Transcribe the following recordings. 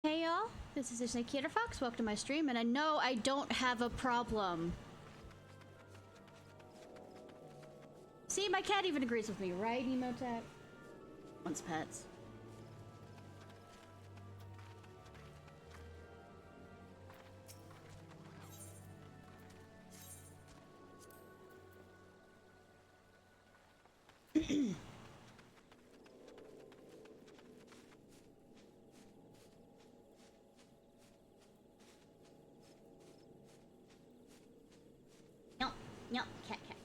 Hey y'all, this is Ishnai Ciarfox. Welcome to my stream, and I know I don't have a problem. See, my cat even agrees with me, right, Emotech? Wants pets. No, no, cat, cat, cat.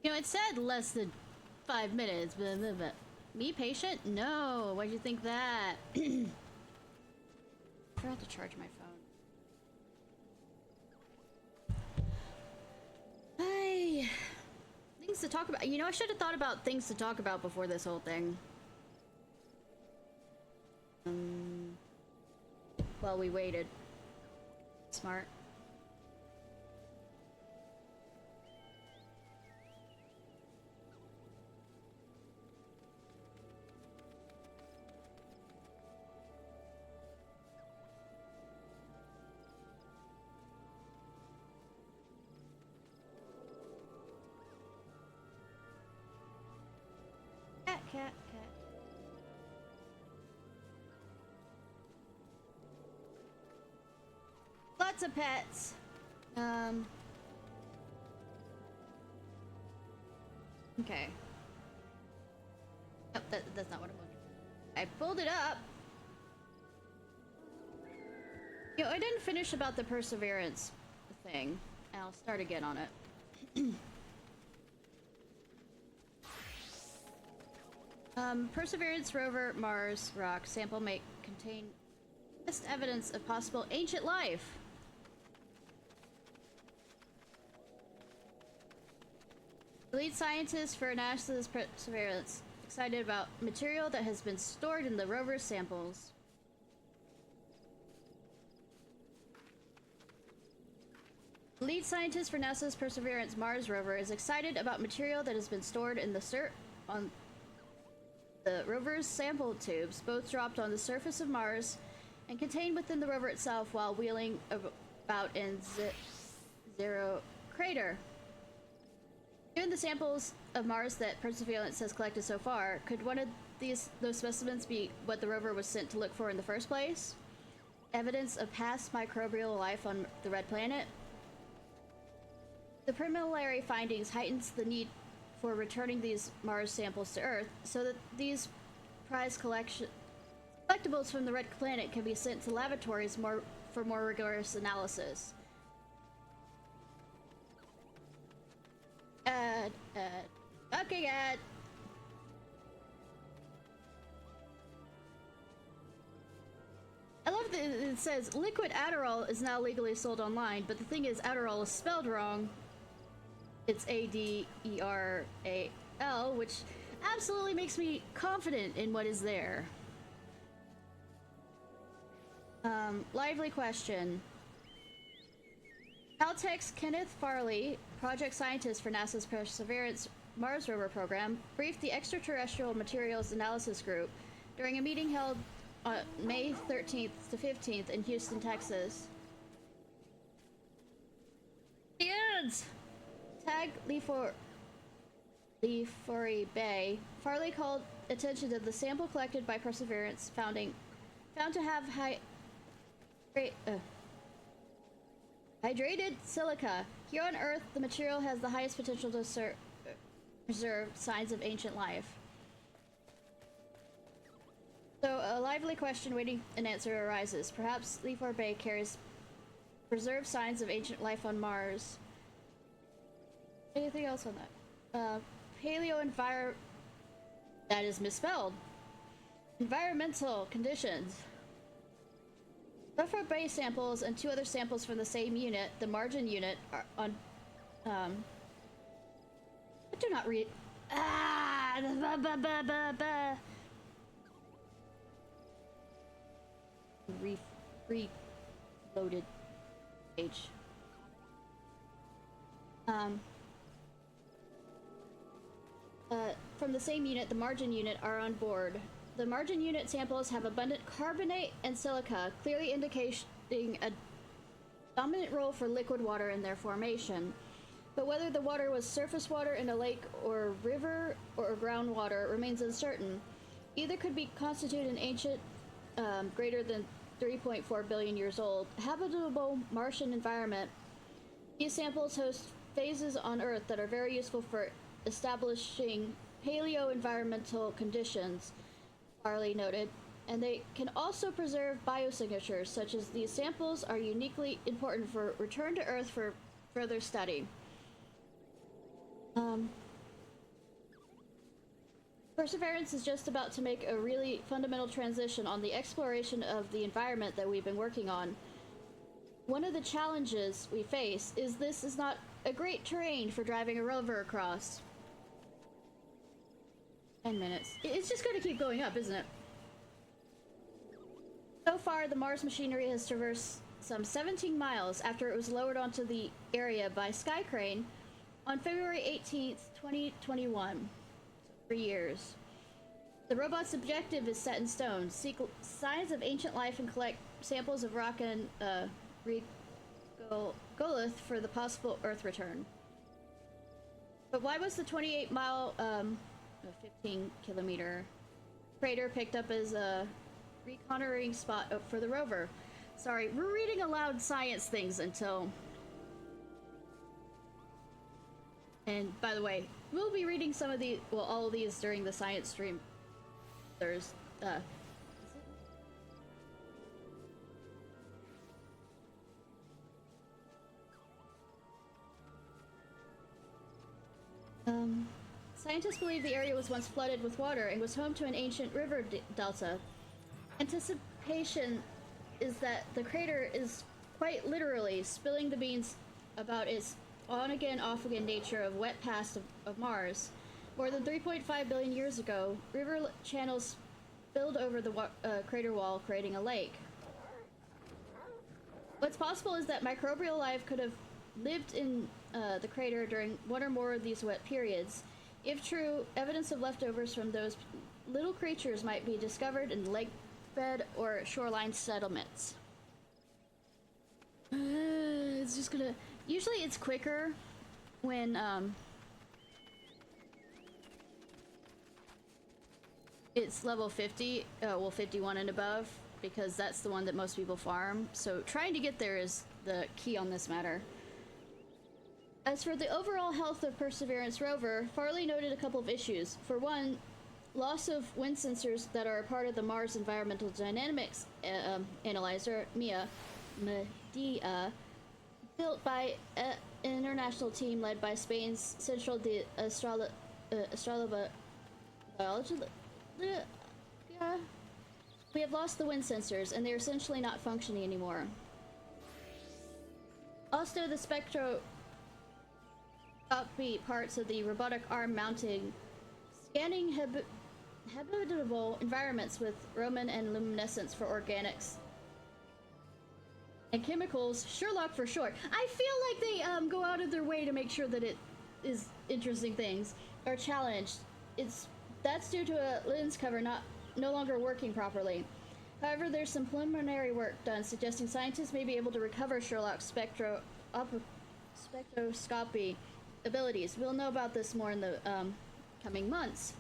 You know, it said less than 5 minutes, but me patient? No, why'd you think that? I forgot to charge my phone. Hey, things to talk about. You know, I should have thought about things to talk about before this whole thing. While we waited. Smart. Cat, cat, cat. Lots of pets. Okay. Nope, that's not what I'm looking for. I pulled it up. You know, I didn't finish about the perseverance thing. I'll start again on it. Perseverance rover Mars rock sample may contain best evidence of possible ancient life. The lead scientist for NASA's Perseverance excited about material that has been stored in the rover's samples. The lead scientist for NASA's Perseverance Mars rover is excited about material that has been stored in the rover's sample tubes, both dropped on the surface of Mars and contained within the rover itself while wheeling about in Zero Crater. Given the samples of Mars that Perseverance has collected so far, could one of those specimens be what the rover was sent to look for in the first place? Evidence of past microbial life on the Red Planet? The preliminary findings heightens the need for returning these Mars samples to Earth so that these prize collectibles from the Red Planet can be sent to laboratories for more rigorous analysis. Okay, I love that it says liquid Adderall is now legally sold online, but the thing is, Adderall is spelled wrong. It's ADERAL, which absolutely makes me confident in what is there. Lively question. Caltech's Kenneth Farley, project scientist for NASA's Perseverance Mars rover program, briefed the Extraterrestrial Materials Analysis Group during a meeting held on May 13th to 15th in Houston, Texas. The ends! Tag Leafori Bay, Farley called attention to the sample collected by Perseverance found to have hydrated silica. Here on Earth, the material has the highest potential to preserve signs of ancient life. So a lively question waiting an answer arises. Perhaps Leafori Bay carries preserved signs of ancient life on Mars. Anything else on that? That is misspelled. Environmental conditions. Leafori Bay samples and 2 other samples from the same unit, the margin unit, are on Do not read. Ah! Reloaded page. From the same unit, the margin unit are on board. The margin unit samples have abundant carbonate and silica, clearly indicating a dominant role for liquid water in their formation. But whether the water was surface water in a lake or river or groundwater remains uncertain. Either could constitute an ancient, greater than 3.4 billion years old, habitable Martian environment. These samples host phases on Earth that are very useful for establishing paleo-environmental conditions, Farley noted, and they can also preserve biosignatures, such as these samples are uniquely important for return to Earth for further study. Perseverance is just about to make a really fundamental transition on the exploration of the environment that we've been working on. One of the challenges we face is this is not a great terrain for driving a rover across. 10 minutes. It's just going to keep going up, isn't it? So far, the Mars machinery has traversed some 17 miles after it was lowered onto the area by Sky Crane on February 18th, 2021. So 3 years. The robot's objective is set in stone. Seek signs of ancient life and collect samples of rock and regolith for the possible Earth return. But why was the 28-mile, 15-kilometer crater picked up as a reconnoitering spot for the rover? Sorry, we're reading aloud science things until... And by the way, we'll be reading some of the, well, all of these during the science stream. There's, scientists believe the area was once flooded with water and was home to an ancient river delta. Anticipation is that the crater is quite literally spilling the beans about its on-again, off-again nature of wet past of Mars. More than 3.5 billion years ago, river channels spilled over the crater wall, creating a lake. What's possible is that microbial life could have lived in the crater during one or more of these wet periods. If true, evidence of leftovers from those little creatures might be discovered in lake bed or shoreline settlements. It's just gonna... Usually it's quicker when it's level 50, well 51 and above, because that's the one that most people farm. So trying to get there is the key on this matter. As for the overall health of Perseverance rover, Farley noted a couple of issues. For one, loss of wind sensors that are a part of the Mars Environmental Dynamics Analyzer, MEDIA, built by an international team led by Spain's Central de Astrologia. We have lost the wind sensors, and they're essentially not functioning anymore. Also, the spectroscopy parts of the robotic arm mounting, scanning habitable environments with Raman and luminescence for organics and chemicals, Sherlock for short. I feel like they go out of their way to make sure that it is interesting things, are challenged. That's due to a lens cover no longer working properly. However, there's some preliminary work done suggesting scientists may be able to recover Sherlock's spectroscopy abilities. We'll know about this more in the coming months.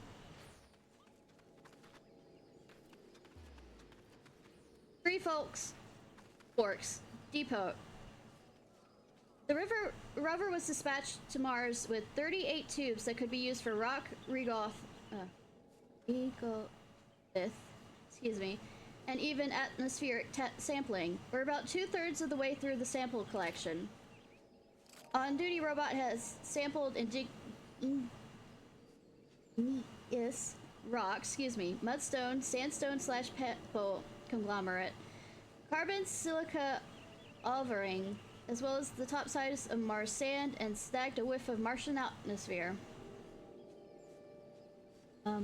Forks Depot. The rover was dispatched to Mars with 38 tubes that could be used for rock regolith, excuse me, and even atmospheric sampling. We're about 2/3 of the way through the sample collection. On-duty robot has sampled rock, mudstone, sandstone / pebble conglomerate, carbon silica as well as the top sides of Mars sand, and snagged a whiff of Martian atmosphere. I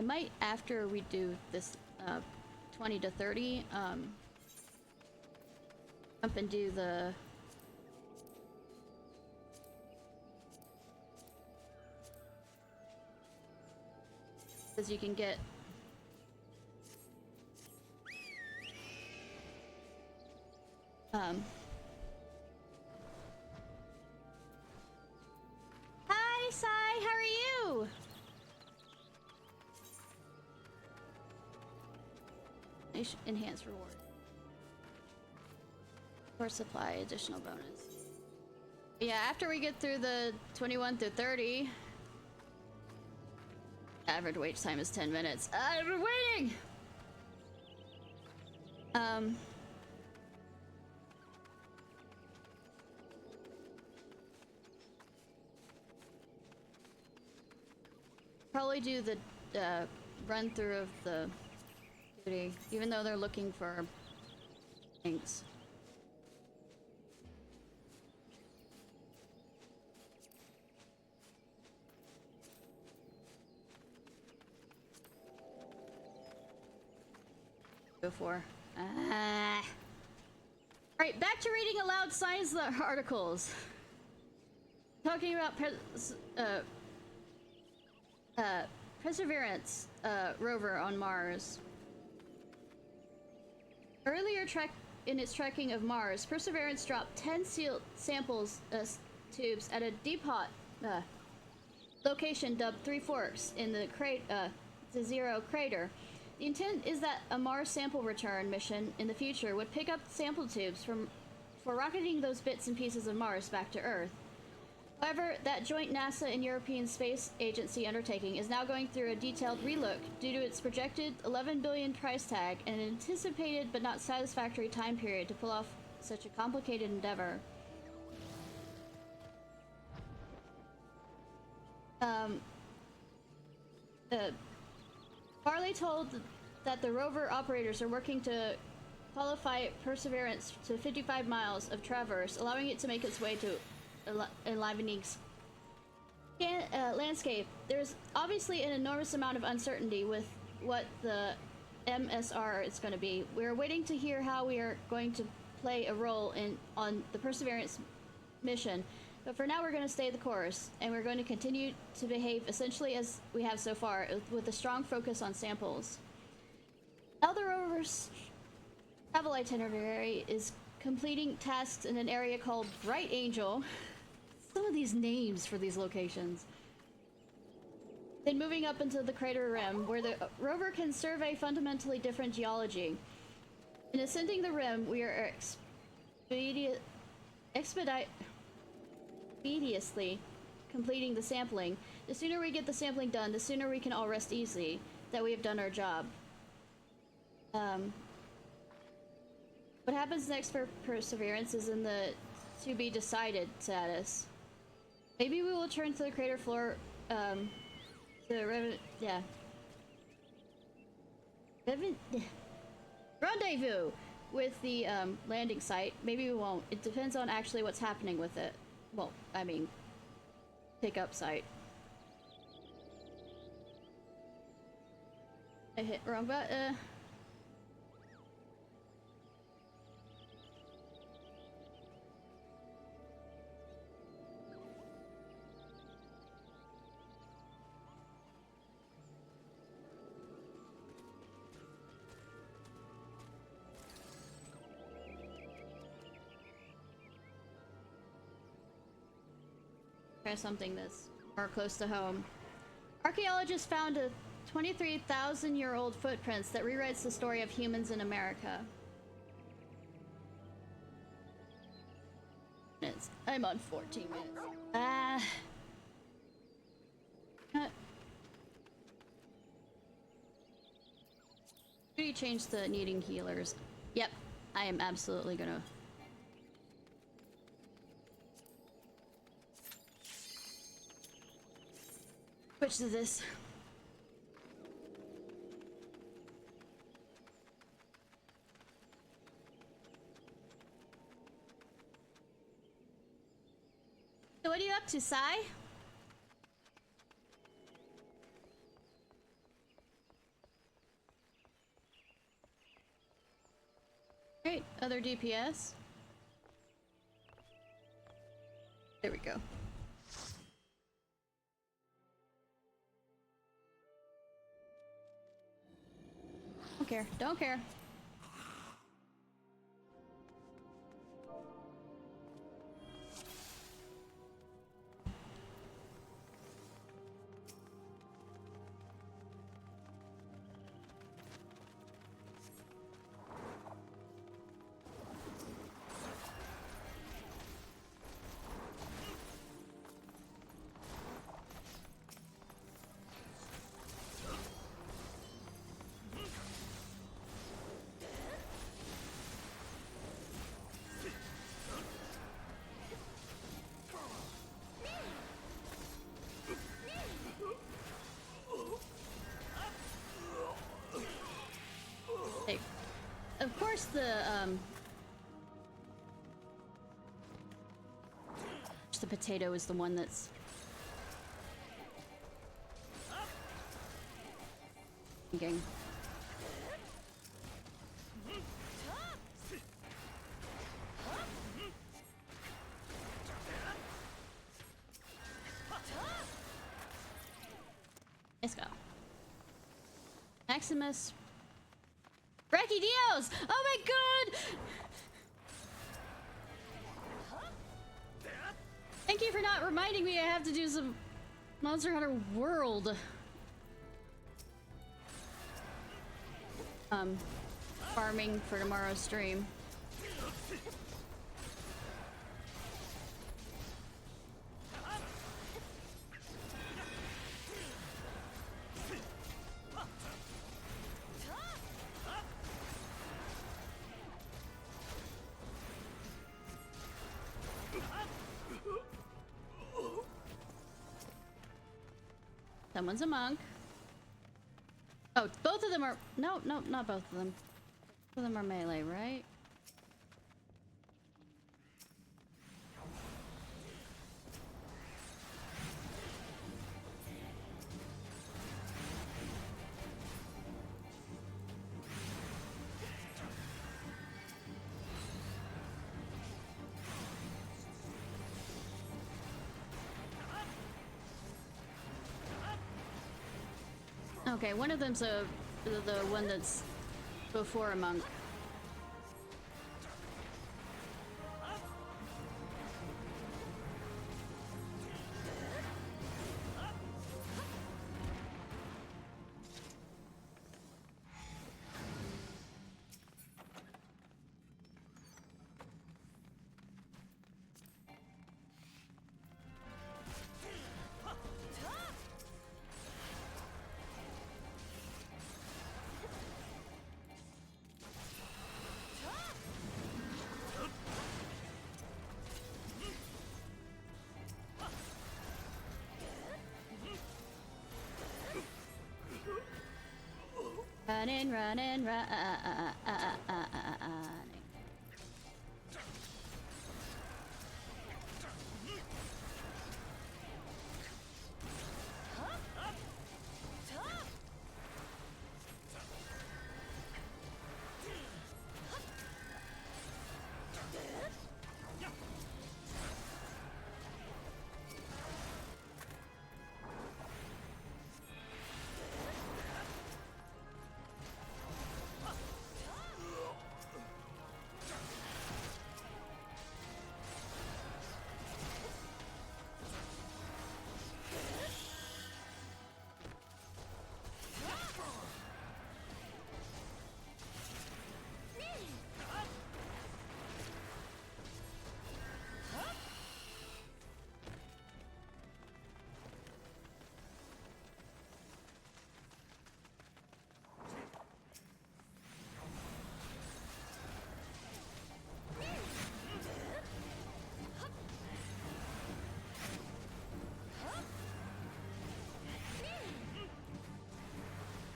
might, after we do this 20 to 30, jump and do the because you can get Hi, Sai, how are you? Enhanced reward. Force supply, additional bonus. Yeah, after we get through the 21 through 30, average wait time is 10 minutes. I'm waiting! Probably do the run through of the duty, even though they're looking for things. Before. Alright, back to reading aloud science articles. Talking about Perseverance rover on Mars. Earlier in its tracking of Mars, Perseverance dropped 10 sealed samples tubes at a depot location dubbed Three Forks in the Zero crater. The intent is that a Mars sample return mission in the future would pick up sample tubes for rocketing those bits and pieces of Mars back to Earth. However, that joint NASA and European Space Agency undertaking is now going through a detailed relook due to its projected $11 billion price tag and an anticipated but not satisfactory time period to pull off such a complicated endeavor. Farley told that the rover operators are working to qualify Perseverance to 55 miles of traverse, allowing it to make its way to enlivening landscape. There's obviously an enormous amount of uncertainty with what the MSR is going to be. We're waiting to hear how we are going to play a role on the Perseverance mission. But for now, we're going to stay the course, and we're going to continue to behave essentially as we have so far, with a strong focus on samples. Now the rover's travel itinerary is completing tasks in an area called Bright Angel. Some of these names for these locations. Then moving up into the crater rim, where the rover can survey fundamentally different geology. In ascending the rim, we are expeditiously completing the sampling. The sooner we get the sampling done, the sooner we can all rest easy that we have done our job. What happens next for Perseverance is in the to be decided status. Maybe we will turn to the crater floor, rendezvous with the landing site. Maybe we won't. It depends on actually what's happening with it. Well, I mean, pickup site. I hit wrong button. Try something that's more close to home. Archaeologists found a 23,000-year-old footprints that rewrites the story of humans in America. I'm on 14 minutes. Should you change the needing healers? Yep, I am absolutely gonna. Switch to this. So what are you up to, Sai? Great, other DPS. There we go. Don't care, don't care. Of course, the potato is the one that's thinking. Let's go. Maximus. Bracky Dios! Oh my god! Thank you for not reminding me I have to do some Monster Hunter World. Farming for tomorrow's stream. Someone's a monk. Oh, both of them are... No, no, not both of them. Both of them are melee, right? Okay, one of them's the one that's before a monk. Running, running, running.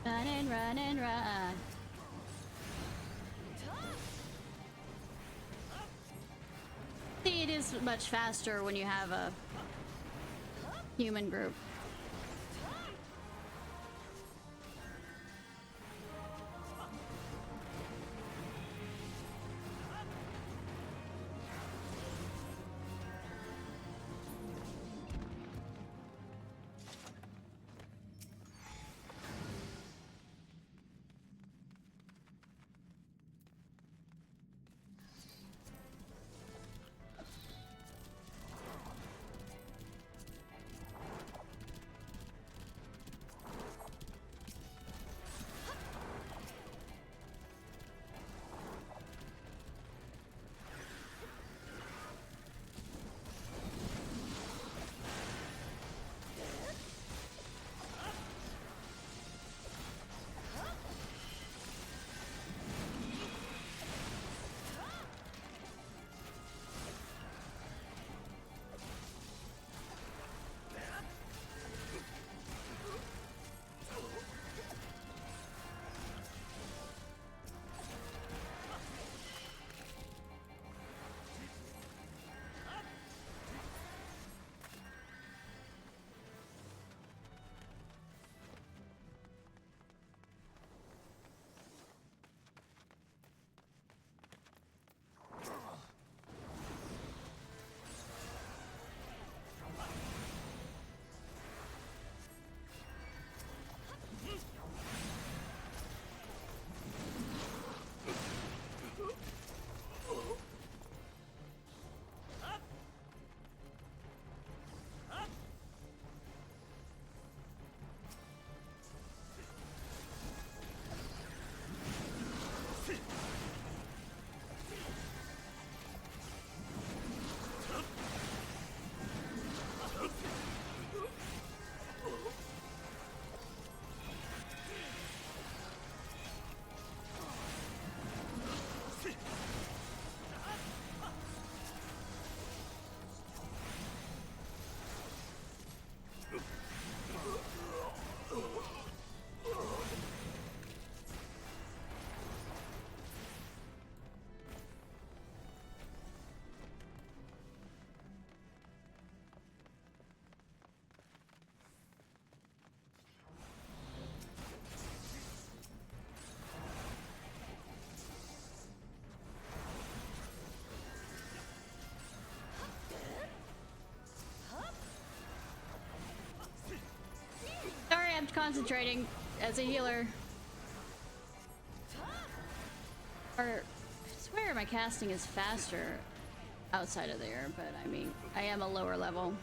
Run, run, and run. See, it is much faster when you have a human group. concentrating as a healer. Or, I swear my casting is faster outside of there, but I mean, I am a lower level.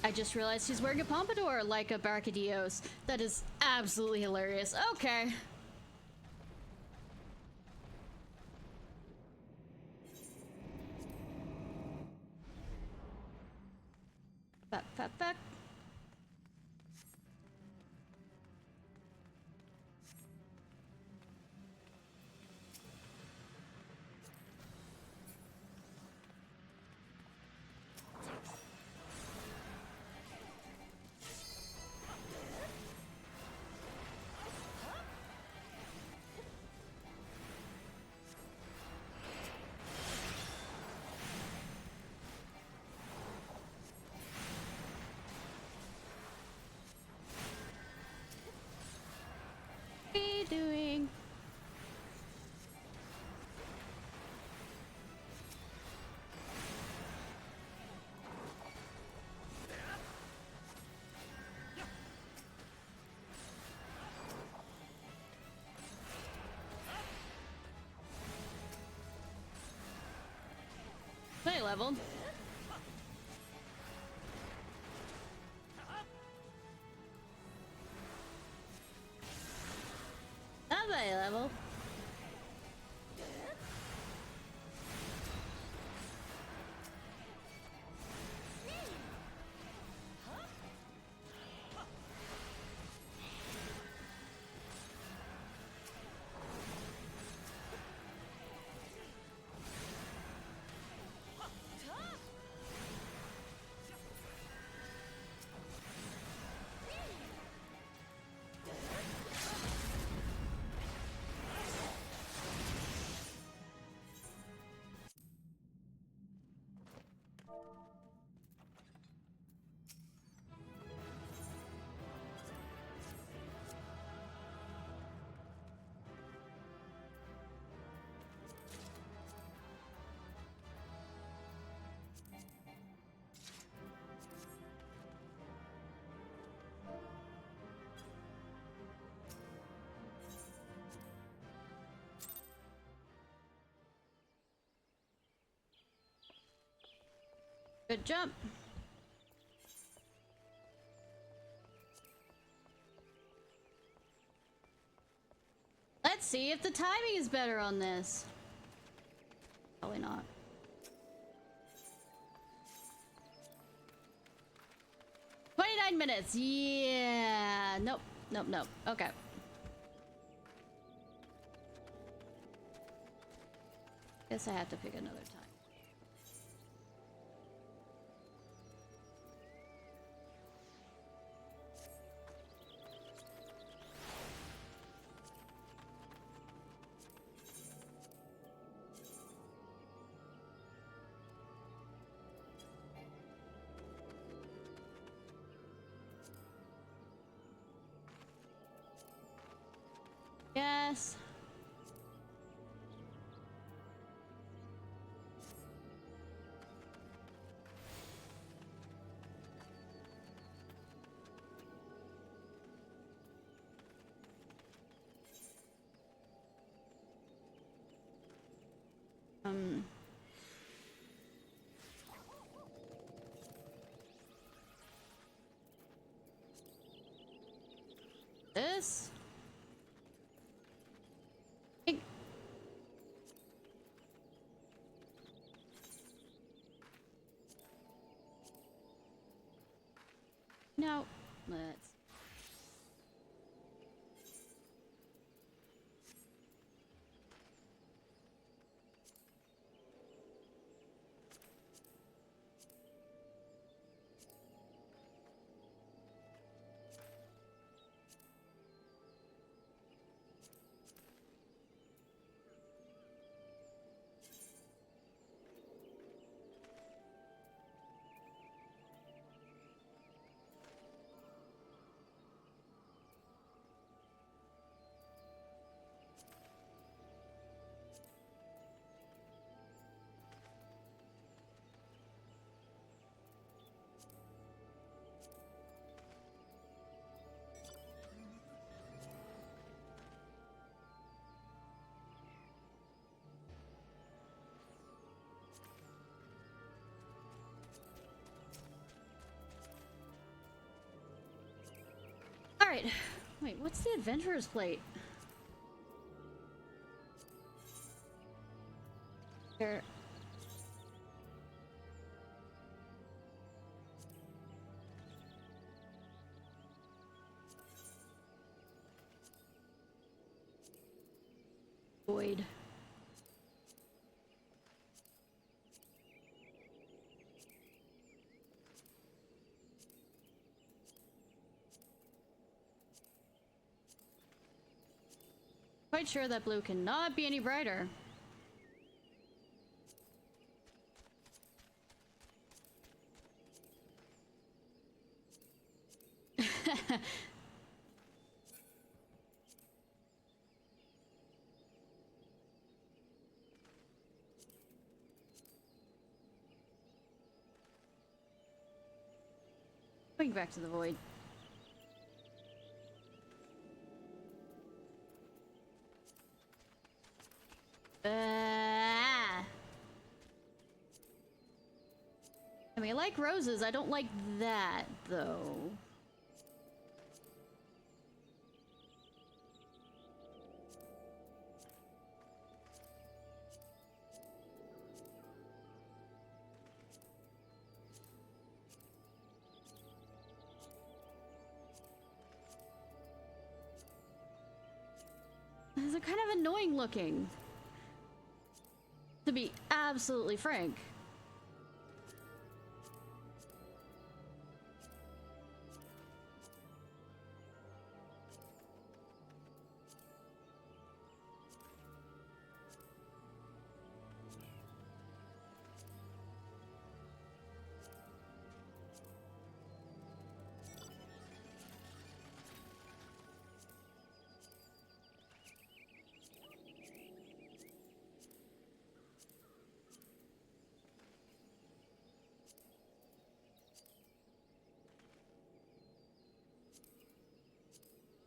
I just realized he's wearing a pompadour like a Barkadios. That is absolutely hilarious. Okay. Fuck. Doing? Play leveled. Level. Good jump. Let's see if the timing is better on this. Probably not. $29. Yeah. Nope. Okay. Guess I have to pick another time. Yes. This? No, let's. Alright. Wait, what's the adventurer's plate? Here. Void. Quite sure that blue cannot be any brighter. Going back to the void. I mean, I like roses. I don't like that, though. They're kind of annoying looking. To be absolutely frank.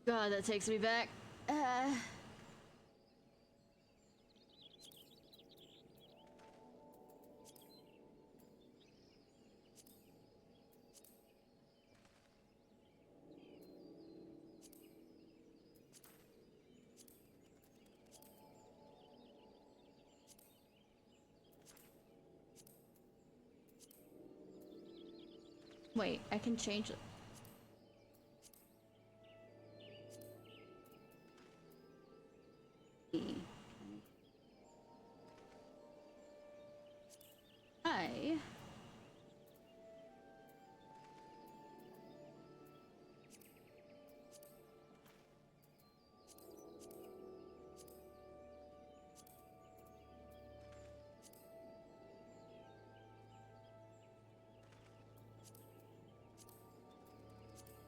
God, that takes me back. Wait, I can change it. Hi.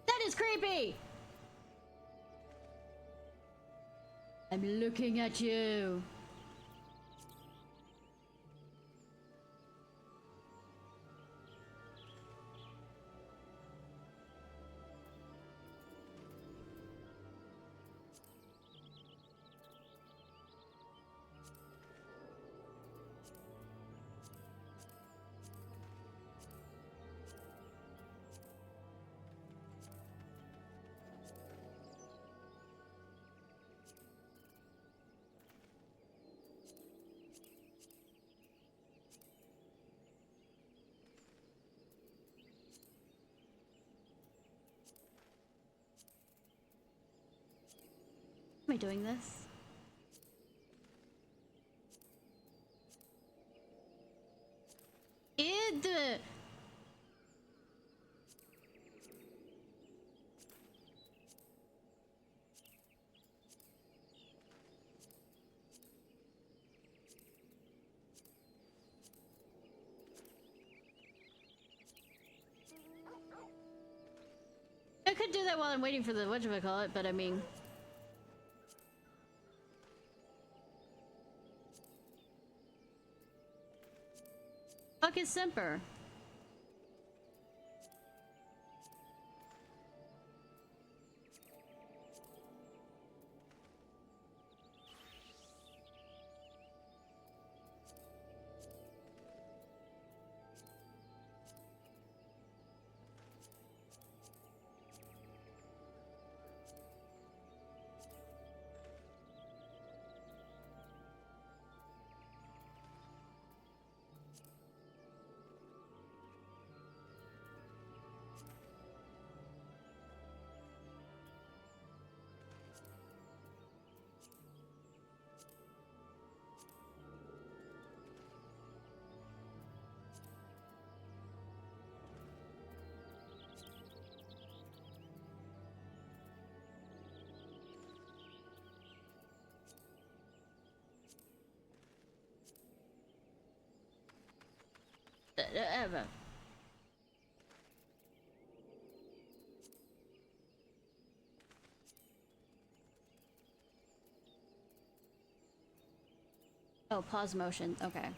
That is creepy! I'm looking at you. Am I doing this? Id! I could do that while I'm waiting for the whatchamacallit, but I mean... Fuck is Semper? Ever. Oh, pause motion. Okay.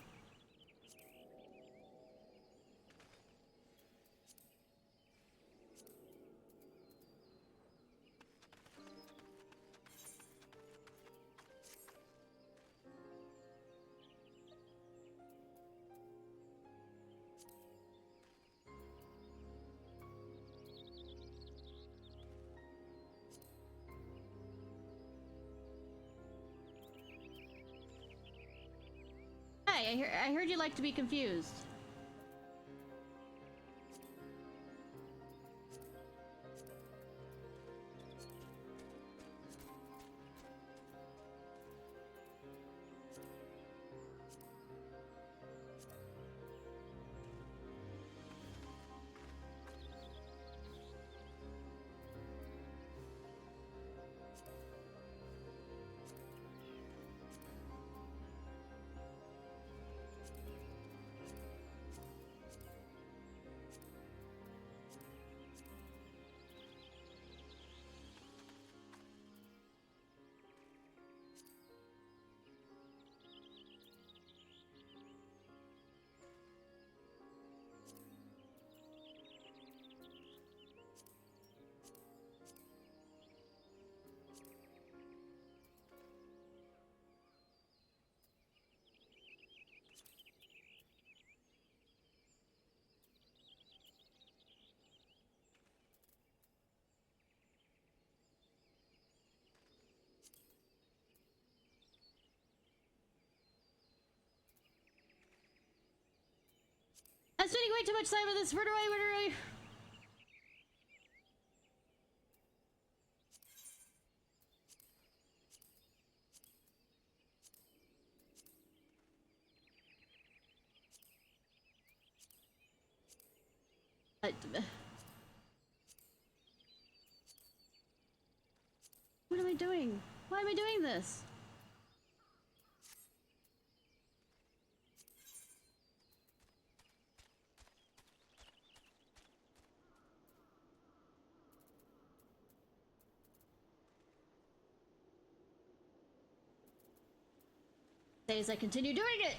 Hi, I heard you like to be confused. I'm spending way too much time on this. Where do I? What am I doing? Why am I doing this? As I continue doing it.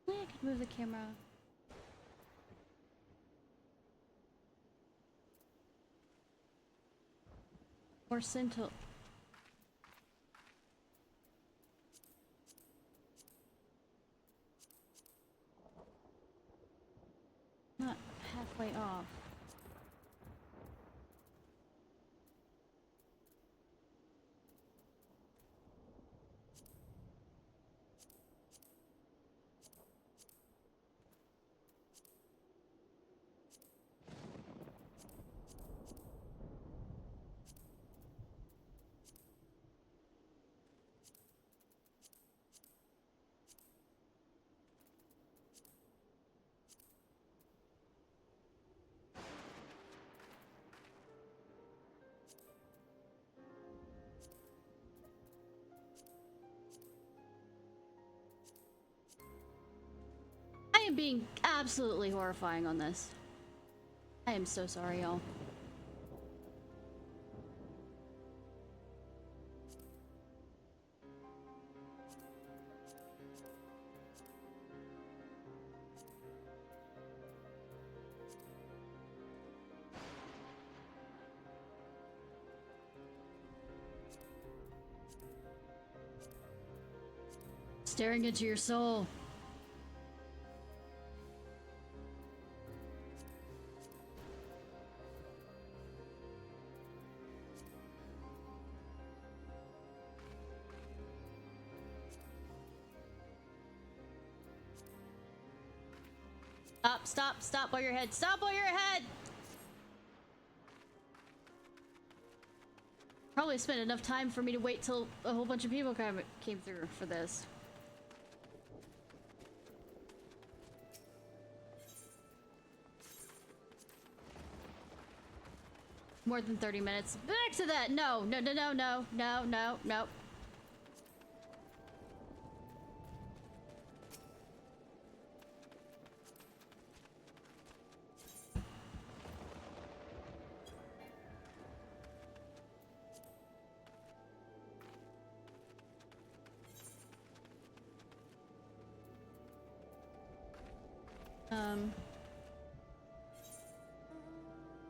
I could move the camera. Or scintilla. Not halfway off. am being absolutely horrifying on this. I am so sorry, y'all. Staring into your soul. Stop while you're ahead. Stop while you're ahead! Probably spent enough time for me to wait till a whole bunch of people came through for this. More than 30 minutes. Back to that! No.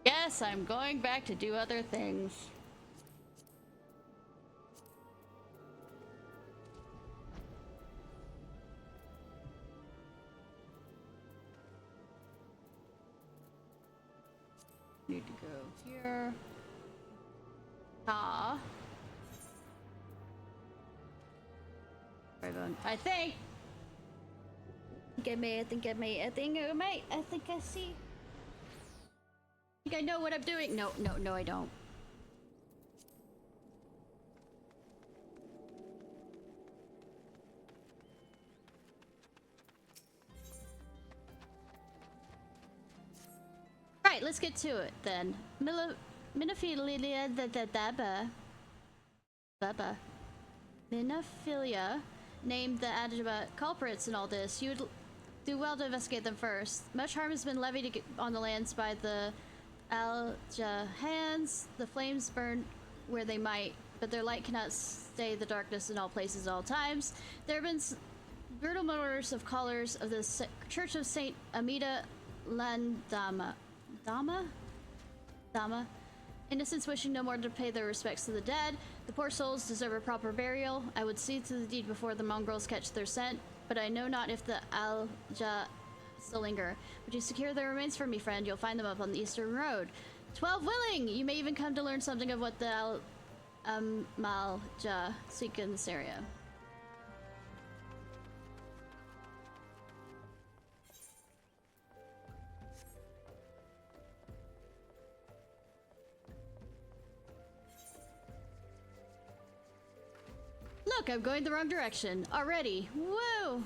Yes, I'm going back to do other things. Need to go here. I think. I think I see. I think I know what I'm doing. No, I don't. Right, let's get to it then. Minophilia Minophilia named the adjuvant culprits in all this. You would do well to investigate them first. Much harm has been levied on the lands by the Al-Jahans. The flames burn where they might, but their light cannot stay the darkness in all places at all times. There have been brutal murders of callers of the Church of Saint Amida Landama. Dama? Innocents wishing no more to pay their respects to the dead. The poor souls deserve a proper burial. I would see to the deed before the mongrels catch their scent, but I know not if the Al-Jah still linger. Would you secure their remains for me, friend? You'll find them up on the eastern road. 12 willing! You may even come to learn something of what the Al-Jah seek in this area. Look, I'm going the wrong direction already. Woo!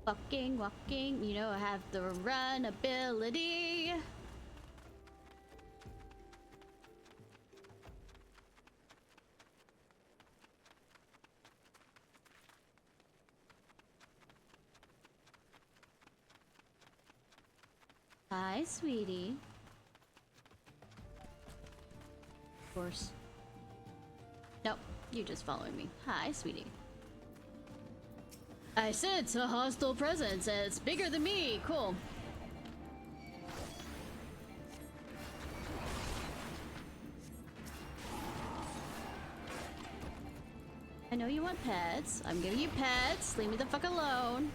Walking, you know I have the run ability. Hi, sweetie. Of course. Nope, you just following me. Hi, sweetie. I sense a hostile presence. It's bigger than me. Cool. I know you want pets. I'm giving you pets. Leave me the fuck alone.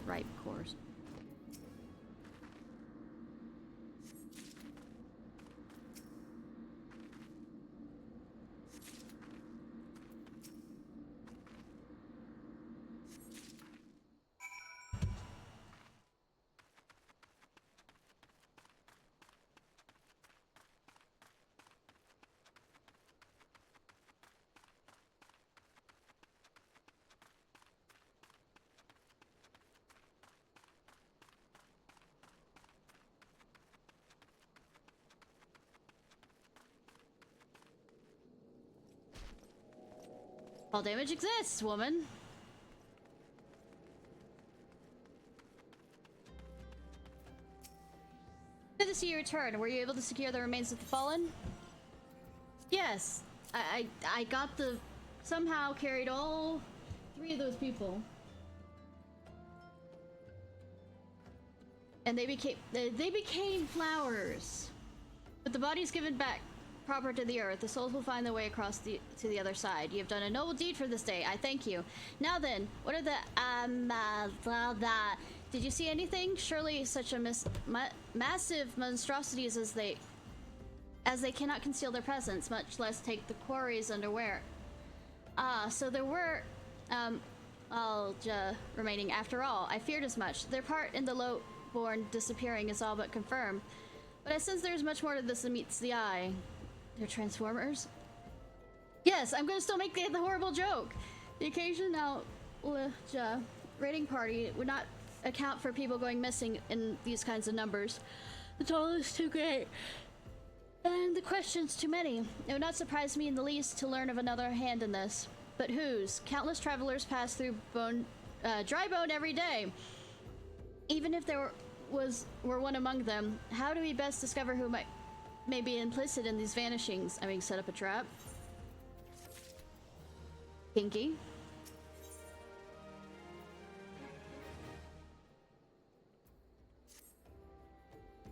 Right, of course. Fall damage exists, woman. Good to see you return. Were you able to secure the remains of the fallen? Yes. I got the... somehow carried all 3 of those people. And they became flowers. With the bodies given back proper to the earth, the souls will find their way across to the other side. You have done a noble deed for this day. I thank you. Now then, what are the did you see anything? Surely such a massive monstrosities as they cannot conceal their presence, much less take the quarry's underwear. So there were remaining after all. I feared as much. Their part in the low-born disappearing is all but confirmed. But I sense there's much more to this than meets the eye. They're transformers? Yes, I'm gonna still make the horrible joke. The occasional raiding party would not account for people going missing in these kinds of numbers. The toll is too great. And the questions too many. It would not surprise me in the least to learn of another hand in this. But whose? Countless travelers pass through dry bone every day. Even if there were one among them, how do we best discover who may be implicit in these vanishings? I mean, set up a trap. Kinky.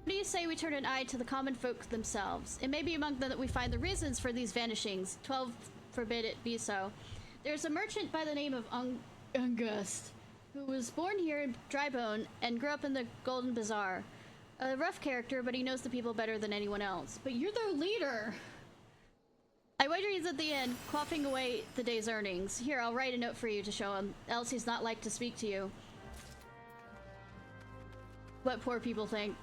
What do you say we turn an eye to the common folk themselves? It may be among them that we find the reasons for these vanishings. 12 forbid it be so. There's a merchant by the name of August, who was born here in Drybone and grew up in the Golden Bazaar. A rough character, but he knows the people better than anyone else. But you're their leader! I wonder he's at the end, quaffing away the day's earnings. Here, I'll write a note for you to show him, else he's not like to speak to you. What poor people think.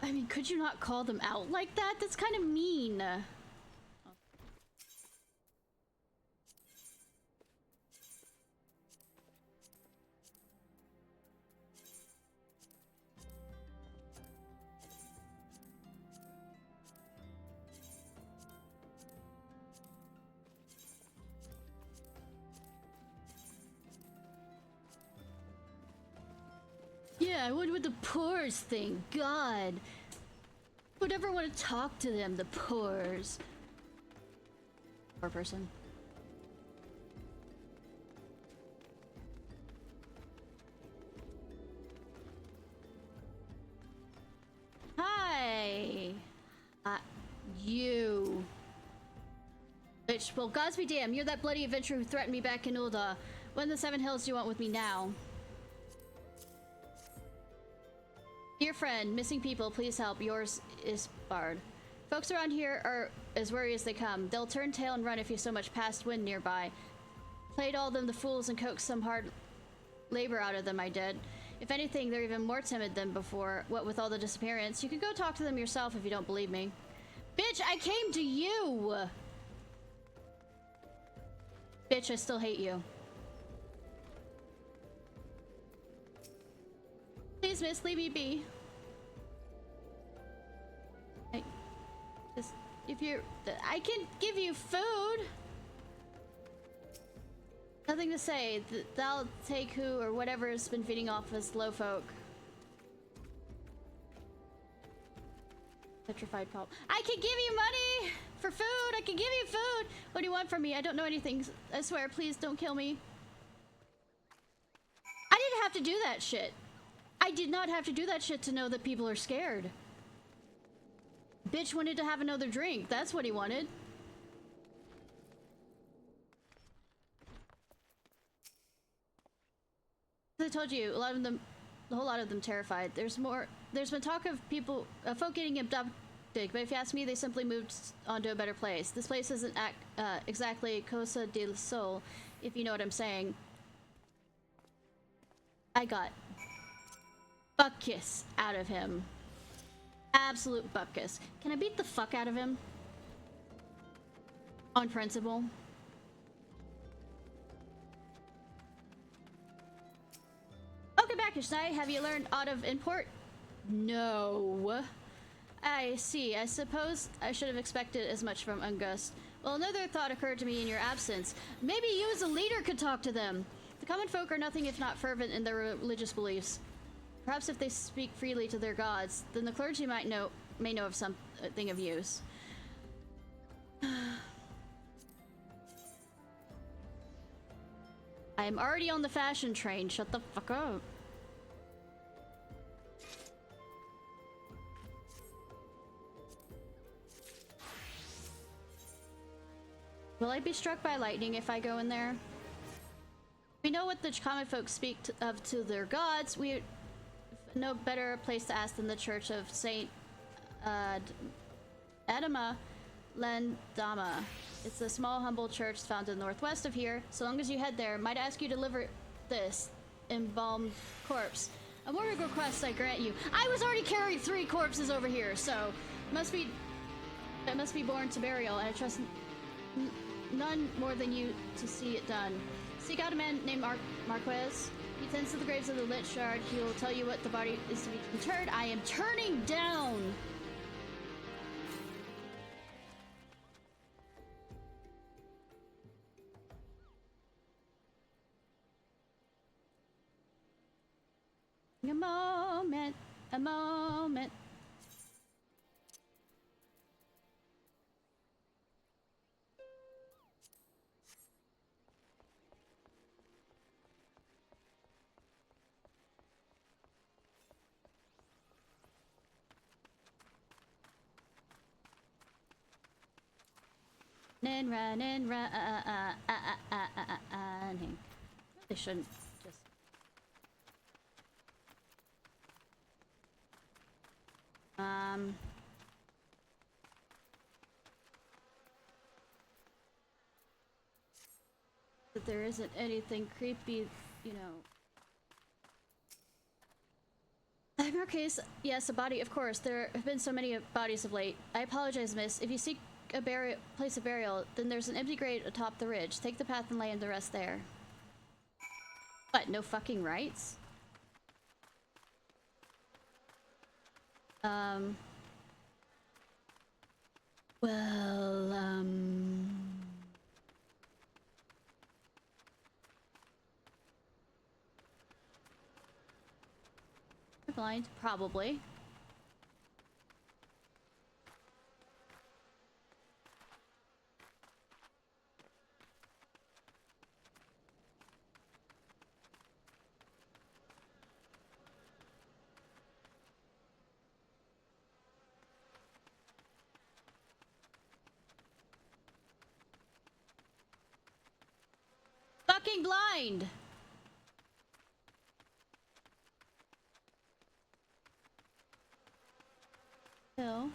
I mean, could you not call them out like that? That's kind of mean. Yeah, what would the poors think? God. Would ever want to talk to them, the poors? Poor person. Hi! You. Bitch, well, gods be damned, you're that bloody adventurer who threatened me back in Ulda. What in the Seven Hills do you want with me now? Dear friend, missing people, please help. Yours is Bard. Folks around here are as wary as they come. They'll turn tail and run if you so much past wind nearby. Played all them the fools and coaxed some hard labor out of them, I did. If anything, they're even more timid than before, what with all the disappearance. You can go talk to them yourself if you don't believe me. Bitch, I came to you! Bitch, I still hate you. Please, miss, leave me be. I can give you food. Nothing to say. They'll take who or whatever has been feeding off us low folk. Petrified pulp. I can give you money for food. I can give you food. What do you want from me? I don't know anything. I swear, please don't kill me. I didn't have to do that shit. I did not have to do that shit to know that people are scared. Bitch wanted to have another drink. That's what he wanted. As I told you, a whole lot of them terrified. There's been talk of folk getting abducted, but if you ask me, they simply moved on to a better place. This place isn't exactly Cosa del Sol, if you know what I'm saying. I got butt kiss out of him. Absolute butt kiss. Can I beat the fuck out of him? On principle. Welcome back, Ishnai. Have you learned aught of import? No. I see. I suppose I should have expected as much from Ungust. Well, another thought occurred to me in your absence. Maybe you as a leader could talk to them. The common folk are nothing if not fervent in their religious beliefs. Perhaps if they speak freely to their gods, then the clergy may know of something of use. I am already on the fashion train. Shut the fuck up. Will I be struck by lightning if I go in there? We know what the common folk speak of to their gods. We have no better place to ask than the church of Saint Adama Lendama. It's a small, humble church found in the northwest of here. So long as you head there, might ask you to deliver this embalmed corpse. A more request I grant you. I was already carrying 3 corpses over here, so it must be born to burial, and I trust none more than you to see it done. Seek out a man named Marquez. He tends to the graves of the Lich Shard. He will tell you what the body is to be interred. I am turning down. A moment. Running. They shouldn't just. That there isn't anything creepy, you know. In our case, yes, a body, of course. There have been so many bodies of late. I apologize, miss. If you seek a place of burial, then there's an empty grave atop the ridge. Take the path and lay in the rest there. What, no fucking rights? Blind? Probably. Fucking blind! Hill.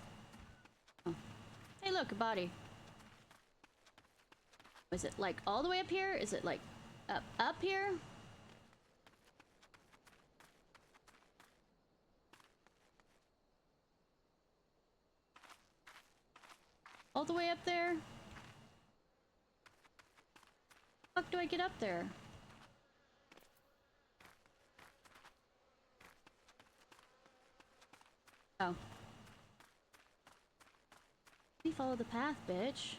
Oh. Hey look, a body. Is it like all the way up here? Is it like up here? All the way up there? How do I get up there? Oh. We follow the path, bitch.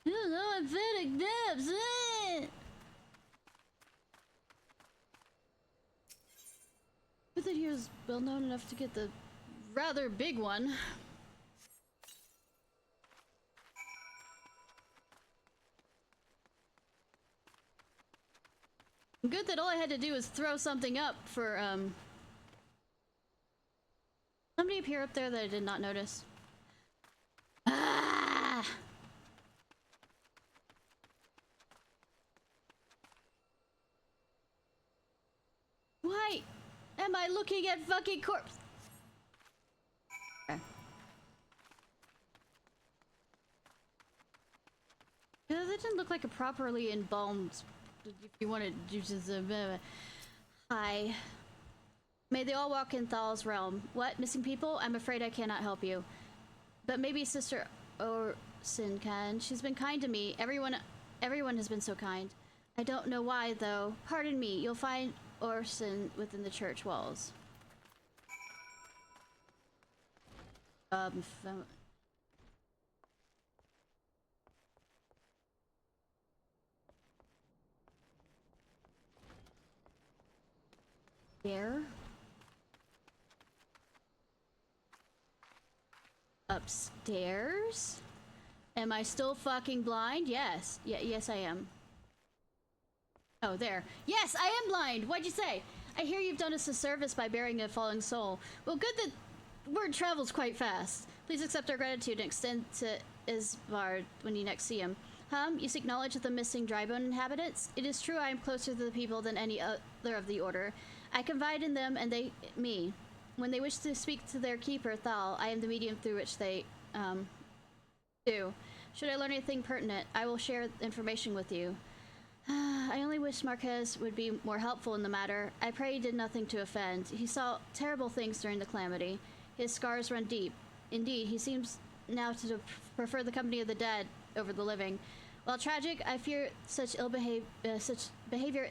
No, I'm fitting dips. Good that he was well known enough to get the rather big one. Good that all I had to do was throw something up for, somebody appear up there that I did not notice. Ah! Why am I looking at fucking corpse? Okay. Yeah, that didn't look like a properly embalmed. If you wanted to just hi. May they all walk in Thal's realm. What? Missing people? I'm afraid I cannot help you. But maybe Sister Orson can. She's been kind to me. Everyone has been so kind. I don't know why, though. Pardon me. You'll find Orson within the church walls. There. Upstairs? Am I still fucking blind? Yes. Yes, I am. Oh, there. Yes, I am blind! What'd you say? I hear you've done us a service by burying a falling soul. Well, good that word travels quite fast. Please accept our gratitude and extend to Isvard when you next see him. You seek knowledge of the missing drybone inhabitants? It is true I am closer to the people than any other of the Order. I confide in them and they me. When they wish to speak to their keeper, Thal, I am the medium through which they, do. Should I learn anything pertinent, I will share information with you. I only wish Marquez would be more helpful in the matter. I pray he did nothing to offend. He saw terrible things during the calamity. His scars run deep. Indeed, he seems now to prefer the company of the dead over the living. While tragic, I fear such behavior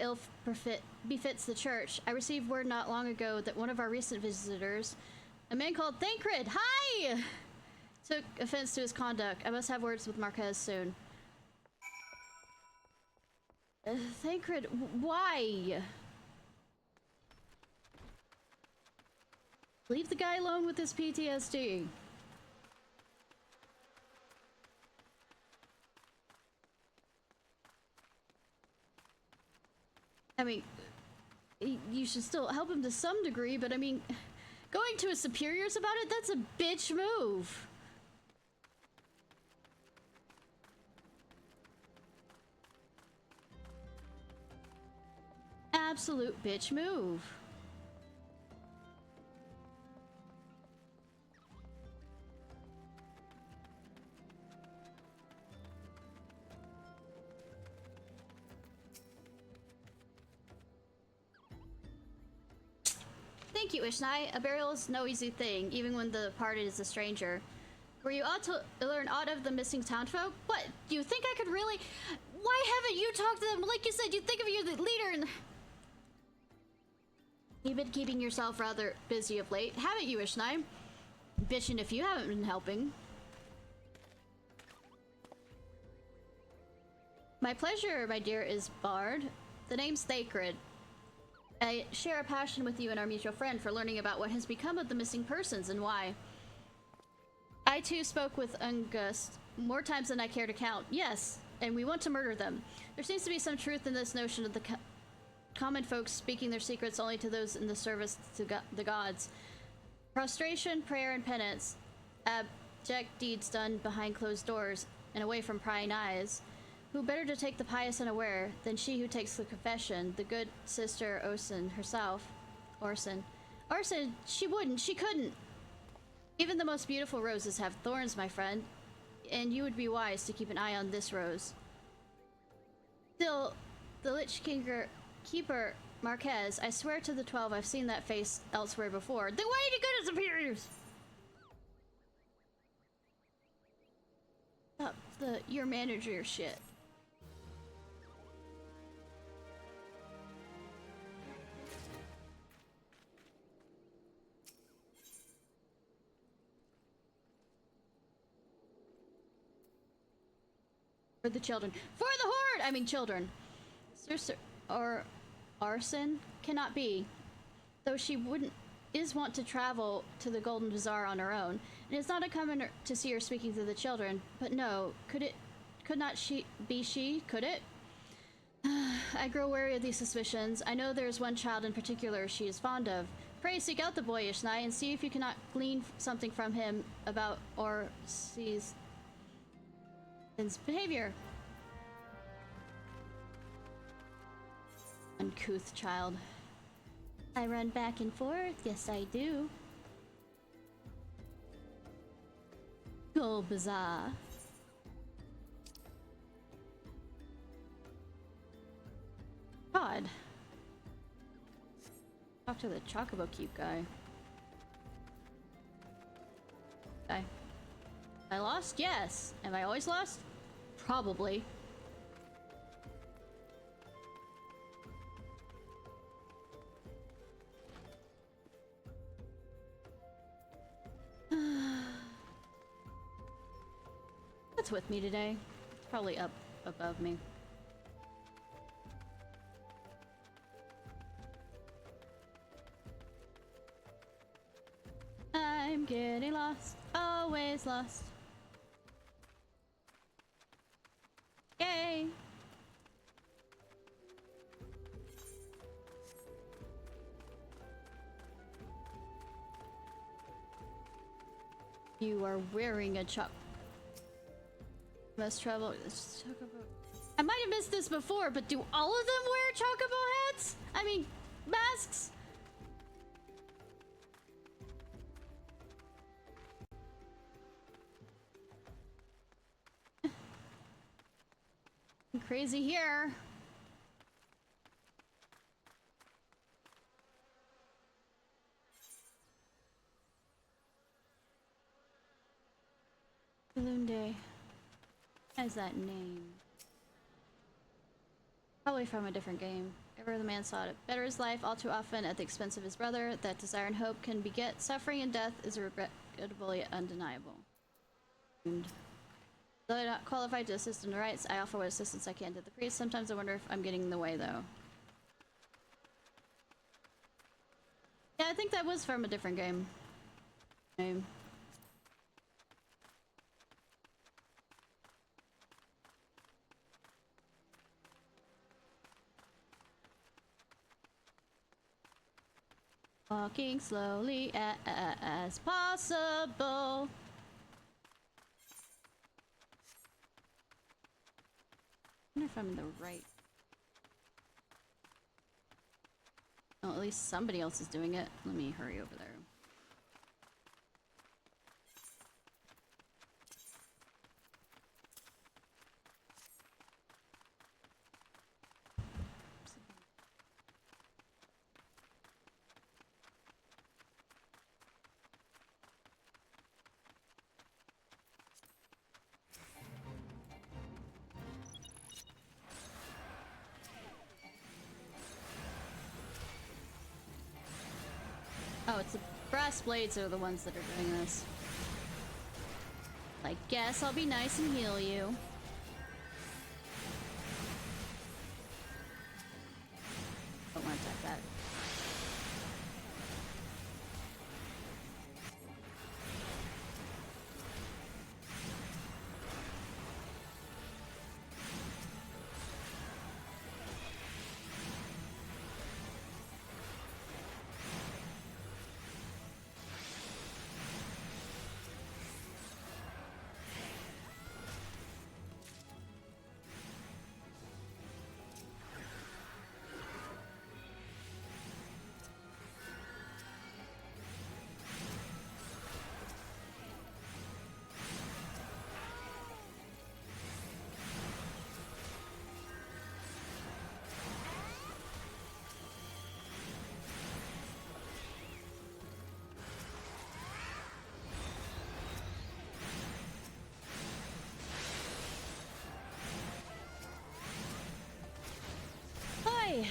befits the church. I received word not long ago that one of our recent visitors, a man called Thancred, hi! Took offense to his conduct. I must have words with Marquez soon. Thancred, why? Leave the guy alone with his PTSD. I mean, you should still help him to some degree, but I mean, going to his superiors about it, that's a bitch move. Absolute bitch move. Thank you, Ishnai. A burial is no easy thing, even when the party is a stranger. Were you ought to learn aught of the missing townfolk? What? Do you think I could really? Why haven't you talked to them? Like you said, you think of you the leader and... You've been keeping yourself rather busy of late, haven't you, Ishnai? Bitchin' if you haven't been helping. My pleasure, my dear Isbard. The name's Thancred. I share a passion with you and our mutual friend for learning about what has become of the missing persons and why. I too spoke with Ungust more times than I care to count. Yes, and we want to murder them. There seems to be some truth in this notion of the common folks speaking their secrets only to those in the service to the gods. Prostration, prayer, and penance. Abject deeds done behind closed doors and away from prying eyes. Who better to take the pious unaware than she who takes the confession, the good sister Orson herself. Orson, she wouldn't, she couldn't. Even the most beautiful roses have thorns, my friend, and you would be wise to keep an eye on this rose. Still, the Lich Keeper Marquez, I swear to the 12 I've seen that face elsewhere before. Then why did you go to superiors? Stop your manager shit. For the children. For the horde! I mean children. Sir, or Arson cannot be. Though she is wont to travel to the Golden Bazaar on her own. And it's not uncommon to see her speaking to the children. But no, could not be she, could it? I grow wary of these suspicions. I know there is one child in particular she is fond of. Pray seek out the boy, Ishnai, and see if you cannot glean something from him about Orson's behavior. Uncouth child. I run back and forth, yes I do. Gold Bazaar. God. Talk to the Chocobo Cube guy. Guy. I lost? Yes. Am I always lost? Probably. What's with me today? It's probably up above me. I'm getting lost, always lost. Yay! You are wearing a must travel. I might have missed this before, but do all of them wear chocobo hats? I mean, masks? Crazy here. Balloon Day. What is that name? Probably from a different game. Ever the man sought it. Better his life all too often at the expense of his brother. That desire and hope can beget suffering, and death is regrettably yet undeniable. Though I'm not qualified to assist in the rites, I offer what assistance I can to the priest. Sometimes I wonder if I'm getting in the way, though. Yeah, I think that was from a different game. Walking slowly as possible. I wonder if I'm in the right. Oh, at least somebody else is doing it. Let me hurry over there. Oh, it's the brass blades are the ones that are doing this. I guess I'll be nice and heal you. Don't want to attack that. Hi.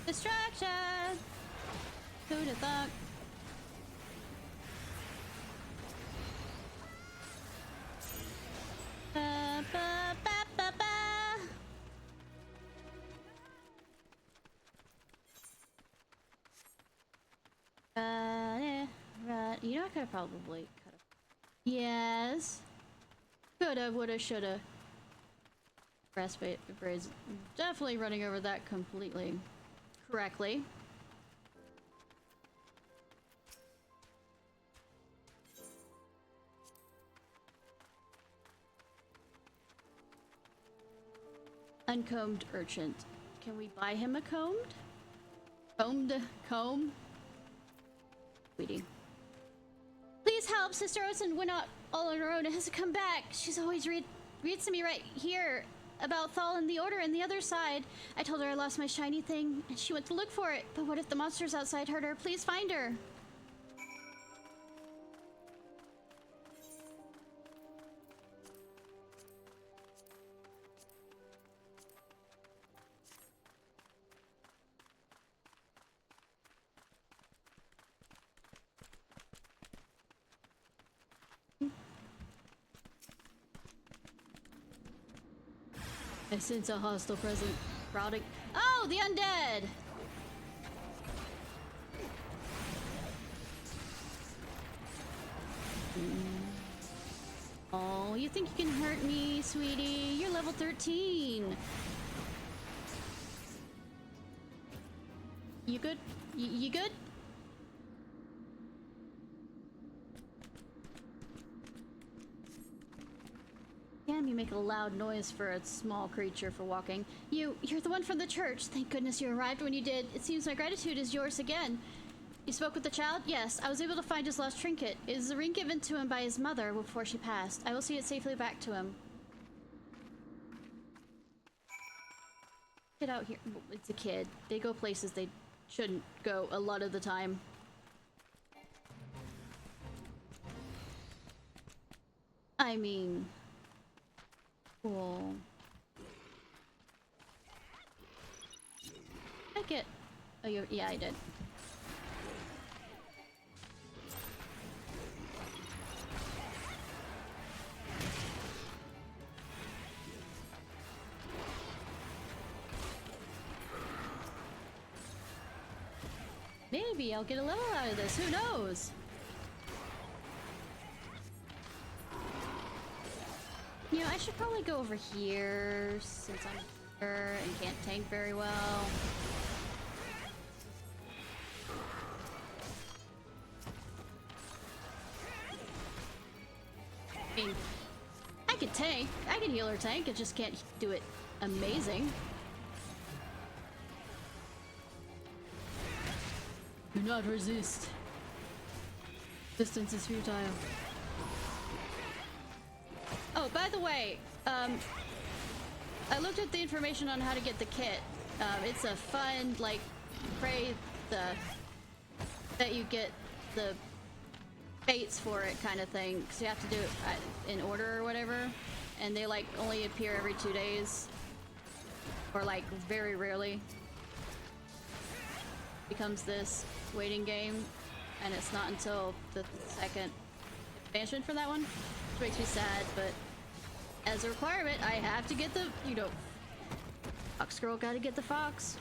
Distraction! Who'd have thought? Ba, ba, ba, ba, ba. Right. You know, I could have probably cut it. Yes. Coulda, woulda, shoulda. Brass braids. Definitely running over that completely correctly. Uncombed urchin. Can we buy him a combed? Combed comb? Sweetie. Please help! Sister Osen went out all on her own and has to come back. She's always reads to me right here about Thal and the Order and the other side. I told her I lost my shiny thing and she went to look for it. But what if the monsters outside hurt her? Please find her. I sense a hostile presence. Sprouting. Oh, the undead! Oh, you think you can hurt me, sweetie? You're level 13. You good? You good? Damn, you make a loud noise for a small creature for walking. You're the one from the church. Thank goodness you arrived when you did. It seems my gratitude is yours again. You spoke with the child? Yes, I was able to find his lost trinket. It is the ring given to him by his mother before she passed. I will see it safely back to him. Get out here. It's a kid. They go places they shouldn't go a lot of the time. I mean... Cool. I get... Oh, yeah, I did. Maybe I'll get a level out of this. Who knows? You know, I should probably go over here since I'm here and can't tank very well. I mean, I can tank. I can heal or tank. I just can't do it amazing. Do not resist. Distance is futile. Oh, by the way, I looked at the information on how to get the kit. It's a fun, like, pray that you get the fates for it kind of thing. So you have to do it in order or whatever. And they, like, only appear every 2 days. Or, like, very rarely. Becomes this waiting game. And it's not until the second expansion for that one. Which makes me sad, but as a requirement, I have to get the, you know, fox girl gotta get the fox.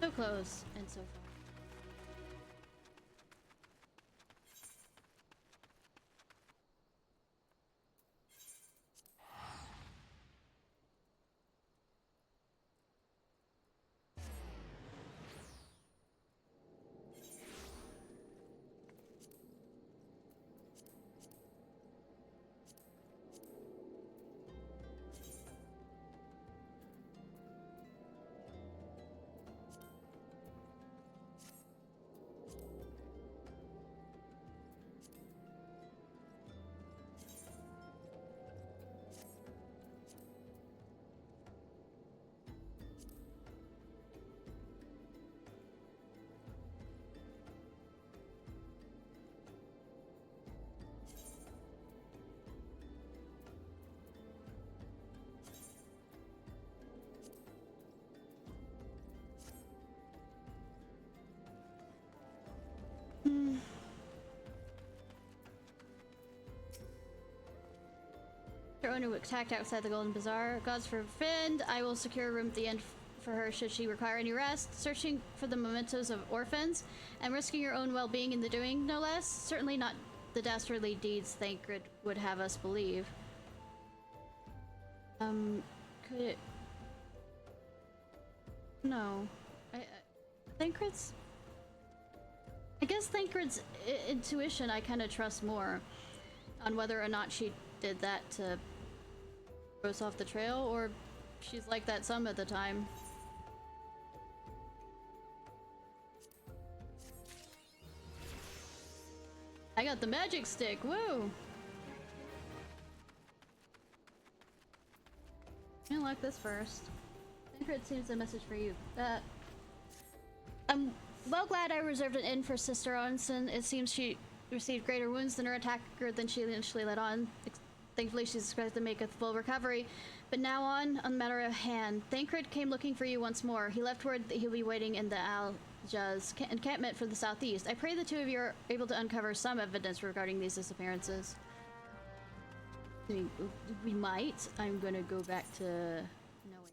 So close and so far. Her owner who attacked outside the Golden Bazaar. Gods forbid, I will secure a room at the end for her should she require any rest. Searching for the mementos of orphans and risking your own well-being in the doing, no less. Certainly not the dastardly deeds Thancred would have us believe. Could it... No. Thancred's... I guess Thancred's intuition I kind of trust more on whether or not she did that to throw us off the trail, or she's like that some of the time. I got the magic stick. Woo! Unlock this first. It seems a message for you. I'm well glad I reserved an inn for Sister Onsen. It seems she received greater wounds than her attacker than she initially let on. Thankfully, she's expected to make a full recovery. But now on a matter of hand. Thancred came looking for you once more. He left word that he'll be waiting in the Aljaz encampment for the southeast. I pray the two of you are able to uncover some evidence regarding these disappearances. I mean, we might. I'm gonna go back to knowing.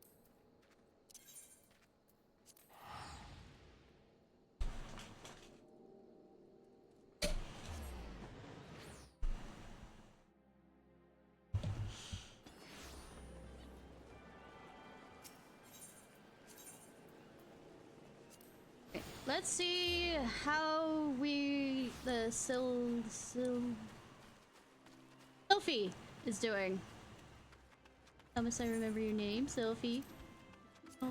Let's see how Sophie is doing. Promise I remember your name, Sophie. Oh.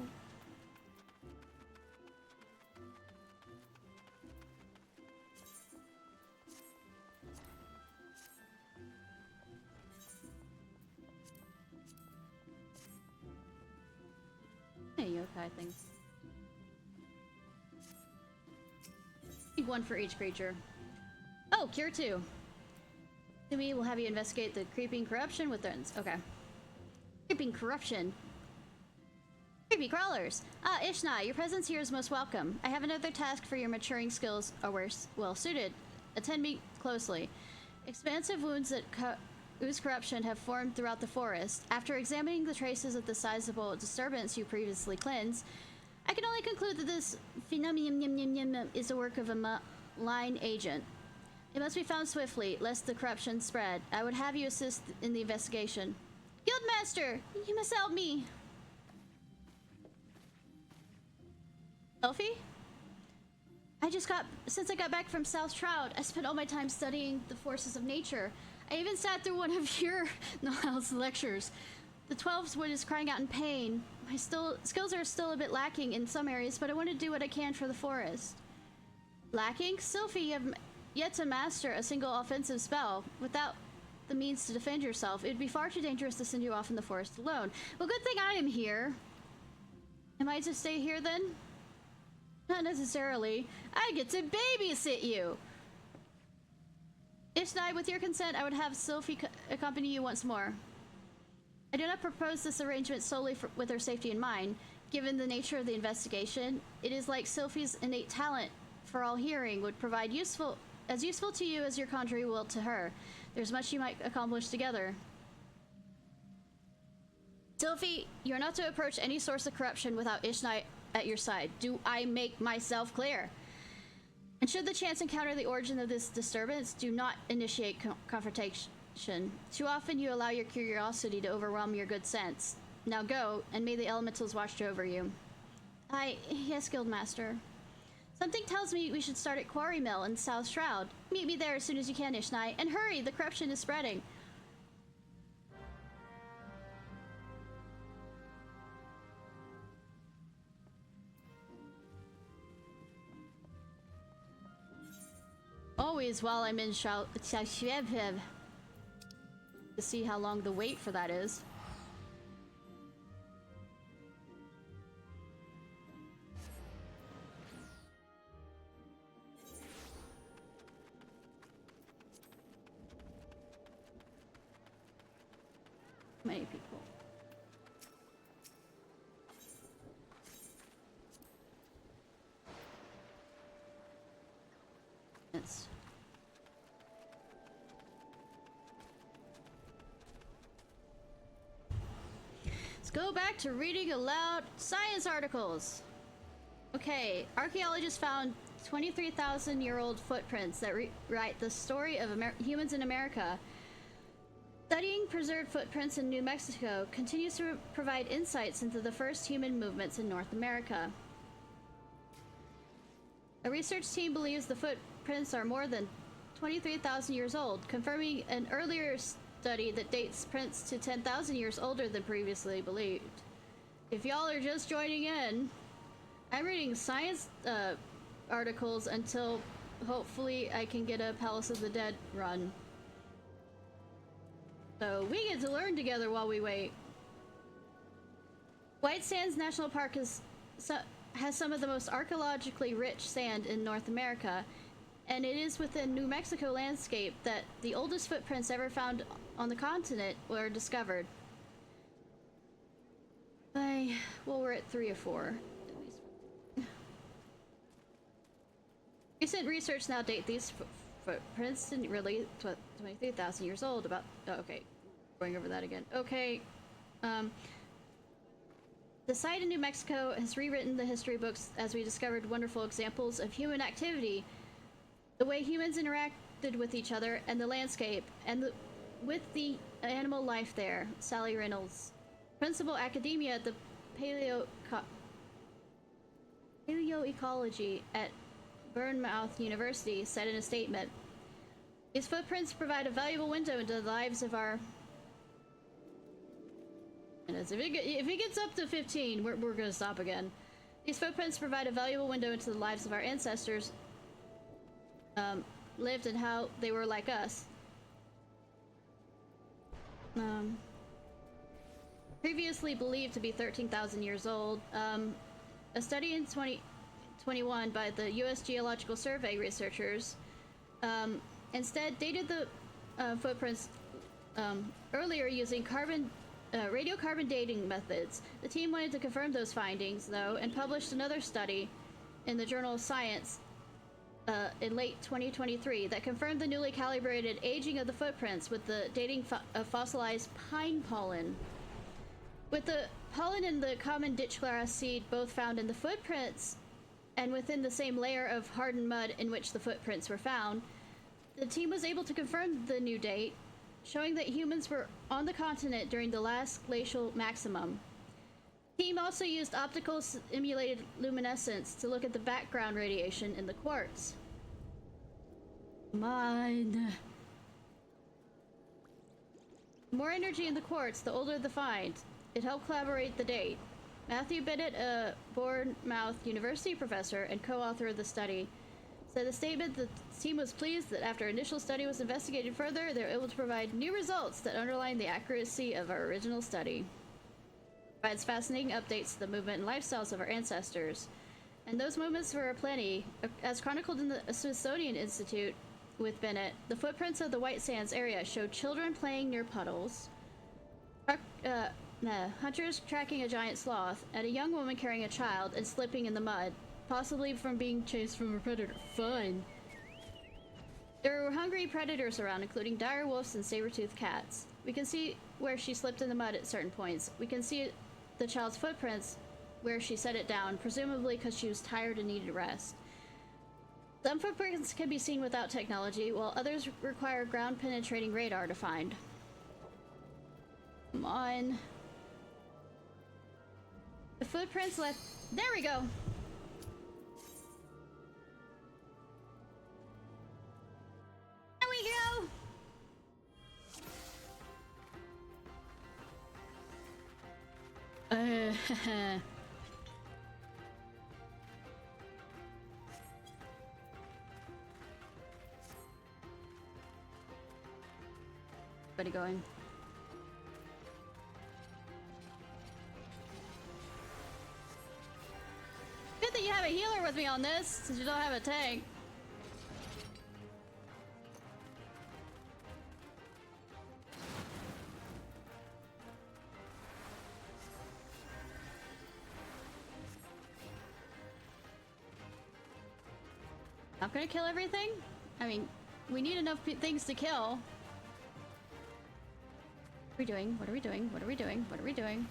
Hey, yokai things. One for each creature. Oh, cure 2. To me, we'll have you investigate the creeping corruption with threats. Okay. Creeping corruption. Creepy crawlers. Ah, Ishnai, your presence here is most welcome. I have another task for your maturing skills are well suited. Attend me closely. Expansive wounds that ooze corruption have formed throughout the forest. After examining the traces of the sizable disturbance you previously cleansed, I can only conclude that this phenomenon is the work of a malign agent. It must be found swiftly, lest the corruption spread. I would have you assist in the investigation. Guildmaster, you must help me. Sophie? Since I got back from South Shroud, I spent all my time studying the forces of nature. I even sat through one of your Niall's lectures. The 12's wood is crying out in pain. My skills are still a bit lacking in some areas, but I want to do what I can for the forest. Lacking? Sophie, you have yet to master a single offensive spell. Without the means to defend yourself, it would be far too dangerous to send you off in the forest alone. Well, good thing I am here. Am I to stay here then? Not necessarily. I get to babysit you. Ishnai, with your consent, I would have Sophie accompany you once more. I do not propose this arrangement solely with her safety in mind. Given the nature of the investigation, it is like Sophie's innate talent for all hearing would provide useful to you as your conjuring will to her. There's much you might accomplish together. Sophie, you are not to approach any source of corruption without Ishnai at your side. Do I make myself clear? And should the chance encounter the origin of this disturbance, do not initiate confrontation. Too often you allow your curiosity to overwhelm your good sense. Now go, and may the elementals watch over you. Yes, Guildmaster. Something tells me we should start at Quarry Mill in South Shroud. Meet me there as soon as you can, Ishnai. And hurry, the corruption is spreading. Always while I'm in Ciarfox. To see how long the wait for that is. Many people. Yes. Let's go back to reading aloud science articles. Okay, archaeologists found 23,000-year-old footprints that write the story of humans in America. Studying preserved footprints in New Mexico continues to provide insights into the first human movements in North America. A research team believes the footprints are more than 23,000 years old, confirming an earlier study that dates prints to 10,000 years older than previously believed. If y'all are just joining in, I'm reading science articles until hopefully I can get a Palace of the Dead run. So we get to learn together while we wait. White Sands National Park has some of the most archaeologically rich sand in North America, and it is within New Mexico landscape that the oldest footprints ever found on the continent were discovered. Well, we're at 3 or 4. Recent research now date these footprints and really 23,000 years old. About okay, going over that again. Okay, the site in New Mexico has rewritten the history books as we discovered wonderful examples of human activity, the way humans interacted with each other and the landscape, and with the animal life there. Sally Reynolds, principal academia at the paleoecology at Bournemouth University, said in a statement, "These footprints provide a valuable window into the lives of our..." And if it gets up to 15, we're gonna stop again. "These footprints provide a valuable window into the lives of our ancestors, lived and how they were like us. Previously believed to be 13,000 years old, a study in 2021 by the U.S. Geological Survey researchers instead dated the footprints earlier using radiocarbon dating methods. The team wanted to confirm those findings, though, and published another study in the journal Science in late 2023 that confirmed the newly calibrated aging of the footprints with the dating of fossilized pine pollen. With the pollen and the common ditchgrass seed both found in the footprints and within the same layer of hardened mud in which the footprints were found, the team was able to confirm the new date, showing that humans were on the continent during the last glacial maximum. The team also used optical simulated luminescence to look at the background radiation in the quartz. Mine. More energy in the quartz, the older the find. It helped collaborate the date. Matthew Bennett, a Bournemouth University professor and co-author of the study, said the statement the team was pleased that after initial study was investigated further, they were able to provide new results that underline the accuracy of our original study. It provides fascinating updates to the movement and lifestyles of our ancestors. And those moments were aplenty. As chronicled in the Smithsonian Institute with Bennett, the footprints of the White Sands area showed children playing near puddles, hunters tracking a giant sloth, and a young woman carrying a child and slipping in the mud, possibly from being chased from a predator. Fun! There were hungry predators around, including dire wolves and saber-toothed cats. We can see where she slipped in the mud at certain points. We can see the child's footprints where she set it down, presumably because she was tired and needed rest. Some footprints can be seen without technology, while others require ground-penetrating radar to find. Come on. The footprints left... There we go! There we go! Everybody going. Good that you have a healer with me on this, since you don't have a tank. Not gonna kill everything? I mean, we need enough things to kill. What are we doing? What are we doing? What are we doing? What are we doing?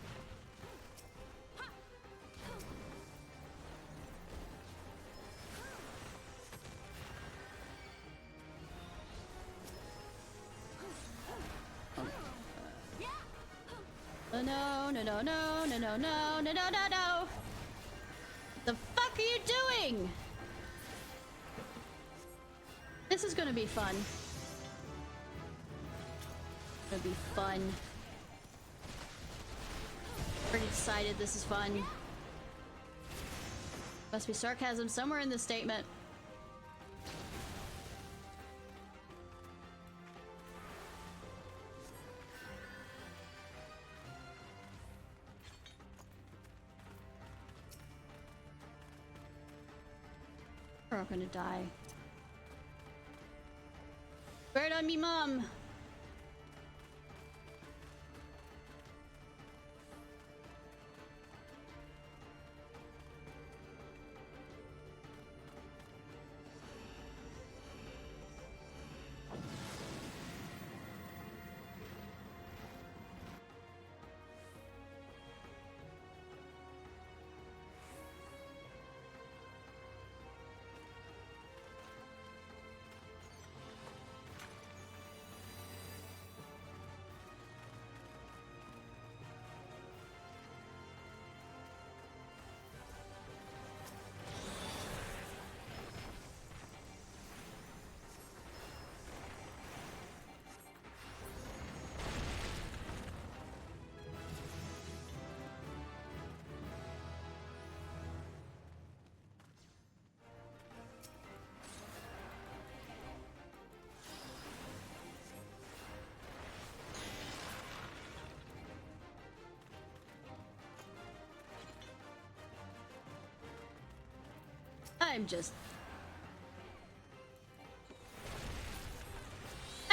Oh, no, no, no, no, no, no, no, no, no, no, no! The fuck are you doing? This is gonna be fun. It's gonna be fun. Already decided this is fun. Must be sarcasm somewhere in this statement. are gonna die. Bird on me, mom! I'm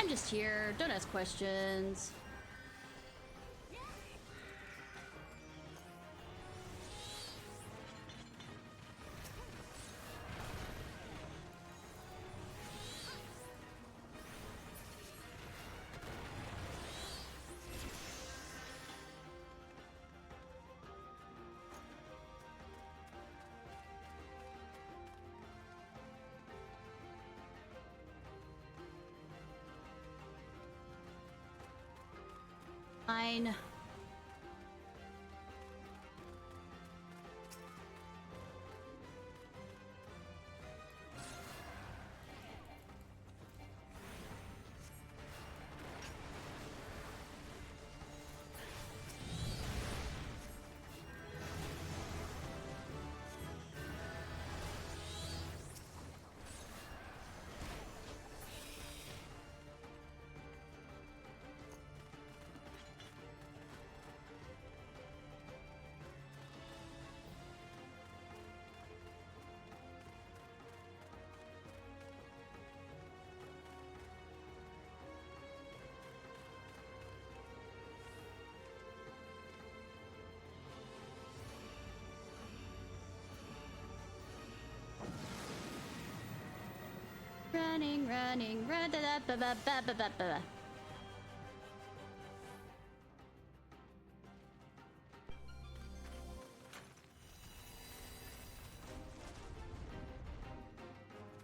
just here. Don't ask questions. Fine. Running, running, run da da ba ba ba ba ba ba.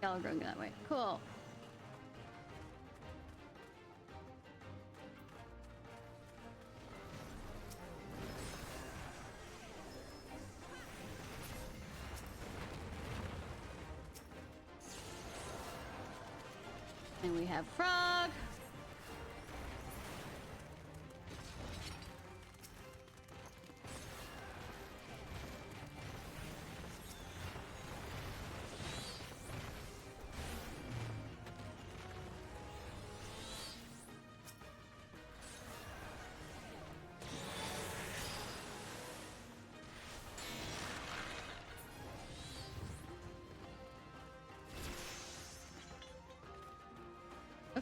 Y'all are going that way. Cool. And we have Frog.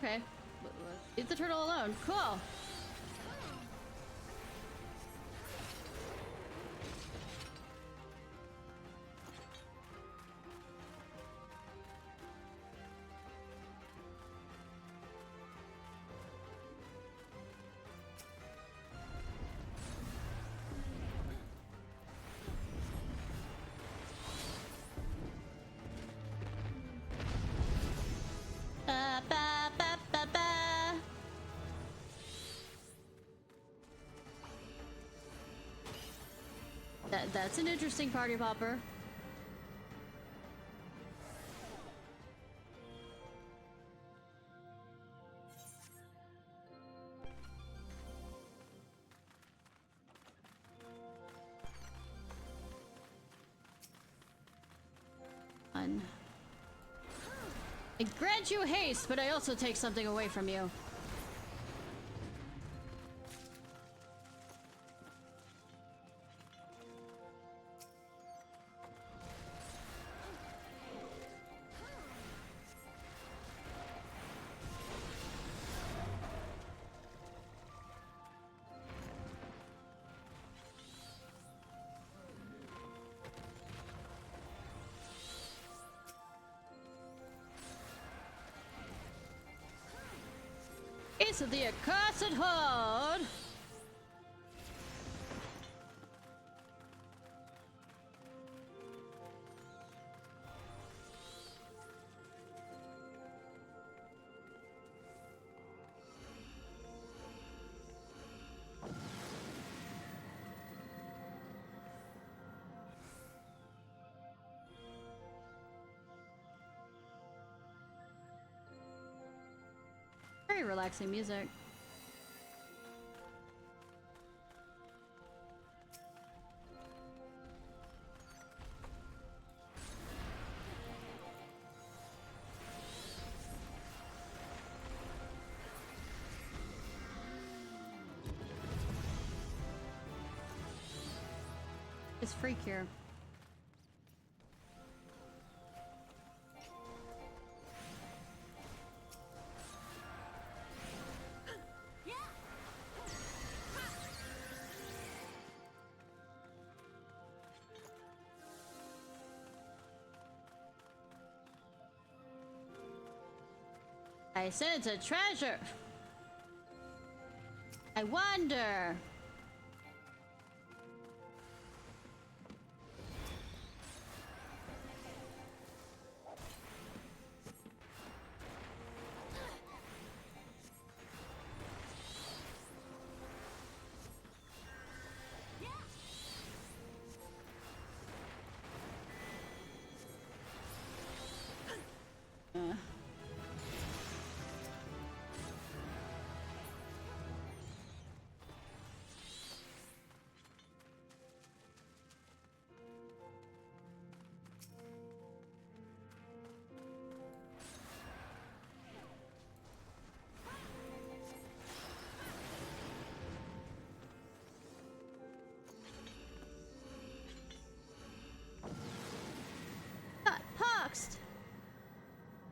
Okay. Leave the turtle alone. Cool. Ba, ba, ba, ba, ba. That's an interesting party popper. Fun. I grant you haste, but I also take something away from you. ranks of the accursed horde. Very relaxing music. It's freak here. I sense a treasure. I wonder.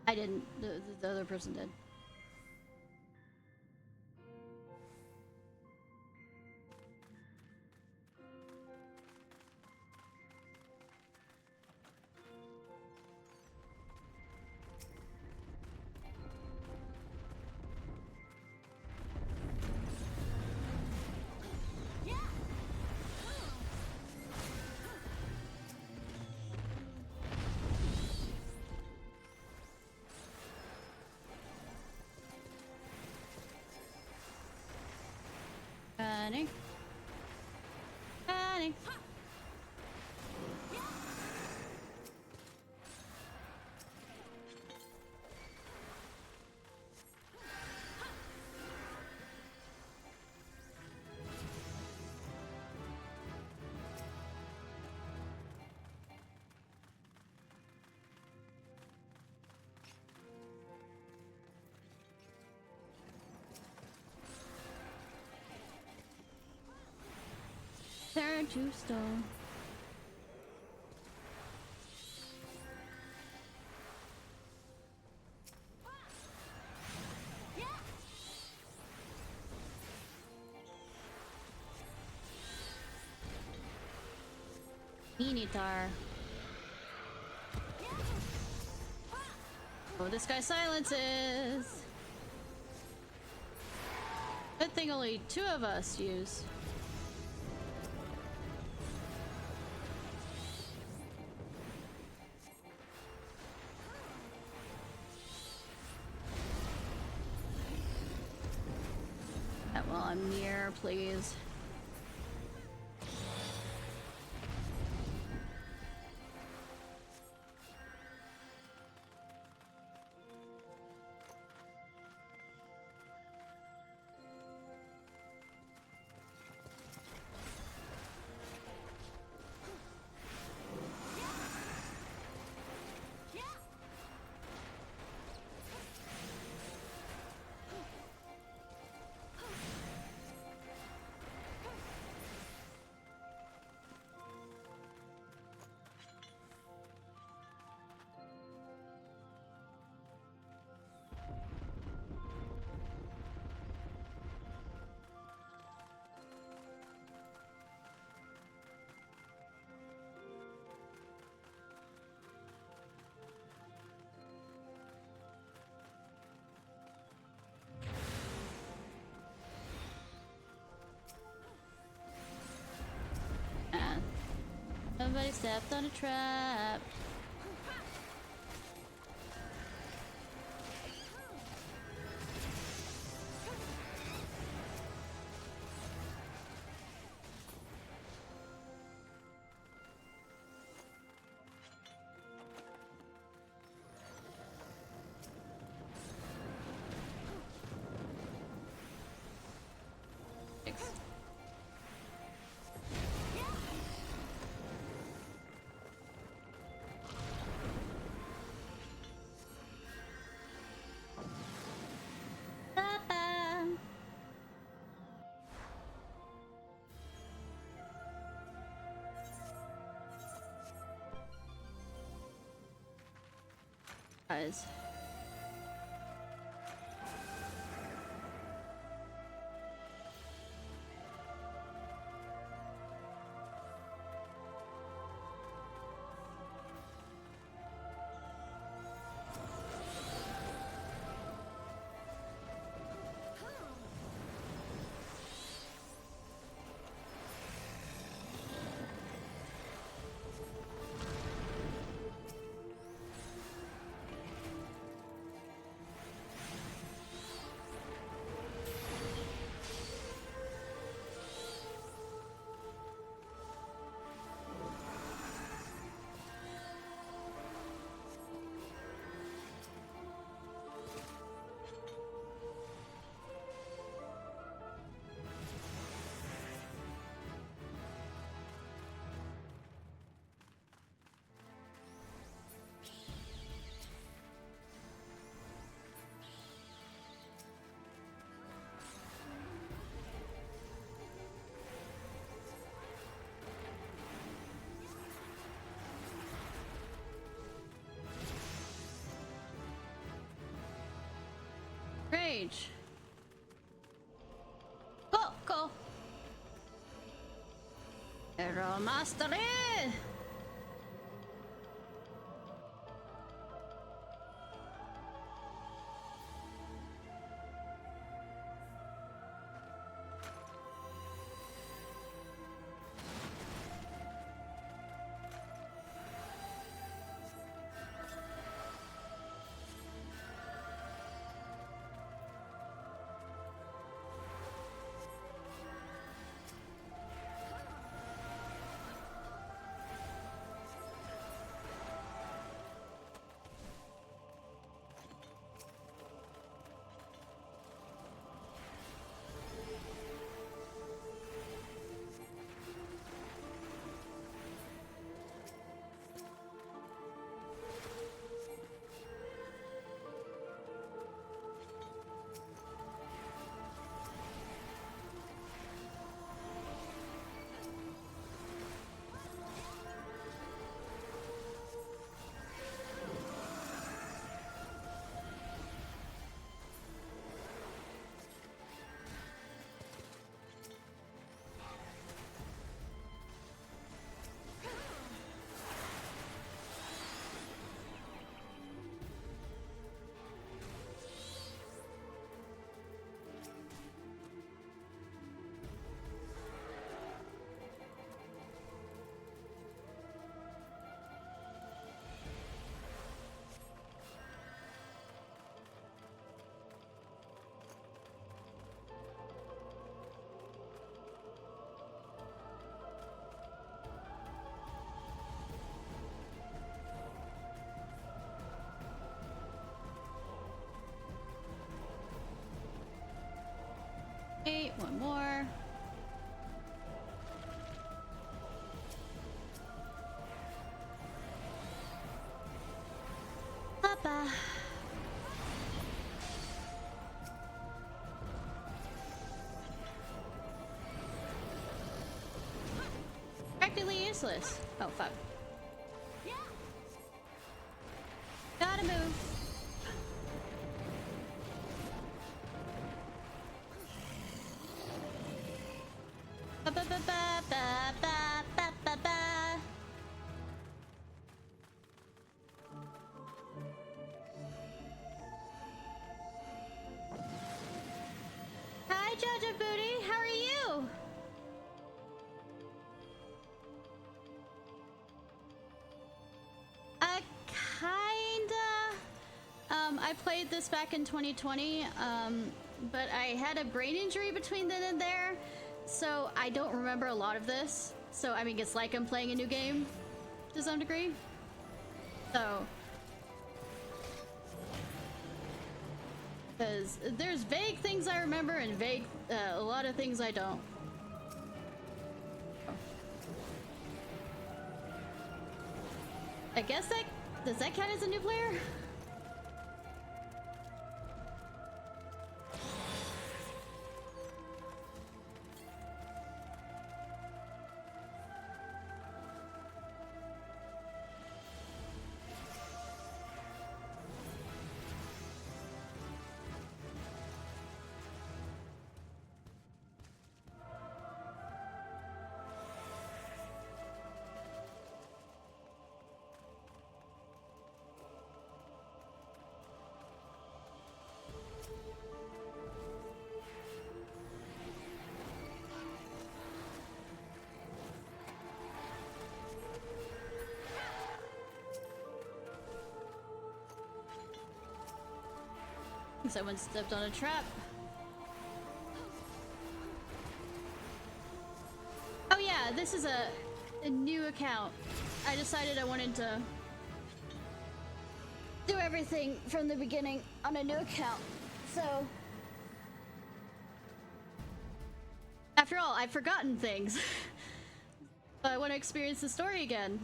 I didn't. The other person did. Running. Running. Turn to stone. Minitar. Oh, this guy silences. Good thing only 2 of us use. While I'm near, please. Somebody stepped on a trap. Guys. Rage. Go, go. Hero Mastery. Eight, one more. Papa. Practically useless. Oh, fuck. Gotta move. Ba ba ba ba ba ba ba ba ba. Hi, Jojo Booty. How are you? I played this back in 2020, but I had a brain injury between then and there, so I don't remember a lot of this. So, I mean, it's like I'm playing a new game to some degree. So, because there's vague things I remember and vague, a lot of things I don't. I guess that, does that count as a new player? Someone stepped on a trap. Oh yeah, this is a new account. I decided I wanted to do everything from the beginning on a new account. So, after all, I've forgotten things. But I want to experience the story again.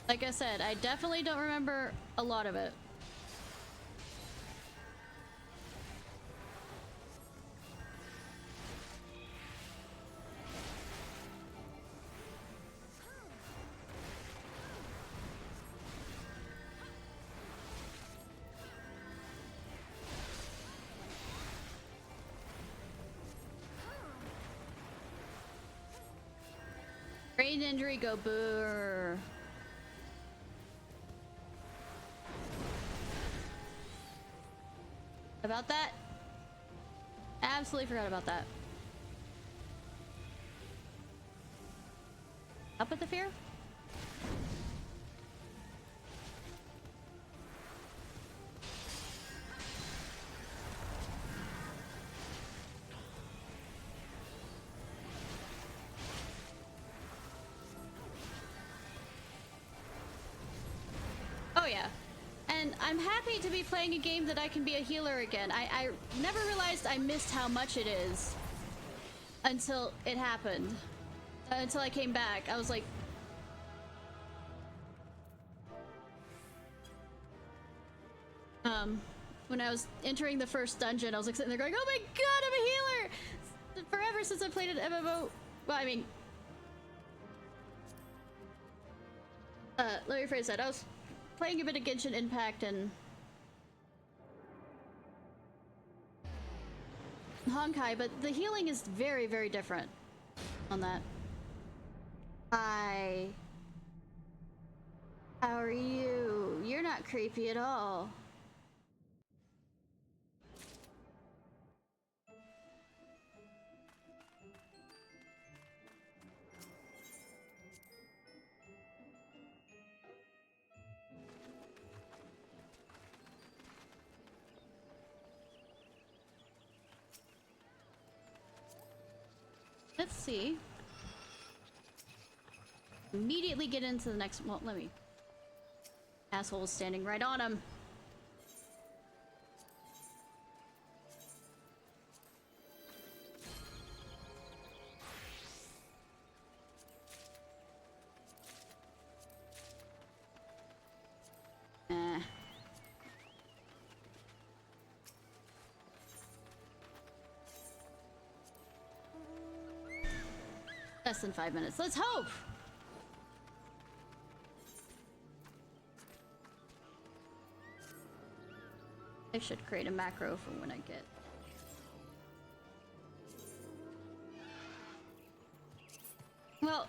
Like I said, I definitely don't remember a lot of it. Brain injury, go boo. About that? Absolutely forgot about that. Up with the fear? Oh yeah. And I'm happy to be playing a game that I can be a healer again. I never realized I missed how much it is until it happened. Until I came back. I was like... when I was entering the first dungeon, I was like sitting there going, oh my god, I'm a healer! Forever since I played an MMO... Well, I mean... let me rephrase that. I was playing a bit of Genshin Impact and Honkai, but the healing is very, very different on that. Hi. How are you? You're not creepy at all. Let's see. Immediately get into the next. Well, let me. Asshole's standing right on him. Less than 5 minutes. Let's hope! I should create a macro for when I get... Well...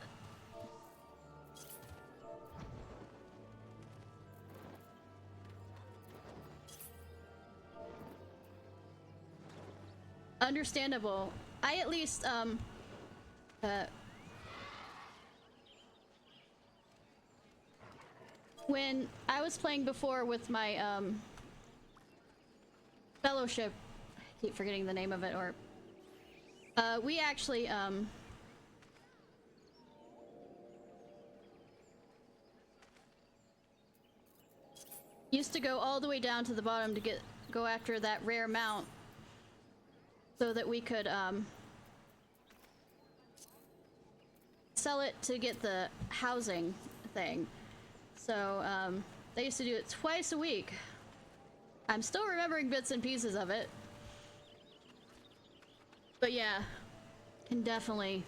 understandable. I at least when I was playing before with my fellowship, I keep forgetting the name of it, or we actually used to go all the way down to the bottom to go after that rare mount so that we could sell it to get the housing thing. So they used to do it twice a week. I'm still remembering bits and pieces of it. But yeah, can definitely.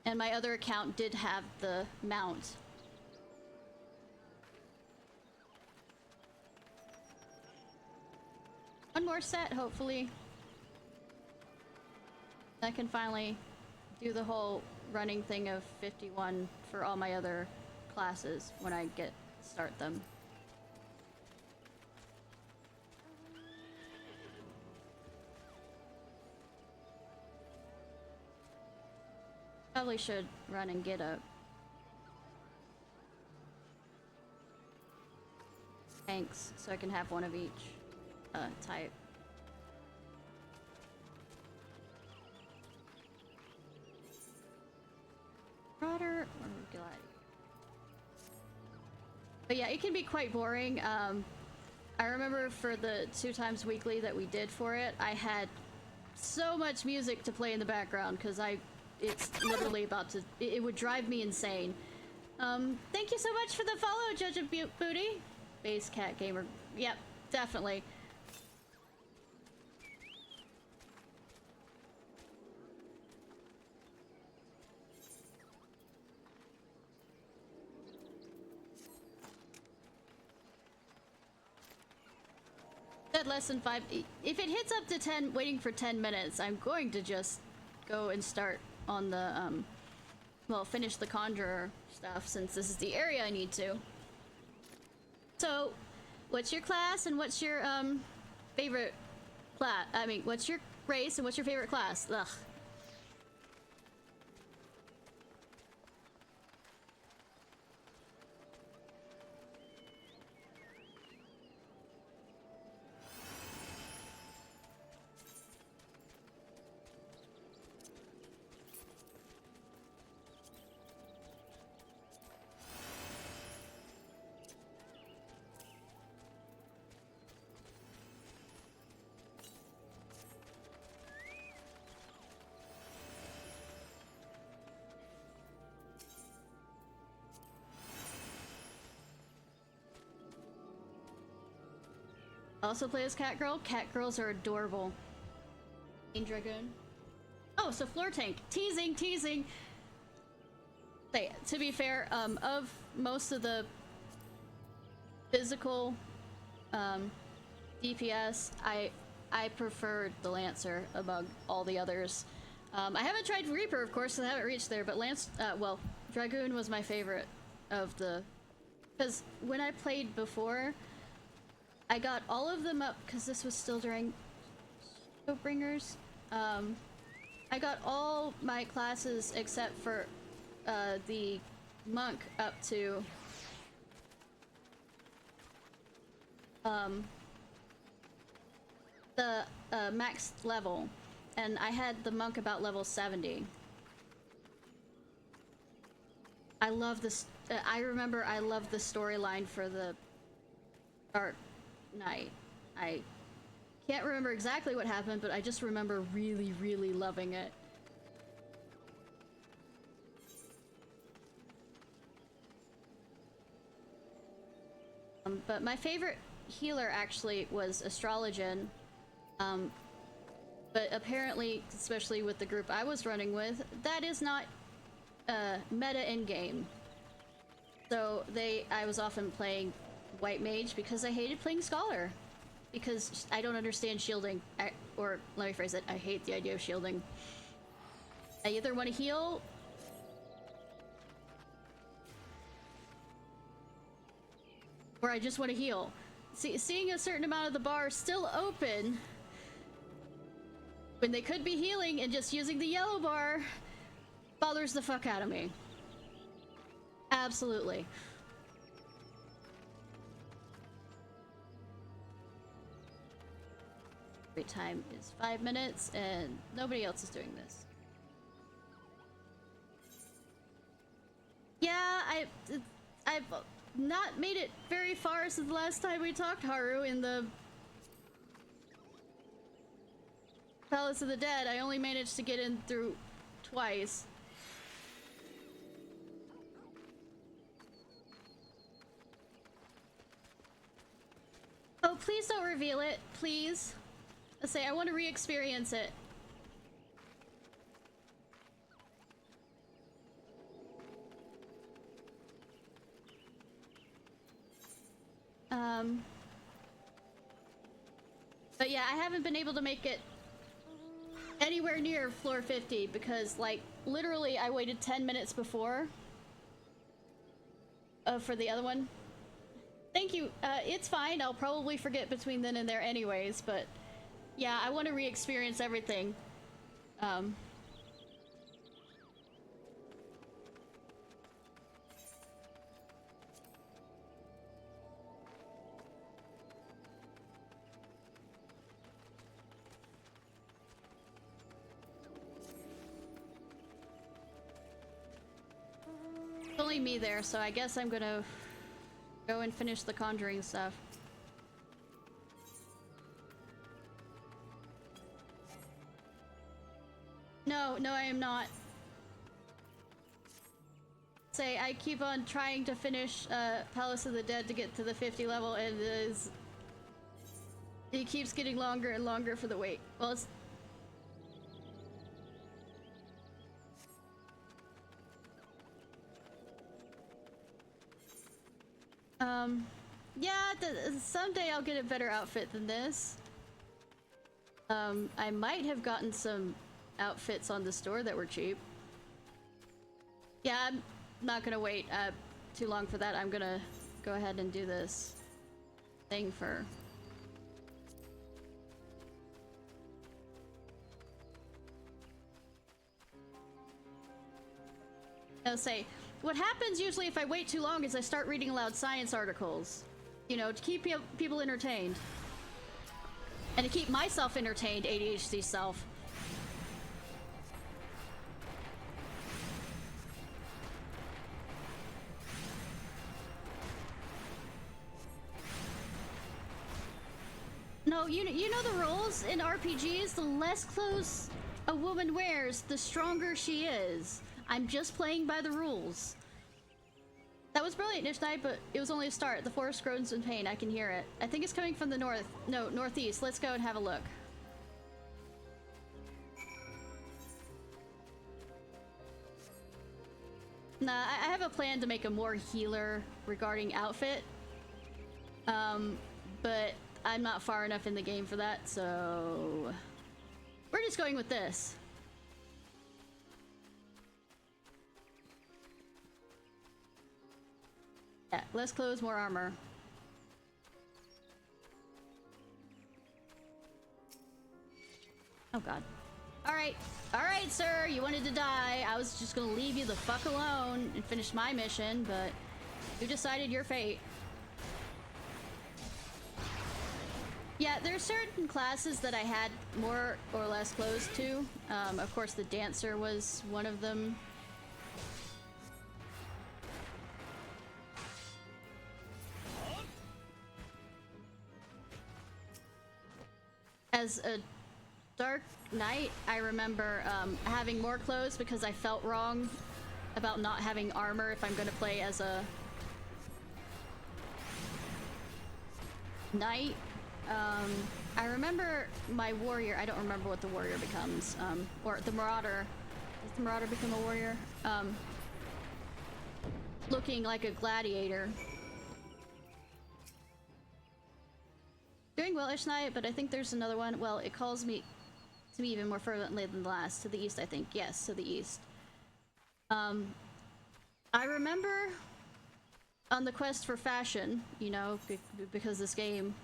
And my other account did have the mount. One more set, hopefully. I can finally do the whole running thing of 51 for all my other classes when I start them. Probably should run and get a tanks so I can have one of each type. Broader or glide? But yeah, it can be quite boring. I remember for the 2 times weekly that we did for it, I had so much music to play in the background because it's literally about to, it would drive me insane. Thank you so much for the follow, Judge of Booty. Base Cat Gamer. Yep, definitely. Said less than 5. If it hits up to 10, waiting for 10 minutes, I'm going to just go and start on the, well, finish the Conjurer stuff since this is the area I need to. So, what's your class and what's your, favorite class? I mean, what's your race and what's your favorite class? Ugh. Also play as Catgirl. Catgirls are adorable. Dragoon. Oh, so floor tank. Teasing, teasing. To be fair, of most of the physical DPS, I prefer the Lancer among all the others. I haven't tried Reaper, of course, so I haven't reached there, but well, Dragoon was my favorite of the... Because when I played before, I got all of them up, because this was still during Shadowbringers. I got all my classes except for the monk up to the max level, and I had the monk about level 70. I love this. I remember I loved the storyline for the Dark Knight. I can't remember exactly what happened, but I just remember really, really loving it. But my favorite healer actually was Astrologian. But apparently, especially with the group I was running with, that is not meta in-game. So I was often playing White Mage because I hated playing Scholar. Because I don't understand shielding. Or, let me phrase it, I hate the idea of shielding. I either want to heal... or I just want to heal. Seeing a certain amount of the bar still open when they could be healing and just using the yellow bar bothers the fuck out of me. Absolutely. Wait time is 5 minutes and nobody else is doing this. Yeah, I've not made it very far since the last time we talked, Haru, in the Palace of the Dead. I only managed to get in through twice. Oh, please don't reveal it, please. I say I want to re-experience it. But yeah, I haven't been able to make it anywhere near floor 50 because, like, literally I waited 10 minutes before for the other one. Thank you. It's fine. I'll probably forget between then and there anyways, but yeah, I want to re-experience everything. It's only me there, so I guess I'm gonna go and finish the conjuring stuff. No, I am not. Say, I keep on trying to finish Palace of the Dead to get to the 50 level, and it keeps getting longer and longer for the wait. Well, it's... yeah, someday I'll get a better outfit than this. I might have gotten some outfits on the store that were cheap. Yeah, I'm not gonna wait too long for that. I'm gonna go ahead and do this thing for... I'll say, what happens usually if I wait too long is I start reading aloud science articles. You know, to keep people entertained. And to keep myself entertained, ADHD self. No, you know the rules in RPGs? The less clothes a woman wears, the stronger she is. I'm just playing by the rules. That was brilliant, Ishnai, but it was only a start. The forest groans in pain. I can hear it. I think it's coming from the north. No, northeast. Let's go and have a look. Nah, I have a plan to make a more healer regarding outfit. But I'm not far enough in the game for that, so... we're just going with this. Yeah, less clothes, more armor. Oh god. Alright, sir, you wanted to die. I was just gonna leave you the fuck alone and finish my mission, but you decided your fate. Yeah, there are certain classes that I had more or less close to. Of course, the dancer was one of them. As a Dark Knight, I remember having more clothes because I felt wrong about not having armor if I'm going to play as a knight. I remember my warrior. I don't remember what the warrior becomes. Or the marauder. Does the marauder become a warrior? Looking like a gladiator. Doing well, Ishnai, but I think there's another one. Well, it calls me to me even more fervently than the last. To the east, I think. Yes, to the east. I remember on the quest for fashion, you know, because this game...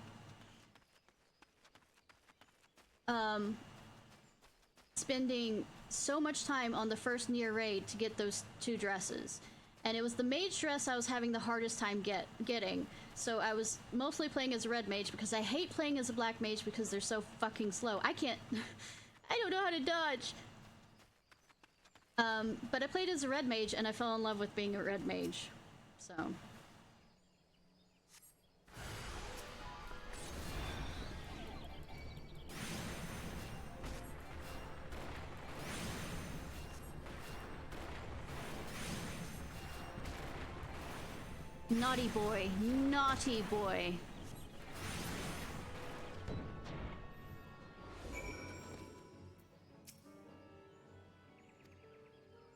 spending so much time on the first near raid to get those 2 dresses. And it was the mage dress I was having the hardest time getting. So I was mostly playing as a red mage because I hate playing as a black mage because they're so fucking slow. I can't... I don't know how to dodge. But I played as a red mage and I fell in love with being a red mage. So... Naughty boy. Naughty boy.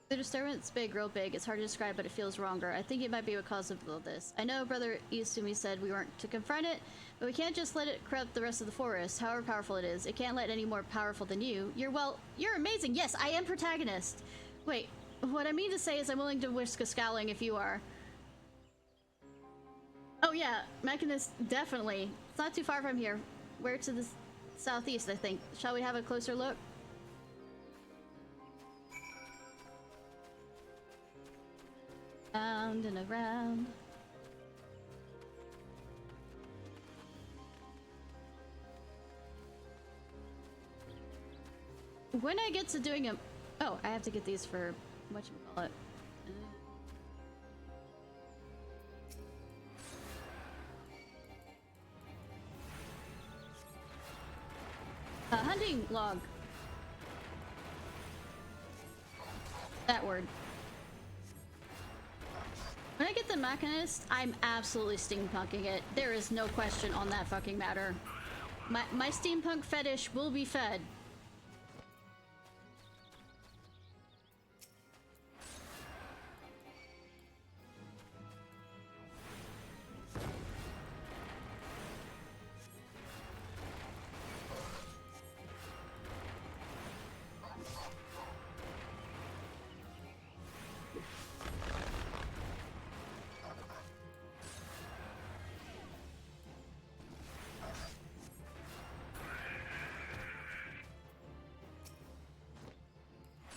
The disturbance big, real big. It's hard to describe, but it feels wronger. I think it might be because of all this. I know Brother Izumi said we weren't to confront it, but we can't just let it corrupt the rest of the forest, however powerful it is. It can't let any more powerful than you. You're amazing. Yes, I am protagonist. Wait, what I mean to say is I'm willing to risk a scowling if you are. Oh yeah, Mechanist, definitely. It's not too far from here. We're to the southeast, I think. Shall we have a closer look? Round and around. When I get to doing a... Oh, I have to get these for... whatchamacallit. Hunting log. That word. When I get the Mechanist, I'm absolutely steampunking it. There is no question on that fucking matter. My steampunk fetish will be fed.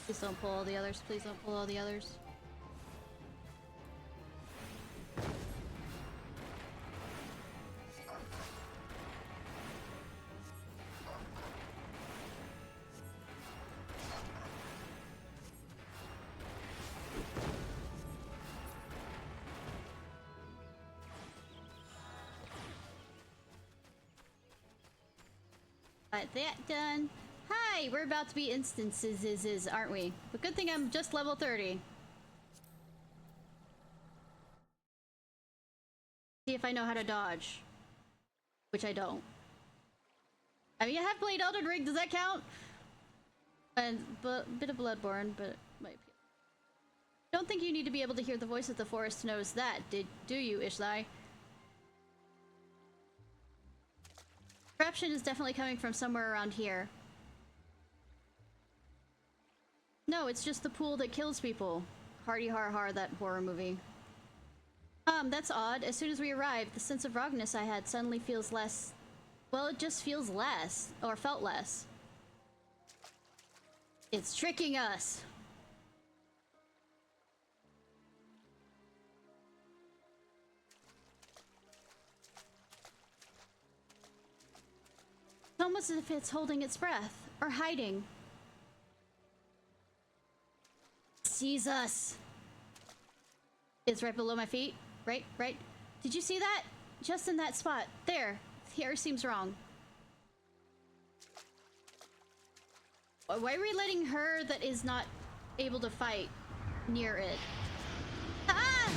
Please don't pull all the others. Please don't pull all the others. Got that done. Hi, we're about to be instances, aren't we? But good thing I'm just level 30. See if I know how to dodge. Which I don't. I mean, I have played Elden Ring, does that count? And a bit of Bloodborne, but it might be. Don't think you need to be able to hear the voice of the forest to notice that, do you, Ishnai? Corruption is definitely coming from somewhere around here. No, it's just the pool that kills people. Hardy har har, that horror movie. That's odd. As soon as we arrived, the sense of wrongness I had suddenly feels less... Well, it just feels less. Or felt less. It's tricking us. It's almost as if it's holding its breath. Or hiding. Sees us. It's right below my feet. Right. Did you see that? Just in that spot. There. Here seems wrong. Why are we letting her that is not able to fight near it? Ah!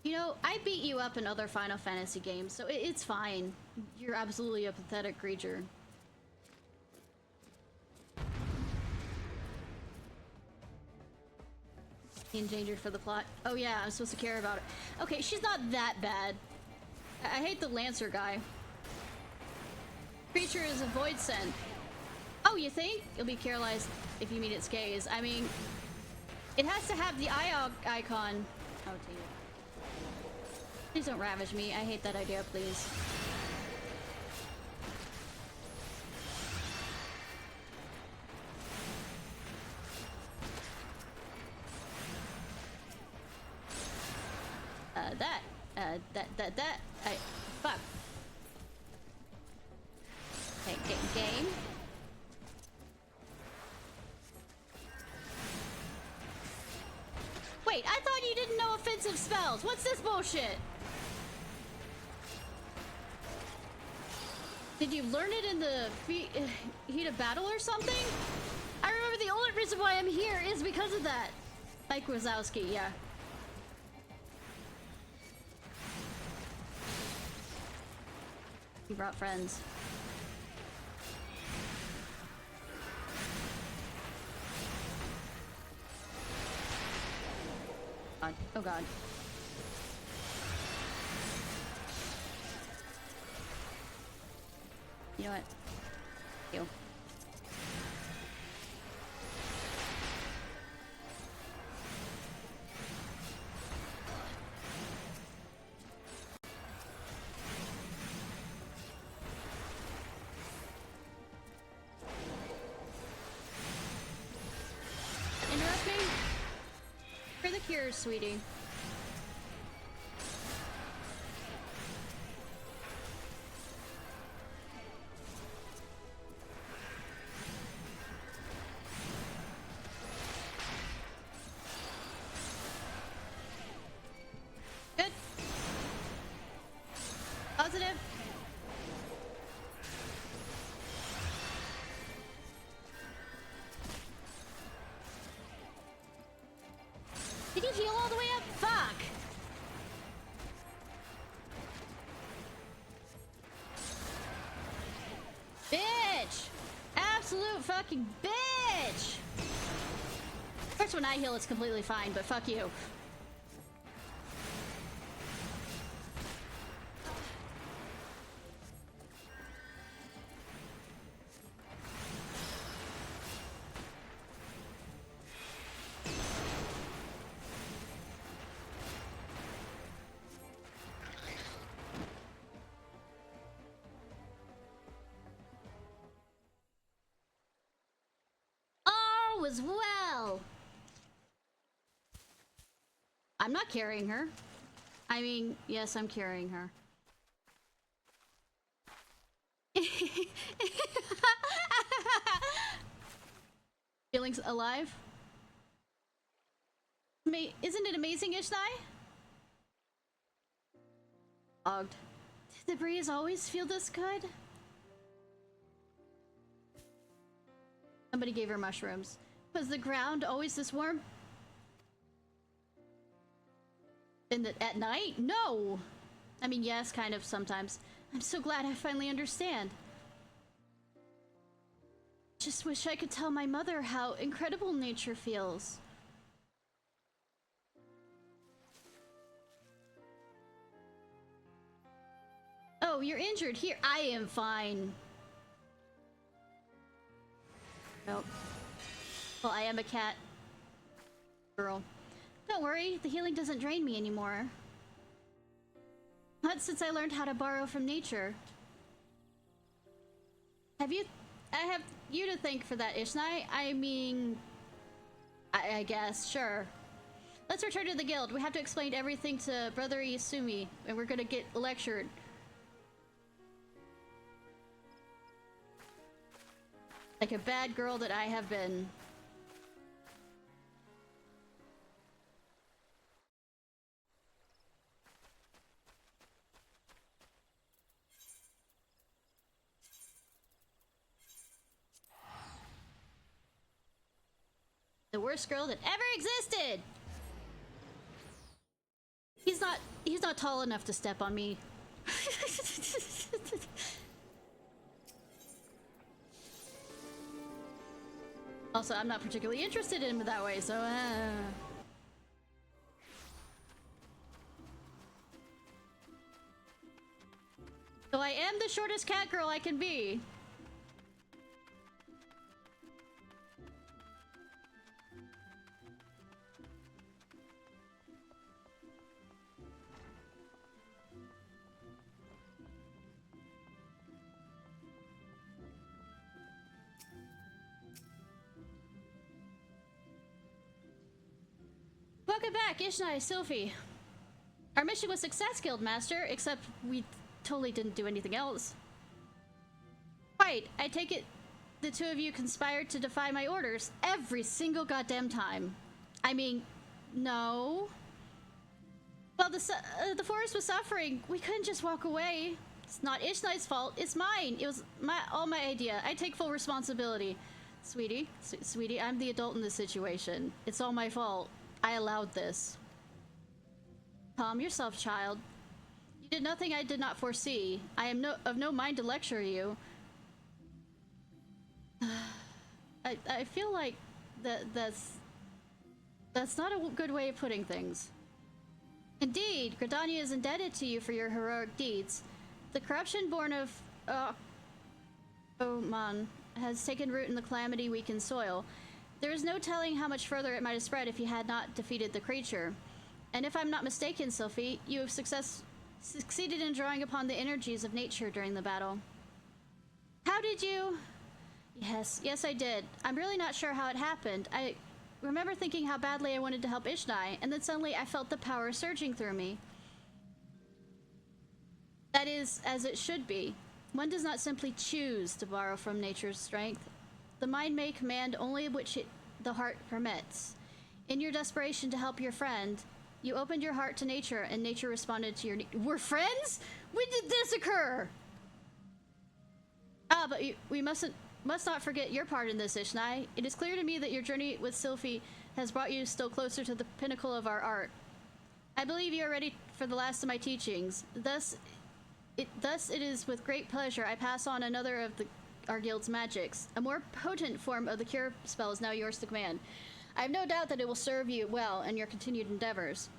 You know, I beat you up in other Final Fantasy games, so it's fine. You're absolutely a pathetic creature. Endangered for the plot. Oh yeah, I'm supposed to care about it. Okay, she's not that bad. I hate the Lancer guy. Creature is a void scent. Oh, you think? You'll be paralyzed if you meet its gaze. I mean, it has to have the eye icon. Oh, dear. Please don't ravage me. I hate that idea, please. Fuck. Okay, game. Wait, I thought you didn't know offensive spells. What's this bullshit? Did you learn it in the heat of battle or something? I remember the only reason why I'm here is because of that. Mike Wazowski, yeah. He brought friends. God. Oh god. You know what? You. Interrupt me? For the cure, sweetie. Good. Positive. Did you heal all the way up? Fuck! Bitch! Absolute fucking bitch! Of course, when I heal, it's completely fine, but fuck you. As well. I'm not carrying her. I mean, yes, I'm carrying her. Feelings alive? Isn't it amazing, Ishnai? Ogged. Did the breeze always feel this good? Somebody gave her mushrooms. Was the ground always this warm? At night? No! I mean, yes, kind of, sometimes. I'm so glad I finally understand. Just wish I could tell my mother how incredible nature feels. Oh, you're injured. Here, I am fine. Nope. Well, I am a cat girl. Don't worry, the healing doesn't drain me anymore. Not since I learned how to borrow from nature. I have you to thank for that, Ishnai. I mean, I guess, sure. Let's return to the guild. We have to explain everything to Brother Yasumi, and we're gonna get lectured. Like a bad girl that I have been. The worst girl that ever existed! He's not tall enough to step on me. Also, I'm not particularly interested in him that way, so So I am the shortest cat girl I can be. Welcome back, Ishnai, Sylphie. Our mission was success, Guildmaster, except we totally didn't do anything else. Right, I take it the two of you conspired to defy my orders every single goddamn time. I mean, no. Well, the forest was suffering. We couldn't just walk away. It's not Ishnai's fault. It's mine. It was all my idea. I take full responsibility. Sweetie, sweetie, I'm the adult in this situation. It's all my fault. I allowed this. Calm yourself, child. You did nothing I did not foresee. I am of no mind to lecture you. I feel like that's not a good way of putting things. Indeed, Gridania is indebted to you for your heroic deeds. The corruption born of Oman has taken root in the calamity-weakened soil. There is no telling how much further it might have spread if you had not defeated the creature. And if I'm not mistaken, Sylphie, you have succeeded in drawing upon the energies of nature during the battle. How did you? Yes, I did. I'm really not sure how it happened. I remember thinking how badly I wanted to help Ishnai, and then suddenly I felt the power surging through me. That is as it should be. One does not simply choose to borrow from nature's strength. The mind may command only which the heart permits. In your desperation to help your friend, you opened your heart to nature, and nature responded to your need. We're friends? When did this occur? Ah, but we must not forget your part in this, Ishnai. It is clear to me that your journey with Sylphie has brought you still closer to the pinnacle of our art. I believe you are ready for the last of my teachings. Thus it is with great pleasure I pass on another of our guild's magics. A more potent form of the cure spell is now yours to command. I have no doubt that it will serve you well in your continuing endeavors.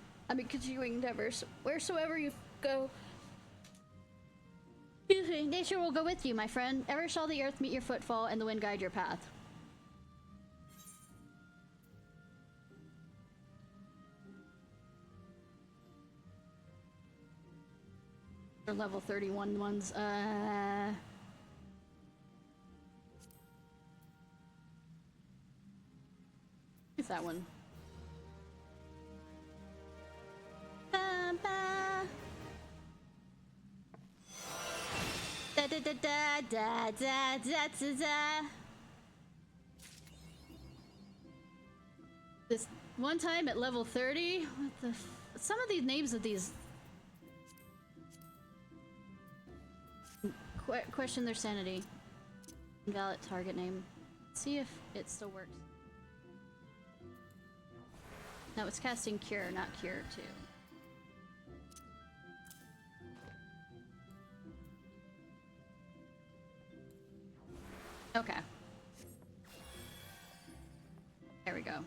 Wheresoever you go. Nature will go with you, my friend. Ever shall the earth meet your footfall and the wind guide your path. For level 31 ones, it's that one. Ba ba. Da da da da da da da da da. This one time at level 30, what the some of these names of these question their sanity. Invalid target name. Let's see if it still works. No, it's casting Cure, not Cure 2. Okay. There we go.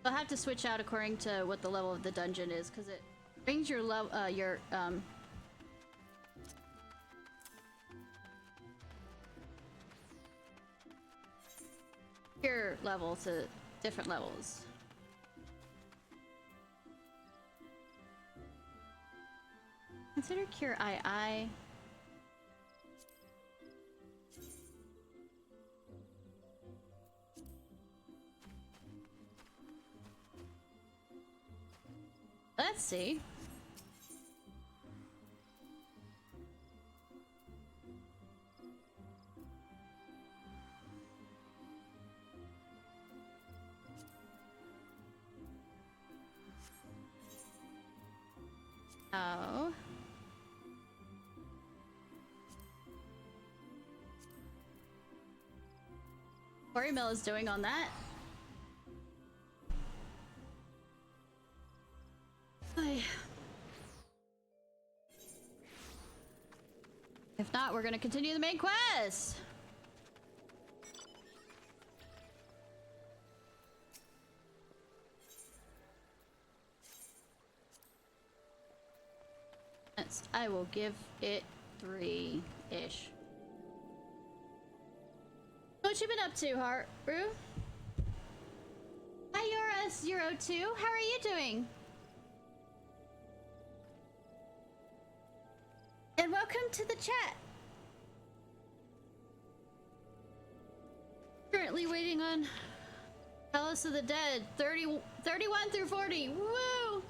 I'll have to switch out according to what the level of the dungeon is, because it brings your level, Cure level to different levels. Consider Cure II. Let's see. Oh. Quarry Mill is doing on that. If not, we're gonna continue the main quest. I will give it 3-ish. What you been up to, Haru? Hi, Yura 02. How are you doing? And welcome to the chat. Currently waiting on Palace of the Dead 31 through 40. Woo!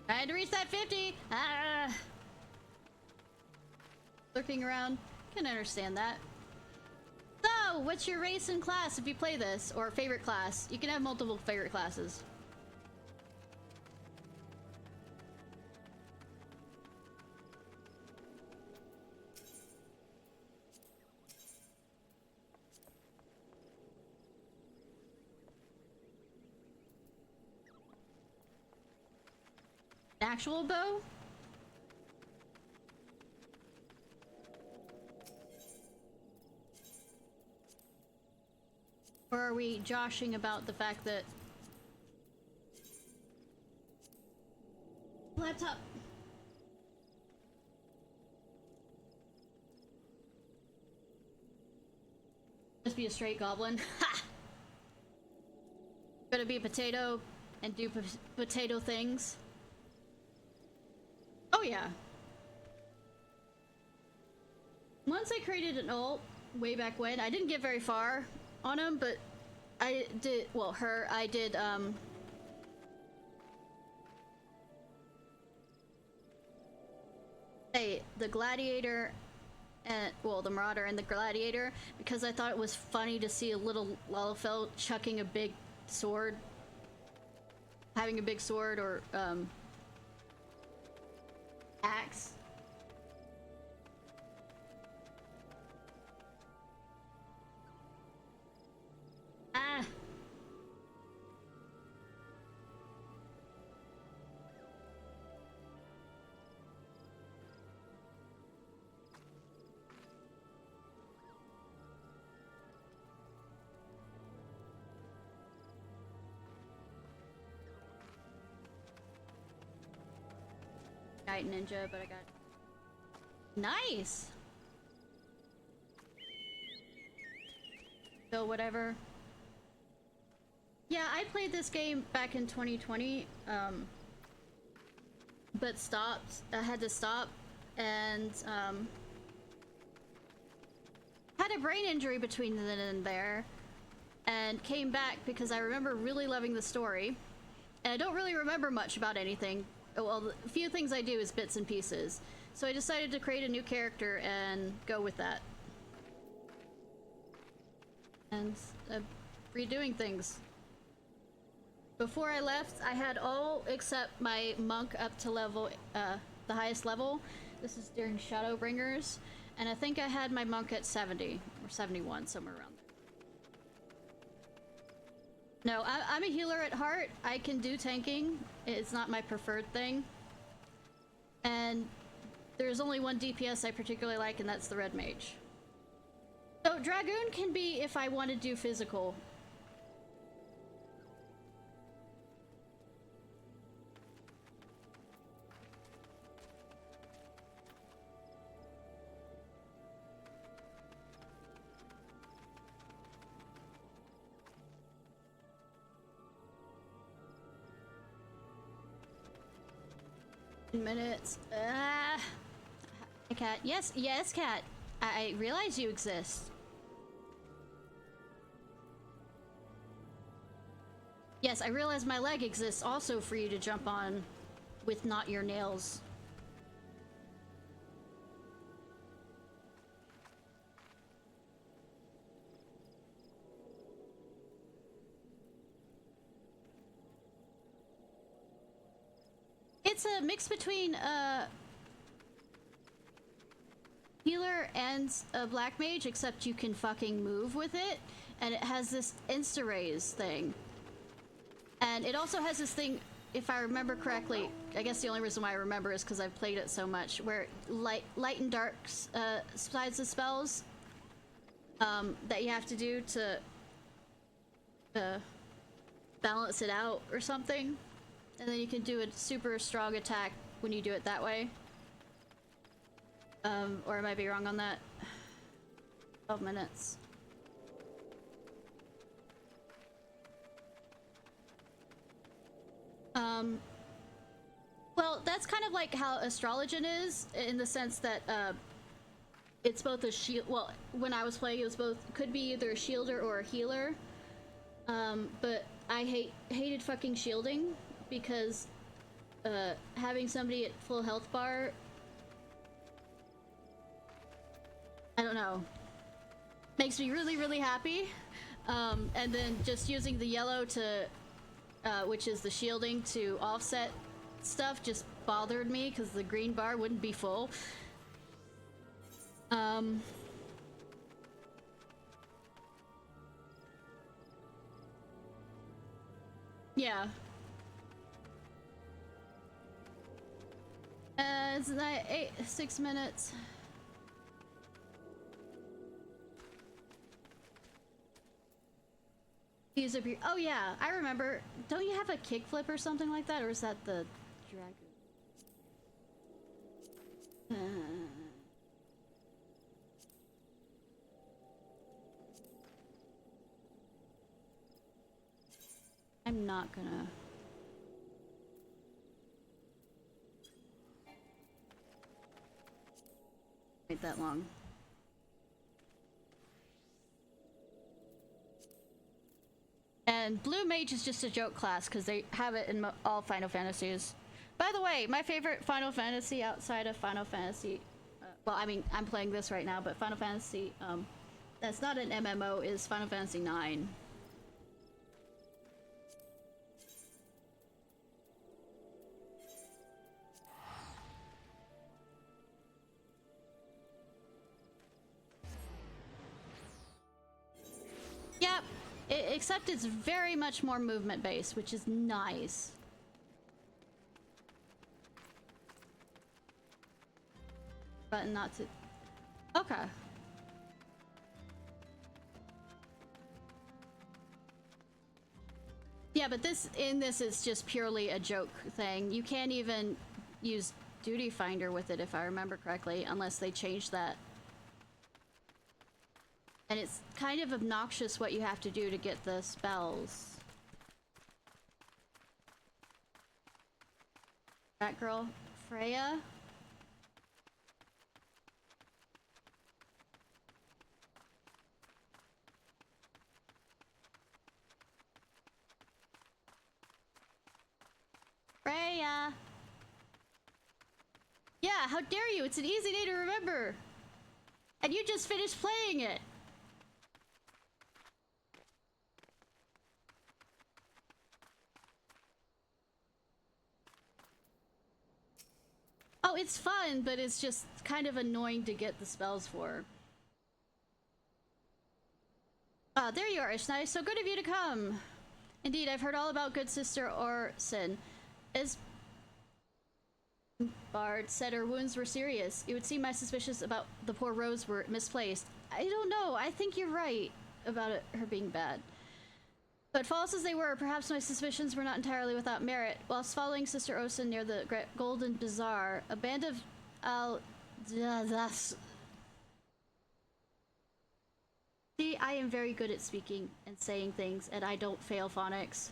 I had to reach that 50! Ah! Lurking around. Can understand that. So, what's your race and class if you play this? Or favorite class? You can have multiple favorite classes. Actual bow? Or are we joshing about the fact that... Laptop! Just be a straight goblin. Ha! Gonna be a potato and do potato things. Oh yeah. Once I created an ult way back when, I didn't get very far on him, but I did, well, her, I did, hey, the gladiator and, well, the marauder and the gladiator, because I thought it was funny to see a little Lalafell chucking a big sword, having a big sword or, axe. Ah. Night ninja, but I got nice. So whatever. Yeah, I played this game back in 2020, but stopped. I had to stop, and had a brain injury between then and there, and came back because I remember really loving the story, and I don't really remember much about anything. Well, the few things I do is bits and pieces. So I decided to create a new character and go with that. And redoing things. Before I left, I had all except my monk up to level, the highest level. This is during Shadowbringers. And I think I had my monk at 70 or 71, somewhere around there. No, I'm a healer at heart. I can do tanking. It's not my preferred thing. And there's only one DPS I particularly like, and that's the Red Mage. So Dragoon can be if I want to do physical. Minutes. Hey, Cat. Yes, yes, Cat. I realize you exist. Yes, I realize my leg exists also for you to jump on with not your nails. It's a mix between healer and a black mage, except you can fucking move with it, and it has this insta-raise thing. And it also has this thing, if I remember correctly, I guess the only reason why I remember is because I've played it so much, where light and dark sides of spells that you have to do to balance it out or something. And then you can do a super strong attack when you do it that way. Or I might be wrong on that. 12 minutes. Well, that's kind of like how Astrologian is, in the sense that, it's both a shield, well, when I was playing it was both, could be either a shielder or a healer. But I hated fucking shielding, because having somebody at full health bar, I don't know, makes me really, really happy. And then just using the yellow to, which is the shielding, to offset stuff just bothered me because the green bar wouldn't be full. Yeah. It's like 6 minutes. Use up your. Oh yeah, I remember. Don't you have a kickflip or something like that, or is that the dragon? I'm not gonna. Wait that long. And Blue Mage is just a joke class because they have it in all Final Fantasies. By the way, my favorite Final Fantasy outside of Final Fantasy, well, I mean, I'm playing this right now, but Final Fantasy, that's not an MMO, is Final Fantasy IX. Yep, except it's very much more movement based, which is nice. Button not to. Okay. Yeah, but this is just purely a joke thing. You can't even use Duty Finder with it, if I remember correctly, unless they change that. And it's kind of obnoxious what you have to do to get the spells. That girl, Freya? Freya! Yeah, how dare you? It's an easy day to remember! And you just finished playing it! Oh, it's fun, but it's just kind of annoying to get the spells for. Ah, there you are, Ishnai. So good of you to come. Indeed, I've heard all about good Sister Orson. As Bard said, her wounds were serious. It would seem my suspicions about the poor Rose were misplaced. I don't know. I think you're right about her being bad. But false as they were, perhaps my suspicions were not entirely without merit. Whilst following Sister Osen near the Golden Bazaar, a band of See, I am very good at speaking and saying things, and I don't fail phonics.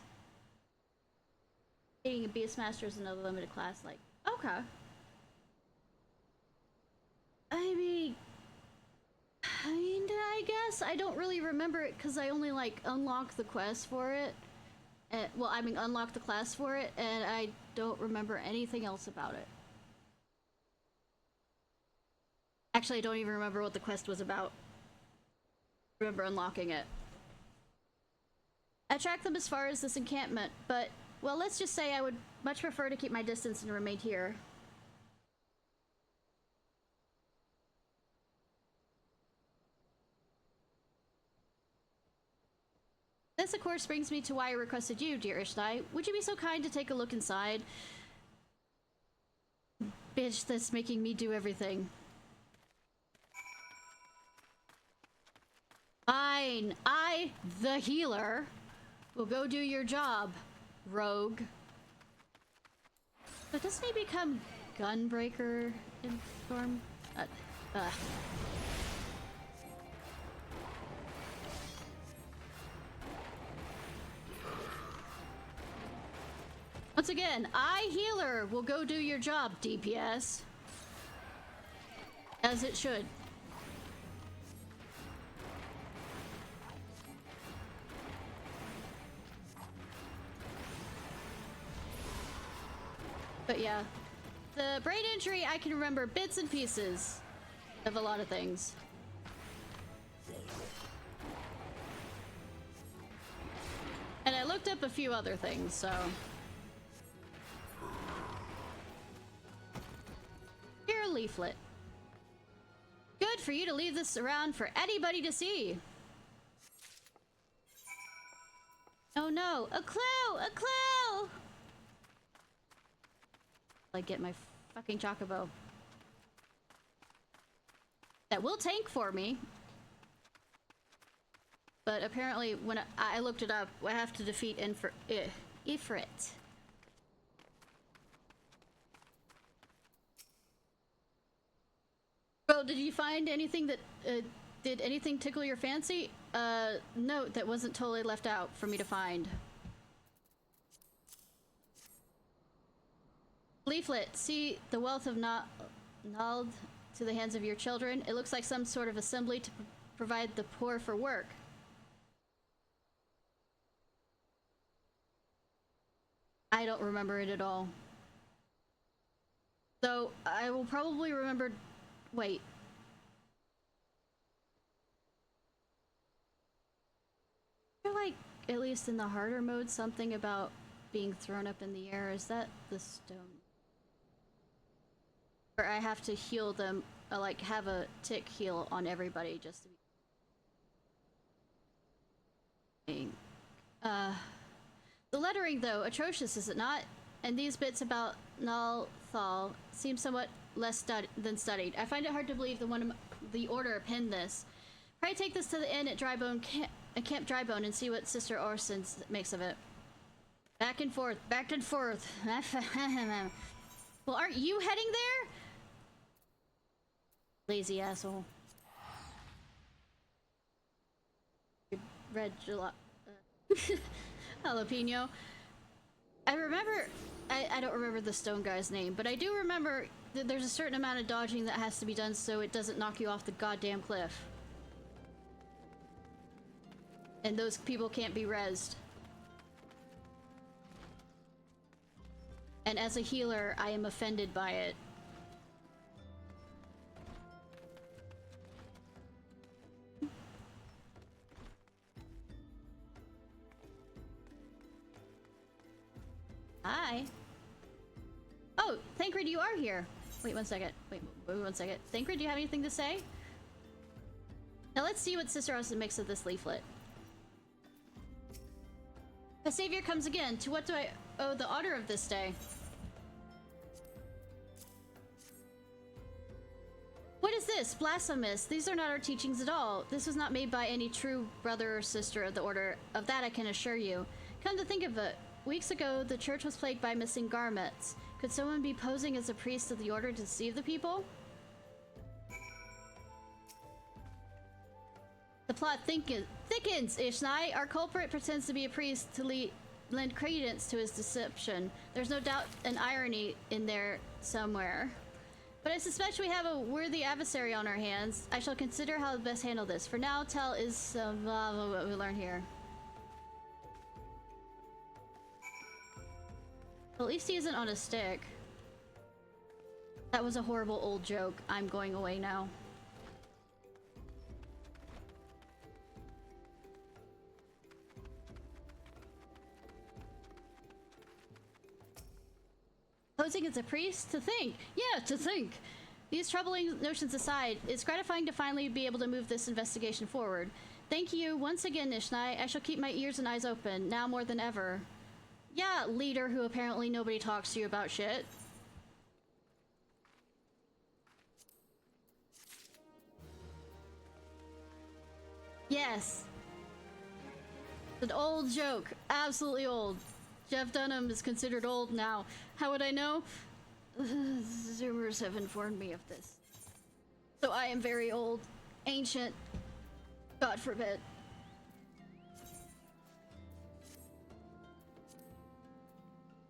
Being a Beastmaster is another limited class, like, okay. I mean, kinda, I guess. I don't really remember it because I only, like, unlocked the quest for it. Well, I mean, unlocked the class for it, and I don't remember anything else about it. Actually, I don't even remember what the quest was about. I remember unlocking it. I tracked them as far as this encampment, but, well, let's just say I would much prefer to keep my distance and remain here. This, of course, brings me to why I requested you, dear Ishnai. Would you be so kind to take a look inside? Bitch, that's making me do everything. Fine. I, the healer, will go do your job, rogue. But doesn't he become Gunbreaker in Storm? Once again, I, healer, will go do your job, DPS. As it should. But yeah, the brain injury, I can remember bits and pieces of a lot of things. And I looked up a few other things, so... Here, a leaflet. Good for you to leave this around for anybody to see. Oh no, a clue! A clue! Like, get my fucking chocobo. That will tank for me. But apparently, when I looked it up, I have to defeat Ifrit. Bro, did you find anything that, did anything tickle your fancy? No, that wasn't totally left out for me to find. Leaflet, see the wealth of Nald to the hands of your children. It looks like some sort of assembly to provide the poor for work. I don't remember it at all. So, I will probably remember... Wait. I feel like, at least in the harder mode, something about being thrown up in the air. Is that the stone? Or I have to heal them, like have a tick heal on everybody just to be... The lettering, though, atrocious, is it not? And these bits about Nal Thal seem somewhat less than studied. I find it hard to believe the Order penned this. Pray take this to the inn at Camp Drybone and see what Sister Orson makes of it. Back and forth, back and forth. Well, aren't you heading there? Lazy asshole. Red jalapeno. I remember... I don't remember the stone guy's name, but I do remember that there's a certain amount of dodging that has to be done so it doesn't knock you off the goddamn cliff. And those people can't be rezzed. And as a healer, I am offended by it. Hi. Oh, Thancred, you are here. Wait one second. Wait one second. Thancred, do you have anything to say? Now let's see what Sister Austin makes of this leaflet. A savior comes again. To what do I owe the honor of this day? What is this? Blasphemous. These are not our teachings at all. This was not made by any true brother or sister of the Order. Of that I can assure you. Come to think of it, weeks ago the church was plagued by missing garments. Could someone be posing as a priest of the Order to deceive the people? The plot thickens, Ishnai. Our culprit pretends to be a priest to lend credence to his deception. There's no doubt an irony in there somewhere. But I suspect we have a worthy adversary on our hands. I shall consider how to best handle this. For now, tell is what we learn here. At least he isn't on a stick. That was a horrible old joke. I'm going away now. Posing as a priest? To think. Yeah, to think. These troubling notions aside, it's gratifying to finally be able to move this investigation forward. Thank you once again, Ishnai. I shall keep my ears and eyes open, now more than ever. Yeah, leader who apparently nobody talks to you about shit. Yes. An old joke. Absolutely old. Jeff Dunham is considered old now. How would I know? Zoomers have informed me of this. So I am very old. Ancient. God forbid.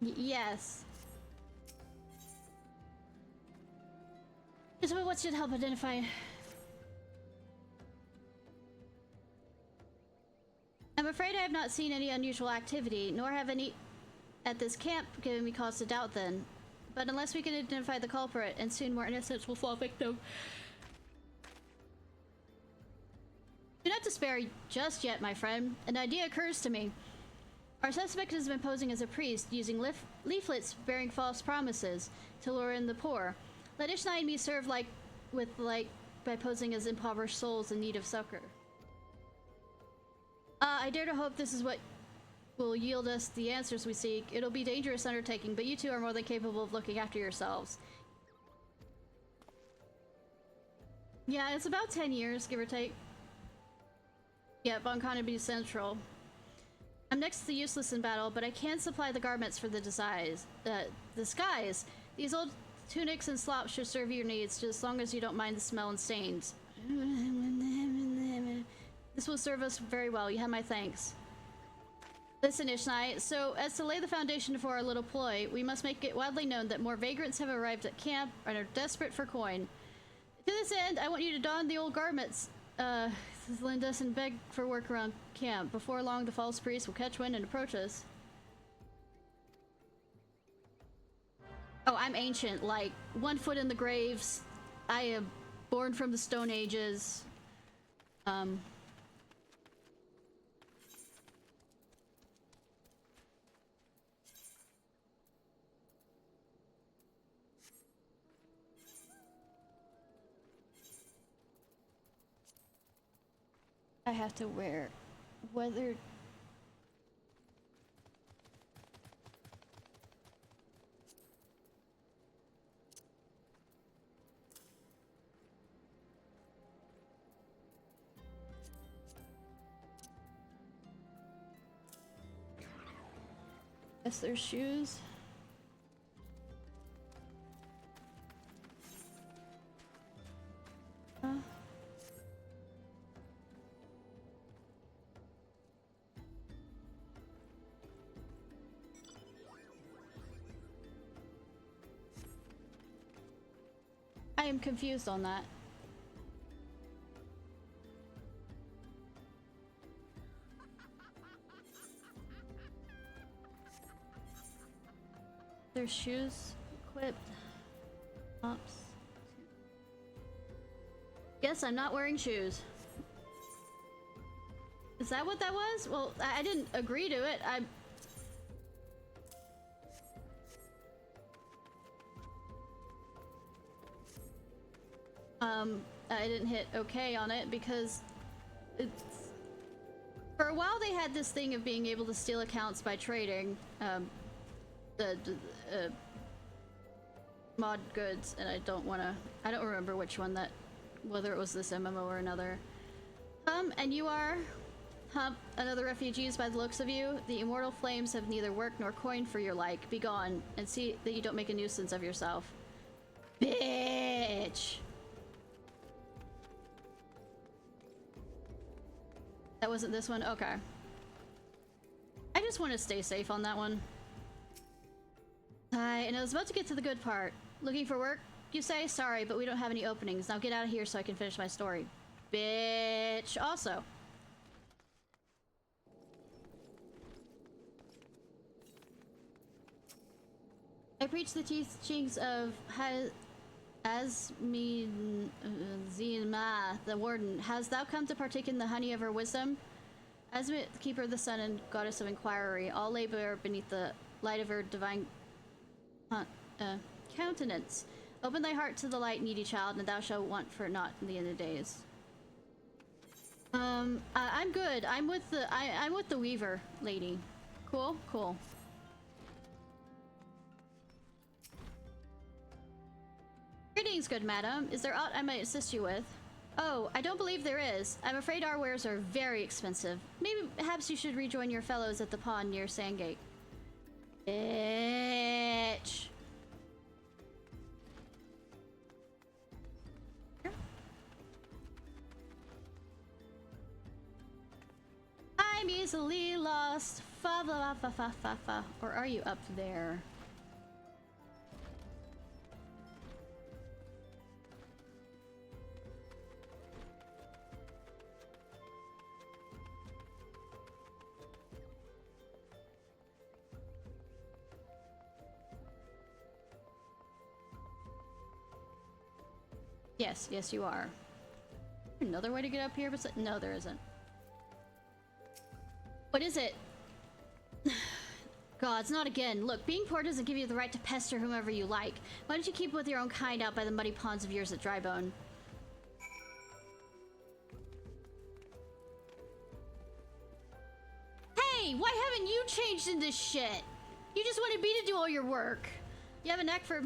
Yes. So what should help identify? I'm afraid I have not seen any unusual activity, nor have any at this camp given me cause to doubt then. but unless we can identify the culprit, and soon more innocents will fall victim. Do not despair just yet, my friend. An idea occurs to me. Our suspect has been posing as a priest, using leaflets bearing false promises to lure in the poor. Let Ishnai and me serve by posing as impoverished souls in need of succor. I dare to hope this is what will yield us the answers we seek. It'll be a dangerous undertaking, but you two are more than capable of looking after yourselves. Yeah, it's about 10 years, give or take. Yeah, Bonkanabee Central. I'm next to the useless in battle, but I can supply the garments for the disguise. These old tunics and slops should serve your needs, just as long as you don't mind the smell and stains. This will serve us very well. You have my thanks. Listen, Ishnai, so as to lay the foundation for our little ploy, we must make it widely known that more vagrants have arrived at camp and are desperate for coin. To this end, I want you to don the old garments, lend us and beg for work around camp. Before long, the false priest will catch wind and approach us. Oh, I'm ancient, like 1 foot in the graves. I am born from the Stone Ages. I have to wear whether guess their shoes. I am confused on that. Their shoes equipped. Ops. Yes, I'm not wearing shoes. Is that what that was? Well, I didn't agree to it. I didn't hit OK on it because it's... For a while they had this thing of being able to steal accounts by trading mod goods, and I don't remember which one that, whether it was this MMO or another. And you are, another refugees by the looks of you. The immortal flames have neither work nor coin for your like. Be gone, and see that you don't make a nuisance of yourself. Bitch! That wasn't this one? Okay. I just want to stay safe on that one. And I was about to get to the good part. Looking for work, you say? Sorry, but we don't have any openings. Now get out of here so I can finish my story. Bitch. Also. I preach the teachings of Asmi Zima, the warden. Hast thou come to partake in the honey of her wisdom? Asmi, the keeper of the sun and goddess of inquiry, all labor beneath the light of her divine countenance. Open thy heart to the light, needy child, and thou shalt want for naught in the end of days. I'm good. I'm with the Weaver lady. Cool, cool. Greetings, good madam. Is there aught I might assist you with? Oh, I don't believe there is. I'm afraid our wares are very expensive. Maybe perhaps you should rejoin your fellows at the pond near Sandgate. Bitch. I'm easily lost. Fa fa fa fa fa fa. Or are you up there? Yes, yes, you are. Another way to get up here? No, there isn't. What is it? Gods, not again. Look, being poor doesn't give you the right to pester whomever you like. Why don't you keep with your own kind out by the muddy ponds of yours at Drybone? Hey, why haven't you changed in this shit? You just wanted me to do all your work. You have a knack for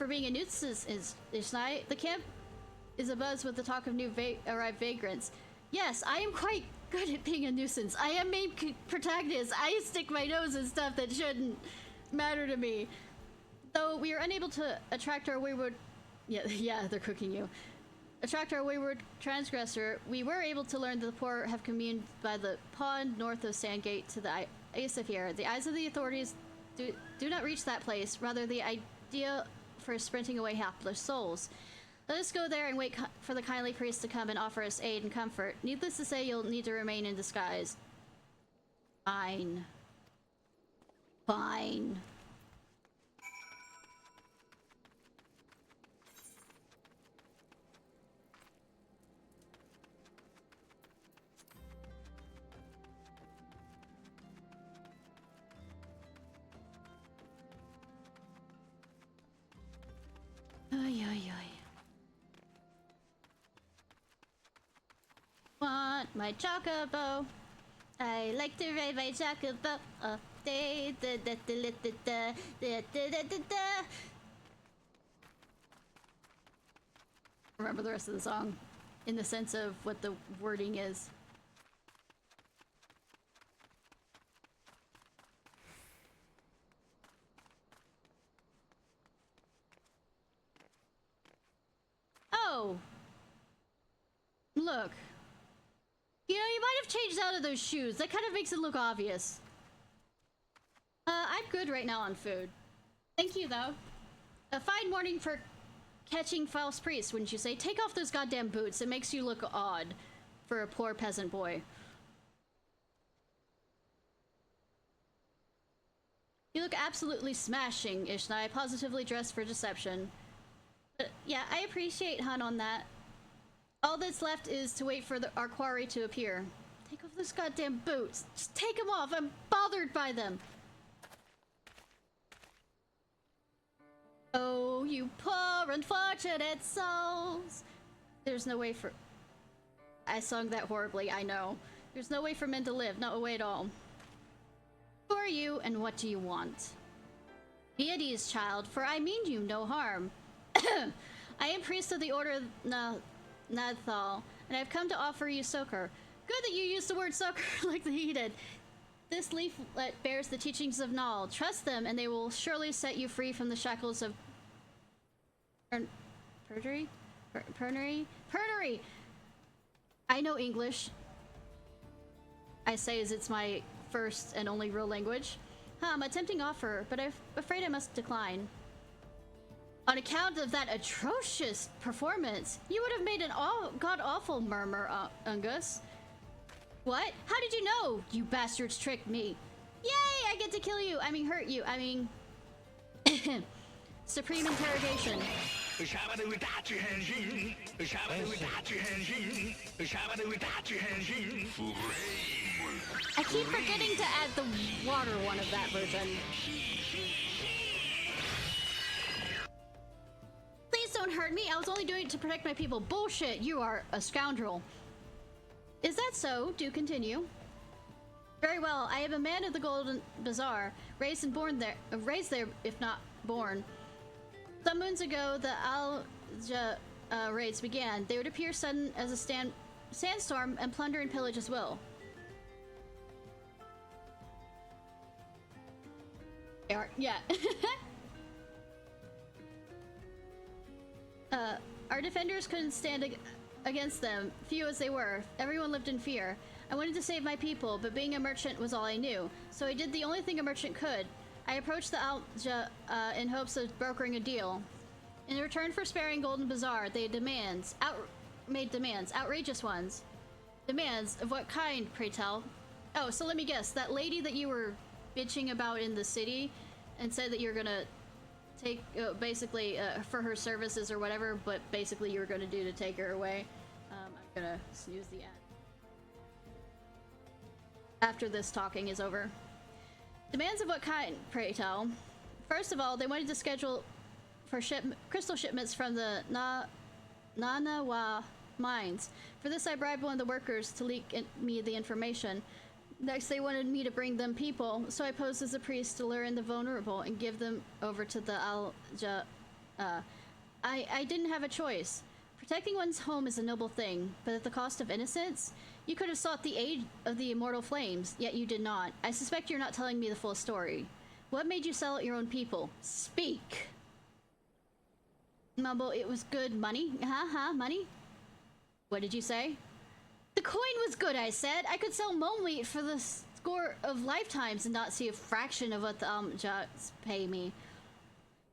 being a nuisance, Ishnai. The camp is abuzz with the talk of new arrived vagrants. Yes, I am quite good at being a nuisance. I am main protagonist. I stick my nose in stuff that shouldn't matter to me. Though we are unable to attract our wayward... Yeah, they're cooking you. Attract our wayward transgressor, we were able to learn that the poor have communed by the pond north of Sandgate to the Isafir. The eyes of the authorities do not reach that place, rather the idea for sprinting away hapless souls. Let us go there and wait for the kindly priest to come and offer us aid and comfort. Needless to say, you'll need to remain in disguise. Fine. Fine. Ay, ay, ay. Want my chocobo? I like to ride my chocobo all day. Da, da, da, da, da, da, da, da, da, da. Remember the rest of the song in the sense of what the wording is. Oh! Look. You know, you might have changed out of those shoes. That kind of makes it look obvious. I'm good right now on food. Thank you, though. A fine morning for catching false priests, wouldn't you say? Take off those goddamn boots. It makes you look odd for a poor peasant boy. You look absolutely smashing, Ishnai. Positively dressed for deception. But yeah, I appreciate Hun on that. All that's left is to wait for our quarry to appear. Take off those goddamn boots. Just take them off. I'm bothered by them. Oh, you poor unfortunate souls. There's no way for... I sung that horribly, I know. There's no way for men to live. No way at all. Who are you and what do you want? Be at ease, child, for I mean you no harm. I am priest of the Order of Nadthal, and I've come to offer you succor. Good that you used the word succor like he did. This leaflet bears the teachings of Nal. Trust them, and they will surely set you free from the shackles of perjury? Pernery! I know English. I say as it's my first and only real language. A tempting offer, but I'm afraid I must decline. On account of that atrocious performance, you would have made an god-awful murmur, Ungus. What? How did you know? You bastards tricked me. Yay! I get to kill you. I mean, hurt you. I mean... Supreme interrogation. I keep forgetting to add the water one of that version. Please don't hurt me. I was only doing it to protect my people. Bullshit. You are a scoundrel. Is that so? Do continue. Very well. I am a man of the Golden Bazaar, raised there, if not born. Some moons ago, the Alja raids began. They would appear sudden as a sandstorm and plunder and pillage as well. Yeah. Our defenders couldn't stand against them, few as they were. Everyone lived in fear. I wanted to save my people, but being a merchant was all I knew. So I did the only thing a merchant could. I approached the Alja in hopes of brokering a deal. In return for sparing Golden Bazaar, they made demands, outrageous ones. Demands of what kind, pray tell? Oh, so let me guess. That lady that you were bitching about in the city and said that you're gonna take basically for her services or whatever, but basically you were going to do to take her away. I'm gonna snooze the ad after this talking is over. Demands of what kind, pray tell? First of all, they wanted to schedule for crystal shipments from the Nanawa mines. For this, I bribed one of the workers to leak me the information. Next, they wanted me to bring them people, so I posed as a priest to lure in the vulnerable and give them over to the Alja. I didn't have a choice. Protecting one's home is a noble thing, but at the cost of innocence? You could have sought the aid of the immortal flames, yet you did not. I suspect you're not telling me the full story. What made you sell out your own people? Speak! Mumble, it was good money? Money? What did you say? The coin was good, I said. I could sell mole meat for the score of lifetimes and not see a fraction of what the Almjats pay me.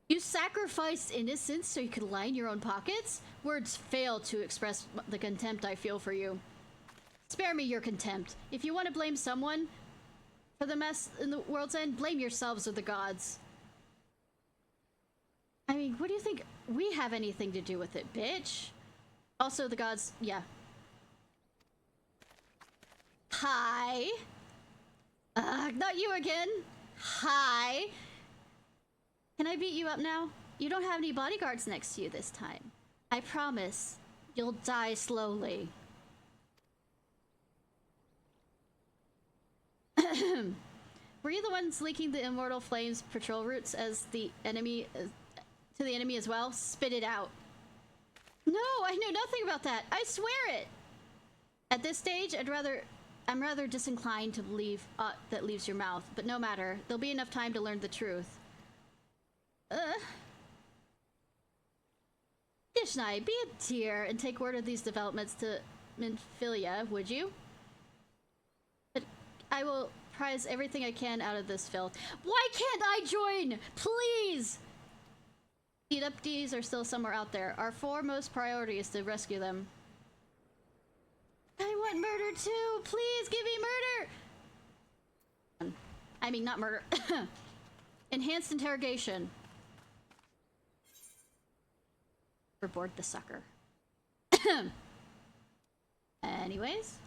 You sacrificed innocence so you could line your own pockets? Words fail to express the contempt I feel for you. Spare me your contempt. If you want to blame someone for the mess in the world's end, blame yourselves or the gods. I mean, what do you think we have anything to do with it, bitch? Also, the gods, yeah. Hi. Not you again. Hi. Can I beat you up now? You don't have any bodyguards next to you this time. I promise. You'll die slowly. Were you the ones leaking the immortal flames patrol routes as the enemy to the enemy as well? Spit it out. No, I knew nothing about that. I swear it. At this stage, I'm rather disinclined to believe that leaves your mouth, but no matter. There'll be enough time to learn the truth. Ishnai, be a dear and take word of these developments to Minfilia, would you? But I will prize everything I can out of this filth. Why can't I join? Please! The abductees are still somewhere out there. Our foremost priority is to rescue them. I want murder too! Please give me murder! I mean, not murder. Enhanced interrogation. Reboard the sucker. Anyways.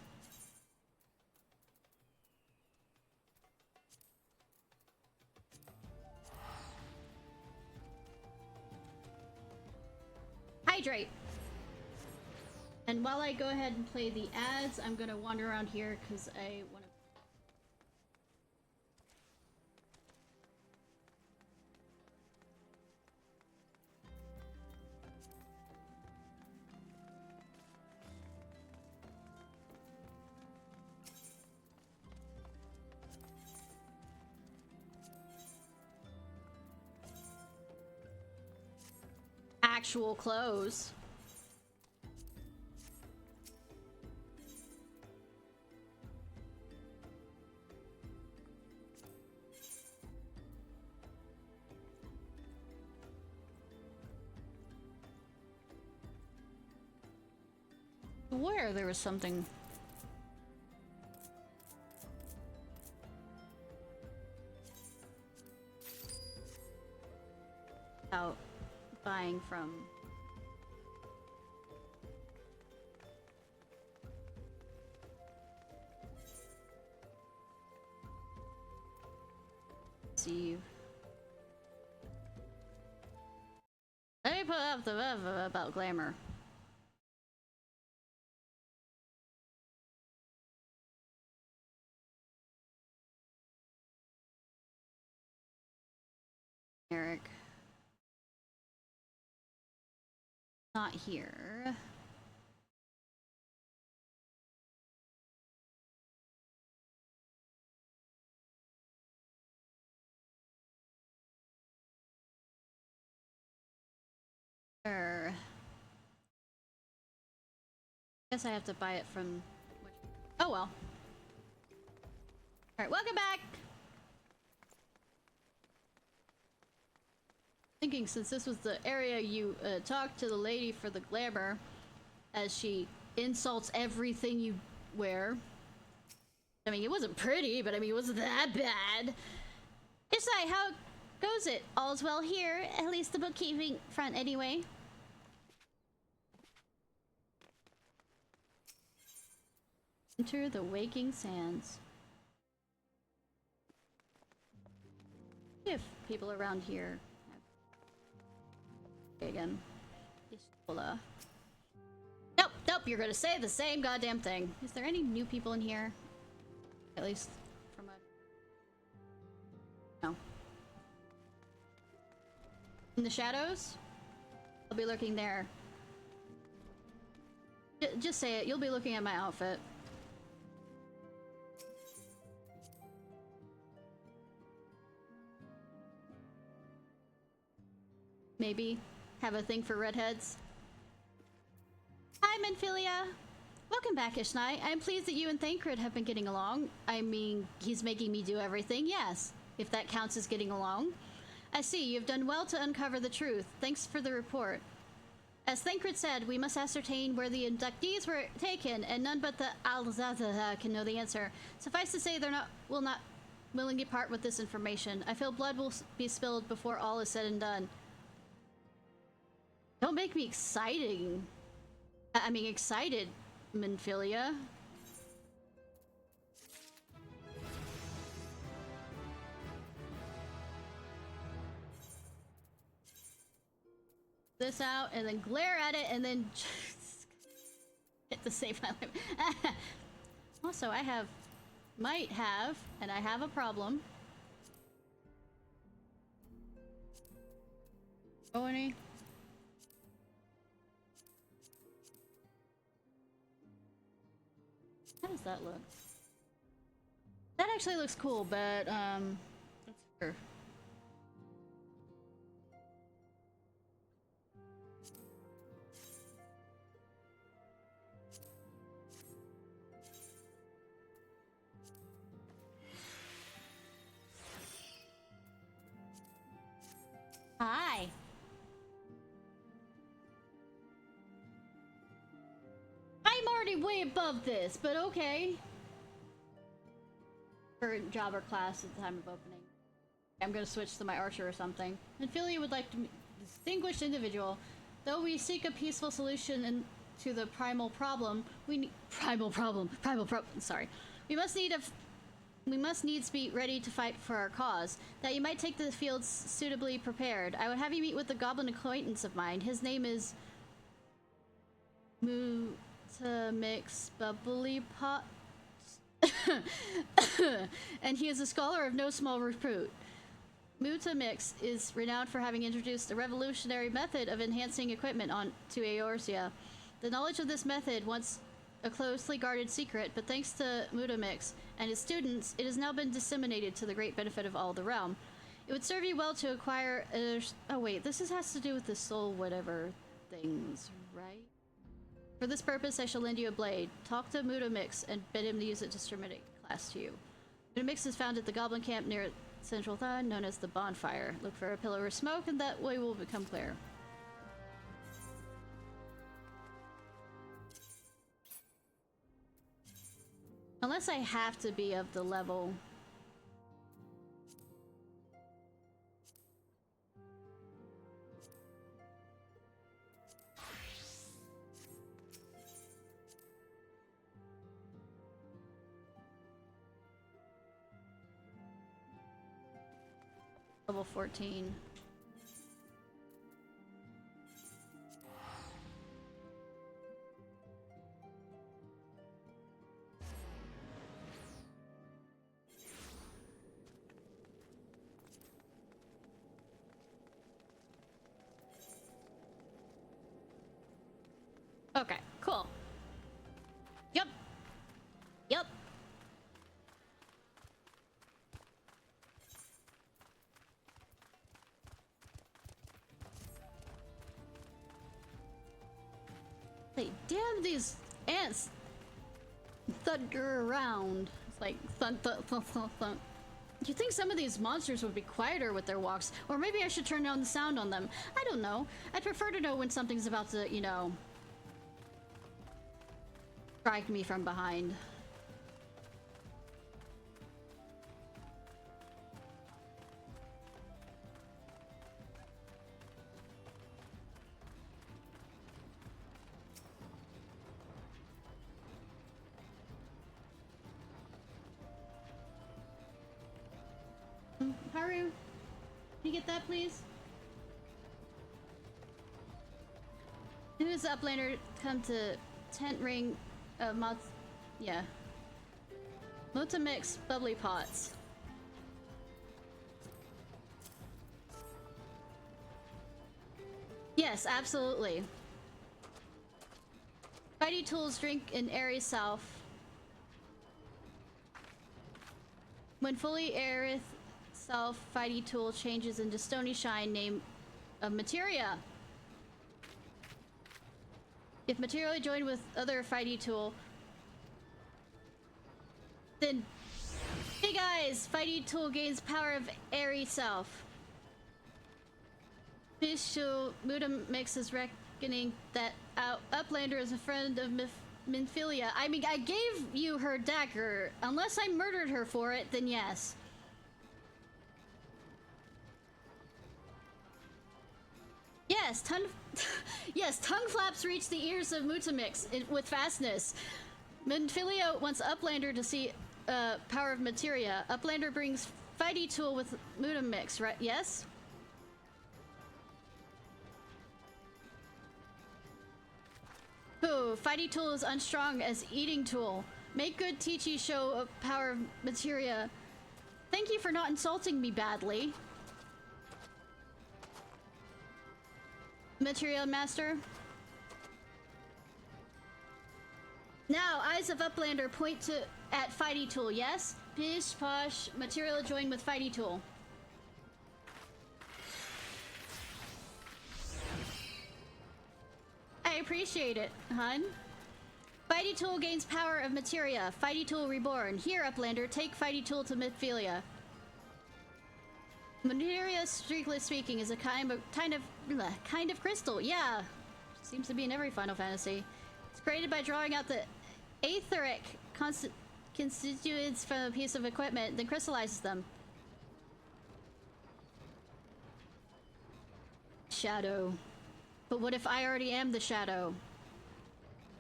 Hydrate! And while I go ahead and play the ads, I'm gonna wander around here because I want to. Actual clothes. Where there was something. Out buying from. Steve. Let me put up the about glamour. Eric. Not here. Sure. Guess I have to buy it from. Oh well. Alright, welcome back! Thinking since this was the area you talked to the lady for the glamour, as she insults everything you wear. I mean, it wasn't pretty, but I mean, it wasn't that bad. Ishnai, how Goes it? All's well here, at least the bookkeeping front anyway. Enter the waking sands. If people around here. Okay, again. Nope, nope, you're gonna say the same goddamn thing. Is there any new people in here? At least from a... No. In the shadows? I'll be lurking there. Just say it, you'll be looking at my outfit. Maybe have a thing for redheads. Hi, Menphilia! Welcome back, Ishnai. I'm pleased that you and Thancred have been getting along. I mean, he's making me do everything, yes. If that counts as getting along. I see, you've done well to uncover the truth. Thanks for the report. As Thancred said, we must ascertain where the inductees were taken, and none but the Alzaza can know the answer. Suffice to say, will not willingly part with this information. I feel blood will be spilled before all is said and done. Don't make me exciting. I mean, excited, Menphilia. This out and then glare at it and then just hit the save my life. Also, might have, and I have a problem. Oh, any? How does that look? That actually looks cool, but let's sure. Hi. I'm already way above this, but okay. Current job or class at the time of opening. I'm gonna switch to my archer or something. Menphilia would like to distinguished individual. Though we seek a peaceful solution to the primal problem, sorry. We must needs be ready to fight for our cause. That you might take the fields suitably prepared. I would have you meet with a goblin acquaintance of mine. His name is Mutamix Bubbly Pot. And he is a scholar of no small repute. Mutamix is renowned for having introduced a revolutionary method of enhancing equipment to Eorzea. The knowledge of this method once a closely guarded secret, but thanks to Mutamix and his students, it has now been disseminated to the great benefit of all the realm. It would serve you well to acquire oh wait, this has to do with the soul whatever things, right? For this purpose, I shall lend you a blade. Talk to Mutamix and bid him to use it to terminate class to you. Mutamix is found at the goblin camp near Central Thun, known as the Bonfire. Look for a pillar of smoke, and that way will become clear. Unless I have to be of the level. Level 14. Okay, cool. Yep. Yep. Like, damn these ants thunder around. It's like thunk, thunk, thunk, thunk, thunk. You'd think some of these monsters would be quieter with their walks, or maybe I should turn down the sound on them. I don't know. I'd prefer to know when something's about to, you know, strike me from behind. Haru, can you get that, please? Who's the uplander come to tent ring yeah. Multi-mix bubbly pots. Yes, absolutely. Fighty tools drink in airy self. When fully airith self, Fighty tool changes into stony shine, name of materia. If material joined with other Fighty tool, then big eyes, Fighty tool gains power of airy self. Bishu Muda mixes reckoning that Uplander is a friend of Minfilia. I mean, I gave you her dagger. Unless I murdered her for it, then yes. Yes, yes, tongue flaps reach the ears of Mutamix with fastness. Minfilia wants Uplander to see power of materia. Uplander brings Fighty tool with Mutamix, right? Yes? Ooh, Fighty tool is unstrong as eating tool. Make good Teachy show of power of materia. Thank you for not insulting me badly. Material master. Now, eyes of Uplander point at Fighty tool, yes? Pish posh, material joined with Fighty tool. I appreciate it, hun. Fighty tool gains power of materia. Fighty tool reborn. Here, Uplander, take Fighty tool to Midphilia. Materia, strictly speaking, is a kind of crystal. Yeah, seems to be in every Final Fantasy. It's created by drawing out the etheric constituents from a piece of equipment, then crystallizes them. Shadow. But what if I already am the shadow?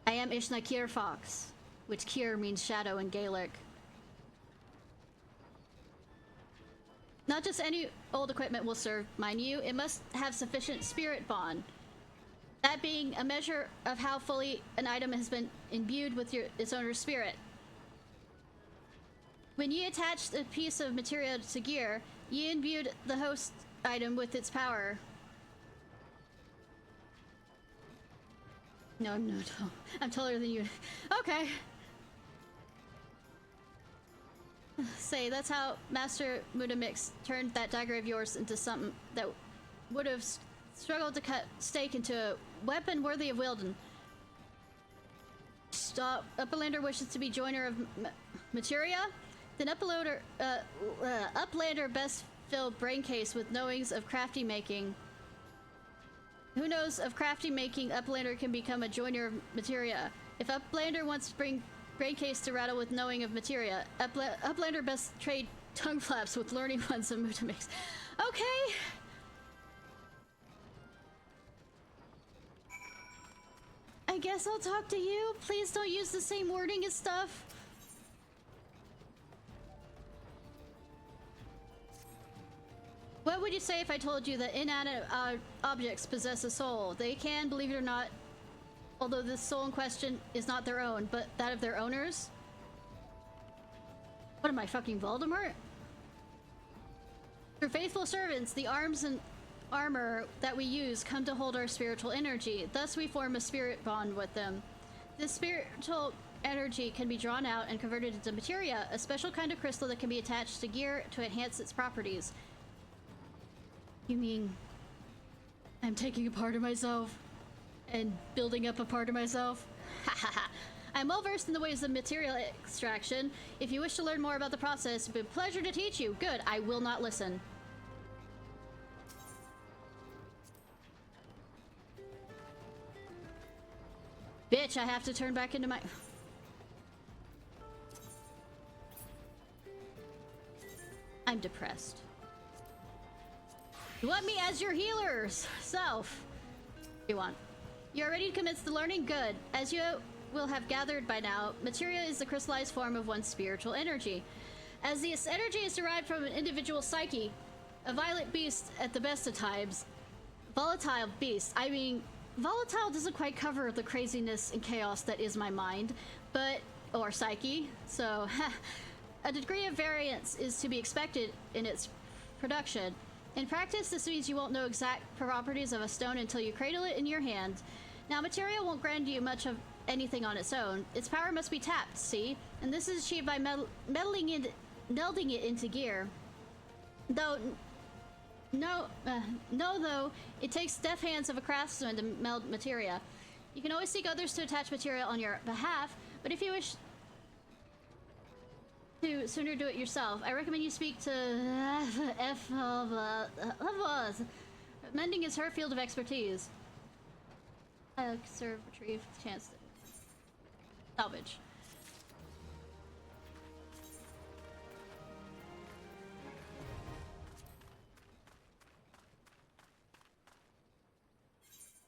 I am Ishnai Ciarfox, which Ciar means shadow in Gaelic. Not just any old equipment will serve, mind you. It must have sufficient spirit bond. That being a measure of how fully an item has been imbued with its owner's spirit. When ye attached a piece of material to gear, ye imbued the host item with its power. No, I'm taller than you. Okay. Say, that's how Master Mudamix turned that dagger of yours into something that would have struggled to cut steak into a weapon worthy of Wilden. Stop. Uplander wishes to be joiner of materia? Then Uplander best fill brain case with knowings of crafty making. Who knows of crafty making, Uplander can become a joiner of materia. If Uplander wants to bring brain case to rattle with knowing of materia, Uplander best trade tongue flaps with learning ones of Mutamix. Okay! I guess I'll talk to you. Please don't use the same wording as stuff. What would you say if I told you that inanimate objects possess a soul? They can, believe it or not, although the soul in question is not their own, but that of their owners? What am I, fucking Voldemort? For faithful servants, the arms and armor that we use come to hold our spiritual energy. Thus we form a spirit bond with them. This spiritual energy can be drawn out and converted into materia, a special kind of crystal that can be attached to gear to enhance its properties. You mean I'm taking a part of myself and building up a part of myself? Ha ha ha. I'm well versed in the ways of material extraction. If you wish to learn more about the process, it'd be a pleasure to teach you. Good, I will not listen. Bitch, I have to turn back into my... I'm depressed. You want me as your healer self? You want. You are ready to commence the learning? Good. As you will have gathered by now, materia is the crystallized form of one's spiritual energy. As this energy is derived from an individual psyche, a violent beast at the best of times. Volatile beast. I mean, volatile doesn't quite cover the craziness and chaos that is my mind, but, or psyche, so, a degree of variance is to be expected in its production. In practice, this means you won't know exact properties of a stone until you cradle it in your hand. Now, material won't grant you much of anything on its own. Its power must be tapped, see? And this is achieved by melding it into gear. Though, though, it takes deft hands of a craftsman to meld materia. You can always seek others to attach material on your behalf, but if you wish to sooner do it yourself, I recommend you speak to Mending is her field of expertise. Serve, retrieve, chance to salvage.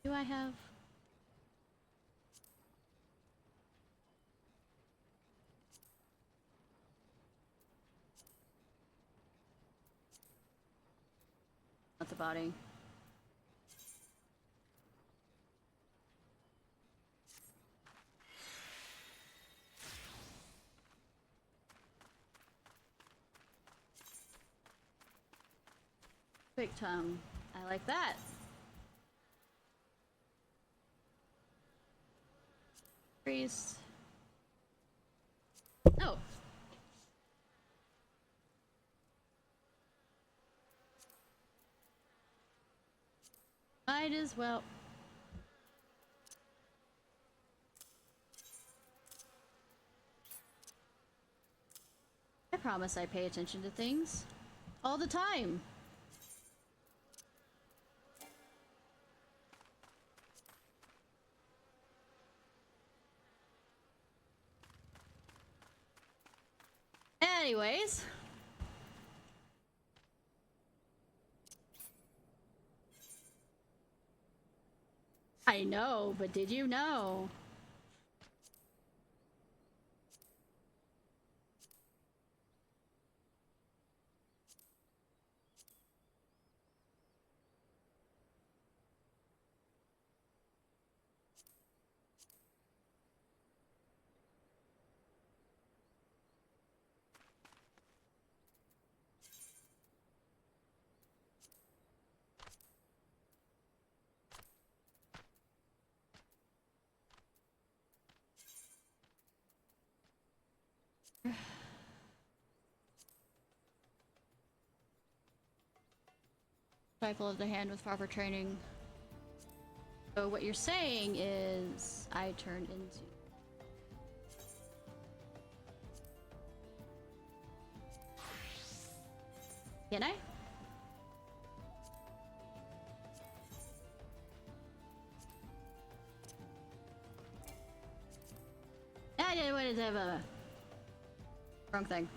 Do I have? Not the body. Quick tongue. I like that. Priest. Oh. Might as well. I promise I pay attention to things. All the time. Anyways. I know, but did you know? Cycle of the hand with proper training. So what you're saying is I turned into... Can I? I didn't want to have a wrong thing.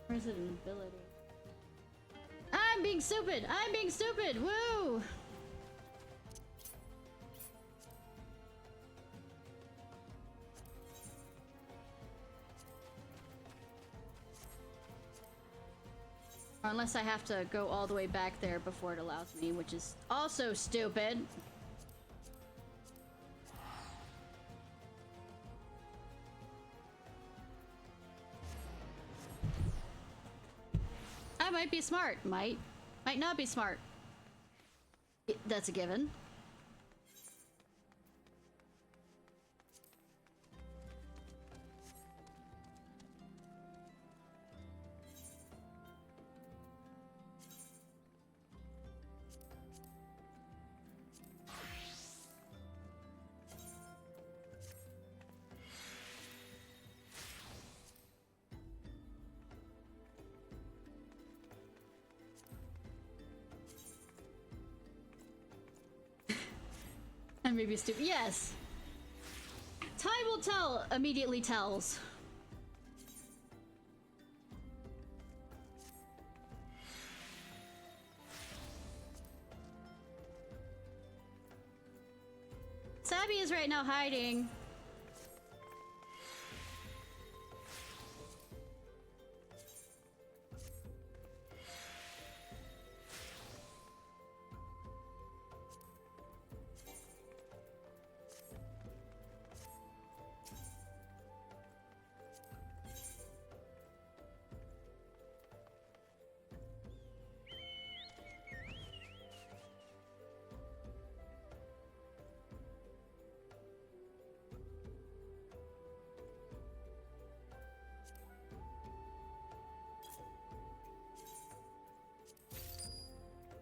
Or is it an ability? I'm being stupid! I'm being stupid! Woo! Unless I have to go all the way back there before it allows me, which is also stupid. I might be smart. Might not be smart. That's a given. Maybe stupid. Yes. Time will tell. Immediately tells. Sabby is right now hiding.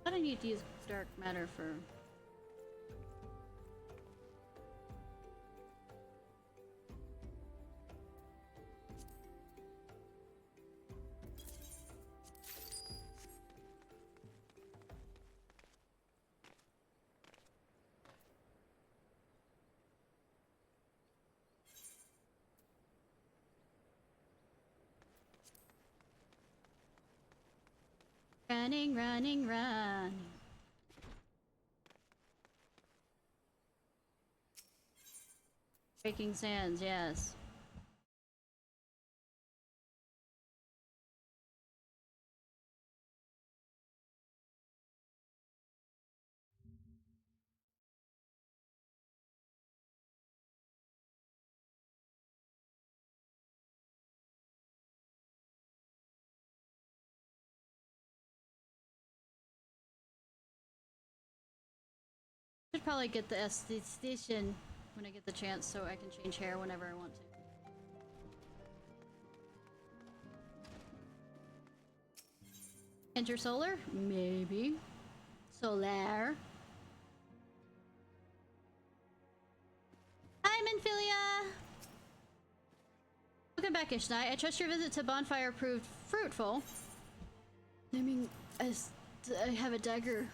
I don't need to use dark matter for... Running, running, run. Breaking sands, yes. Should probably get the esthetician when I get the chance so I can change hair whenever I want to. Enter solar? Maybe. Solar. Hi, Minfilia! Welcome back, Ishnai. I trust your visit to Bonfire proved fruitful. I mean, I have a dagger.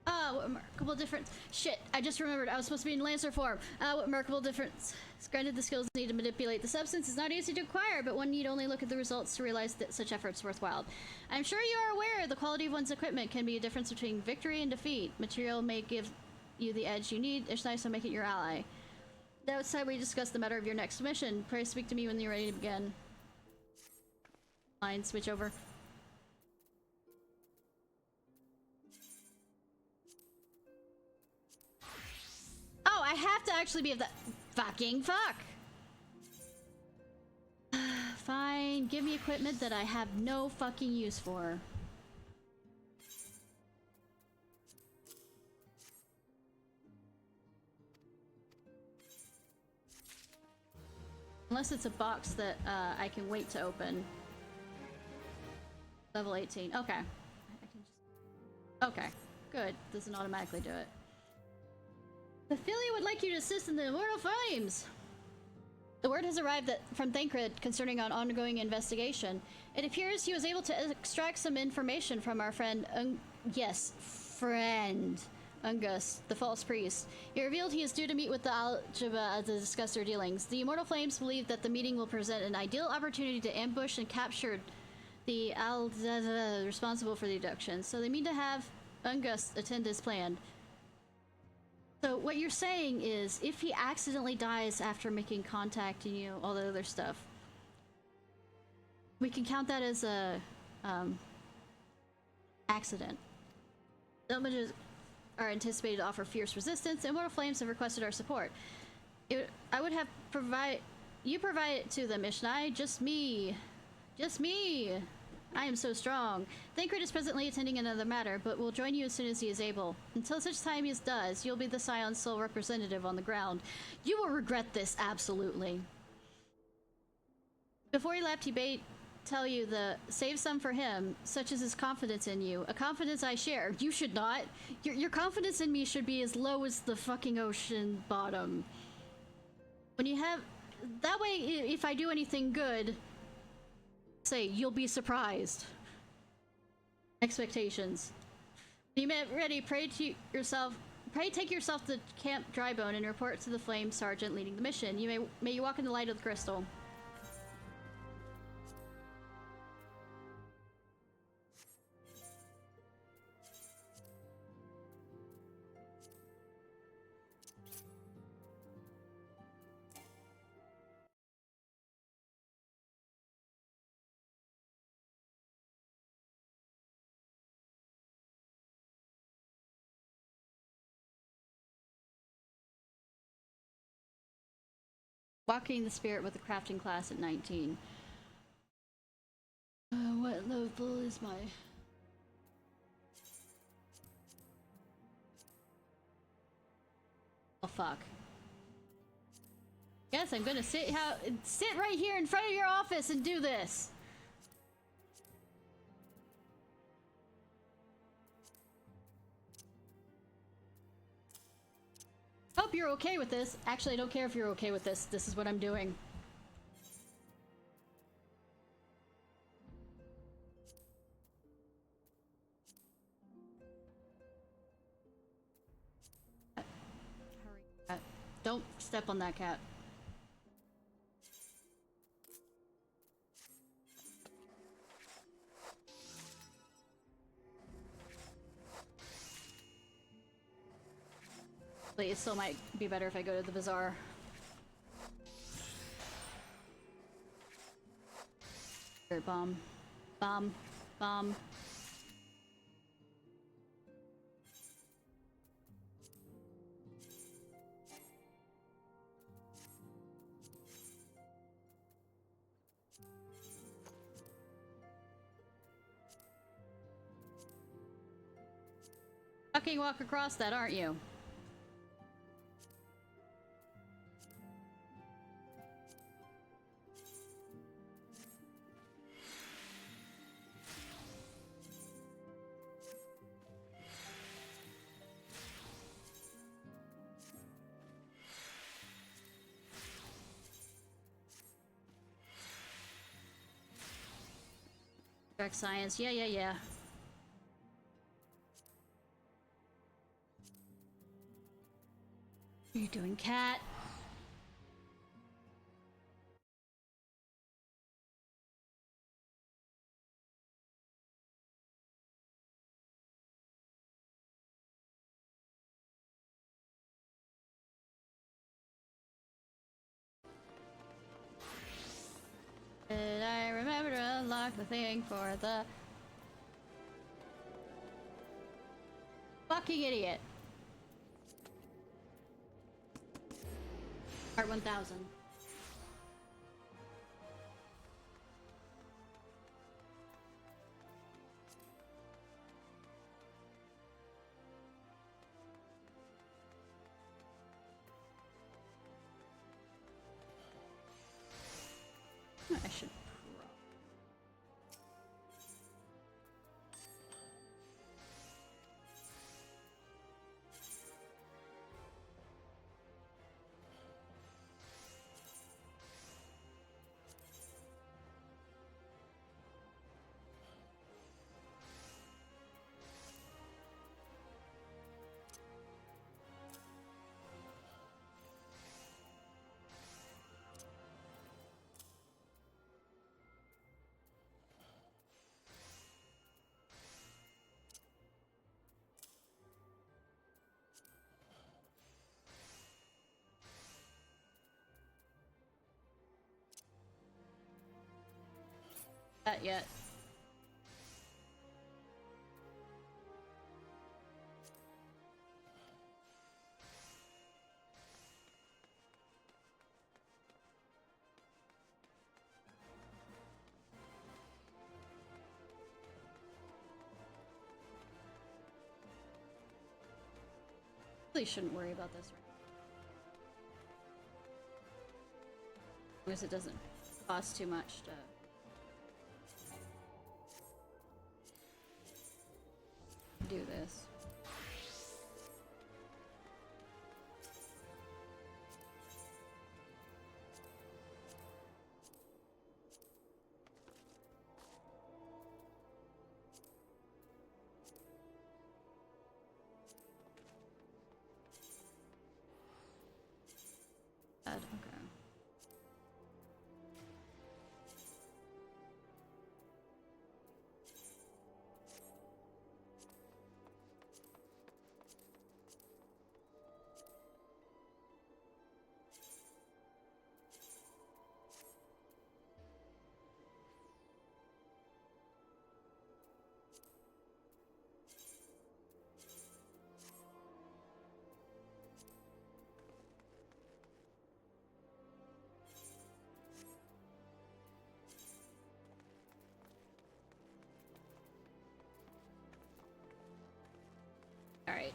Ah, what remarkable difference. Shit, I just remembered. I was supposed to be in Lancer form. What remarkable difference. Granted, the skills needed to manipulate the substance is not easy to acquire, but one need only look at the results to realize that such efforts worthwhile. I'm sure you are aware the quality of one's equipment can be a difference between victory and defeat. Material may give you the edge you need. Ishnai, so make it your ally. Outside, we discuss the matter of your next mission. Pray speak to me when you're ready to begin. Line, switch over. Oh, I have to actually be of the fucking fuck. Fine, give me equipment that I have no fucking use for. Unless it's a box that I can wait to open. Level 18. Okay. I can just... Okay. Good. Doesn't automatically do it. Ophelia would like you to assist in the Immortal Flames! The word has arrived from Thancred concerning an ongoing investigation. It appears he was able to extract some information from our friend Ungus, the false priest. He revealed he is due to meet with the Algebra to discuss their dealings. The Immortal Flames believe that the meeting will present an ideal opportunity to ambush and capture the Algebra responsible for the abduction. So they mean to have Ungus attend as planned. So what you're saying is, if he accidentally dies after making contact and, you know, all the other stuff, we can count that as a, accident. Damages are anticipated to offer fierce resistance, and Immortal Flames have requested our support. I would have you provide it to them, Ishnai. Just me. Just me. I am so strong. Thancred is presently attending another matter, but will join you as soon as he is able. Until such time as does, you'll be the Scion's sole representative on the ground. You will regret this, absolutely. Before he left, he bade tell you the save some for him, such as his confidence in you. A confidence I share. You should not. Your confidence in me should be as low as the fucking ocean bottom. When you have... That way, if I do anything good... Say, you'll be surprised. Expectations. When you get ready, pray to yourself Pray take yourself to Camp Drybone and report to the Flame Sergeant leading the mission. May you walk in the light of the crystal. Walking the Spirit with a crafting class at 19. What level is my... Oh, fuck. Yes, I'm gonna sit right here in front of your office and do this. Hope you're okay with this. Actually, I don't care if you're okay with this. This is what I'm doing. Hurry, cat. Don't step on that cat. It still might be better if I go to the bazaar. Bomb. Bomb. Bomb. Fucking walk across that, aren't you? Dark science, yeah. What are you doing, cat? Did I remember to unlock the thing for the fucking idiot? Part 1000. I should that yet. Really shouldn't worry about this right now. As long as it doesn't cost too much to do this. right.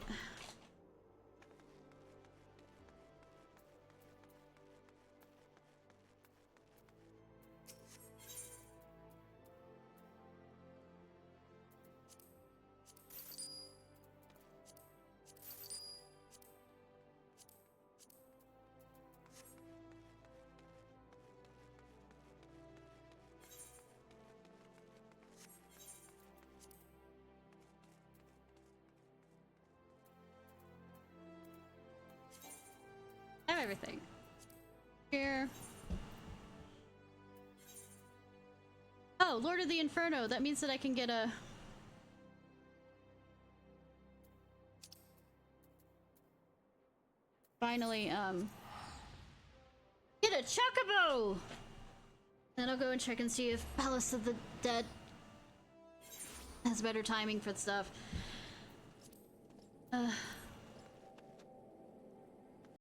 I have everything. Here. Oh, Lord of the Inferno. That means that I can get a... Finally, get a chocobo! Then I'll go and check and see if Palace of the Dead has better timing for the stuff.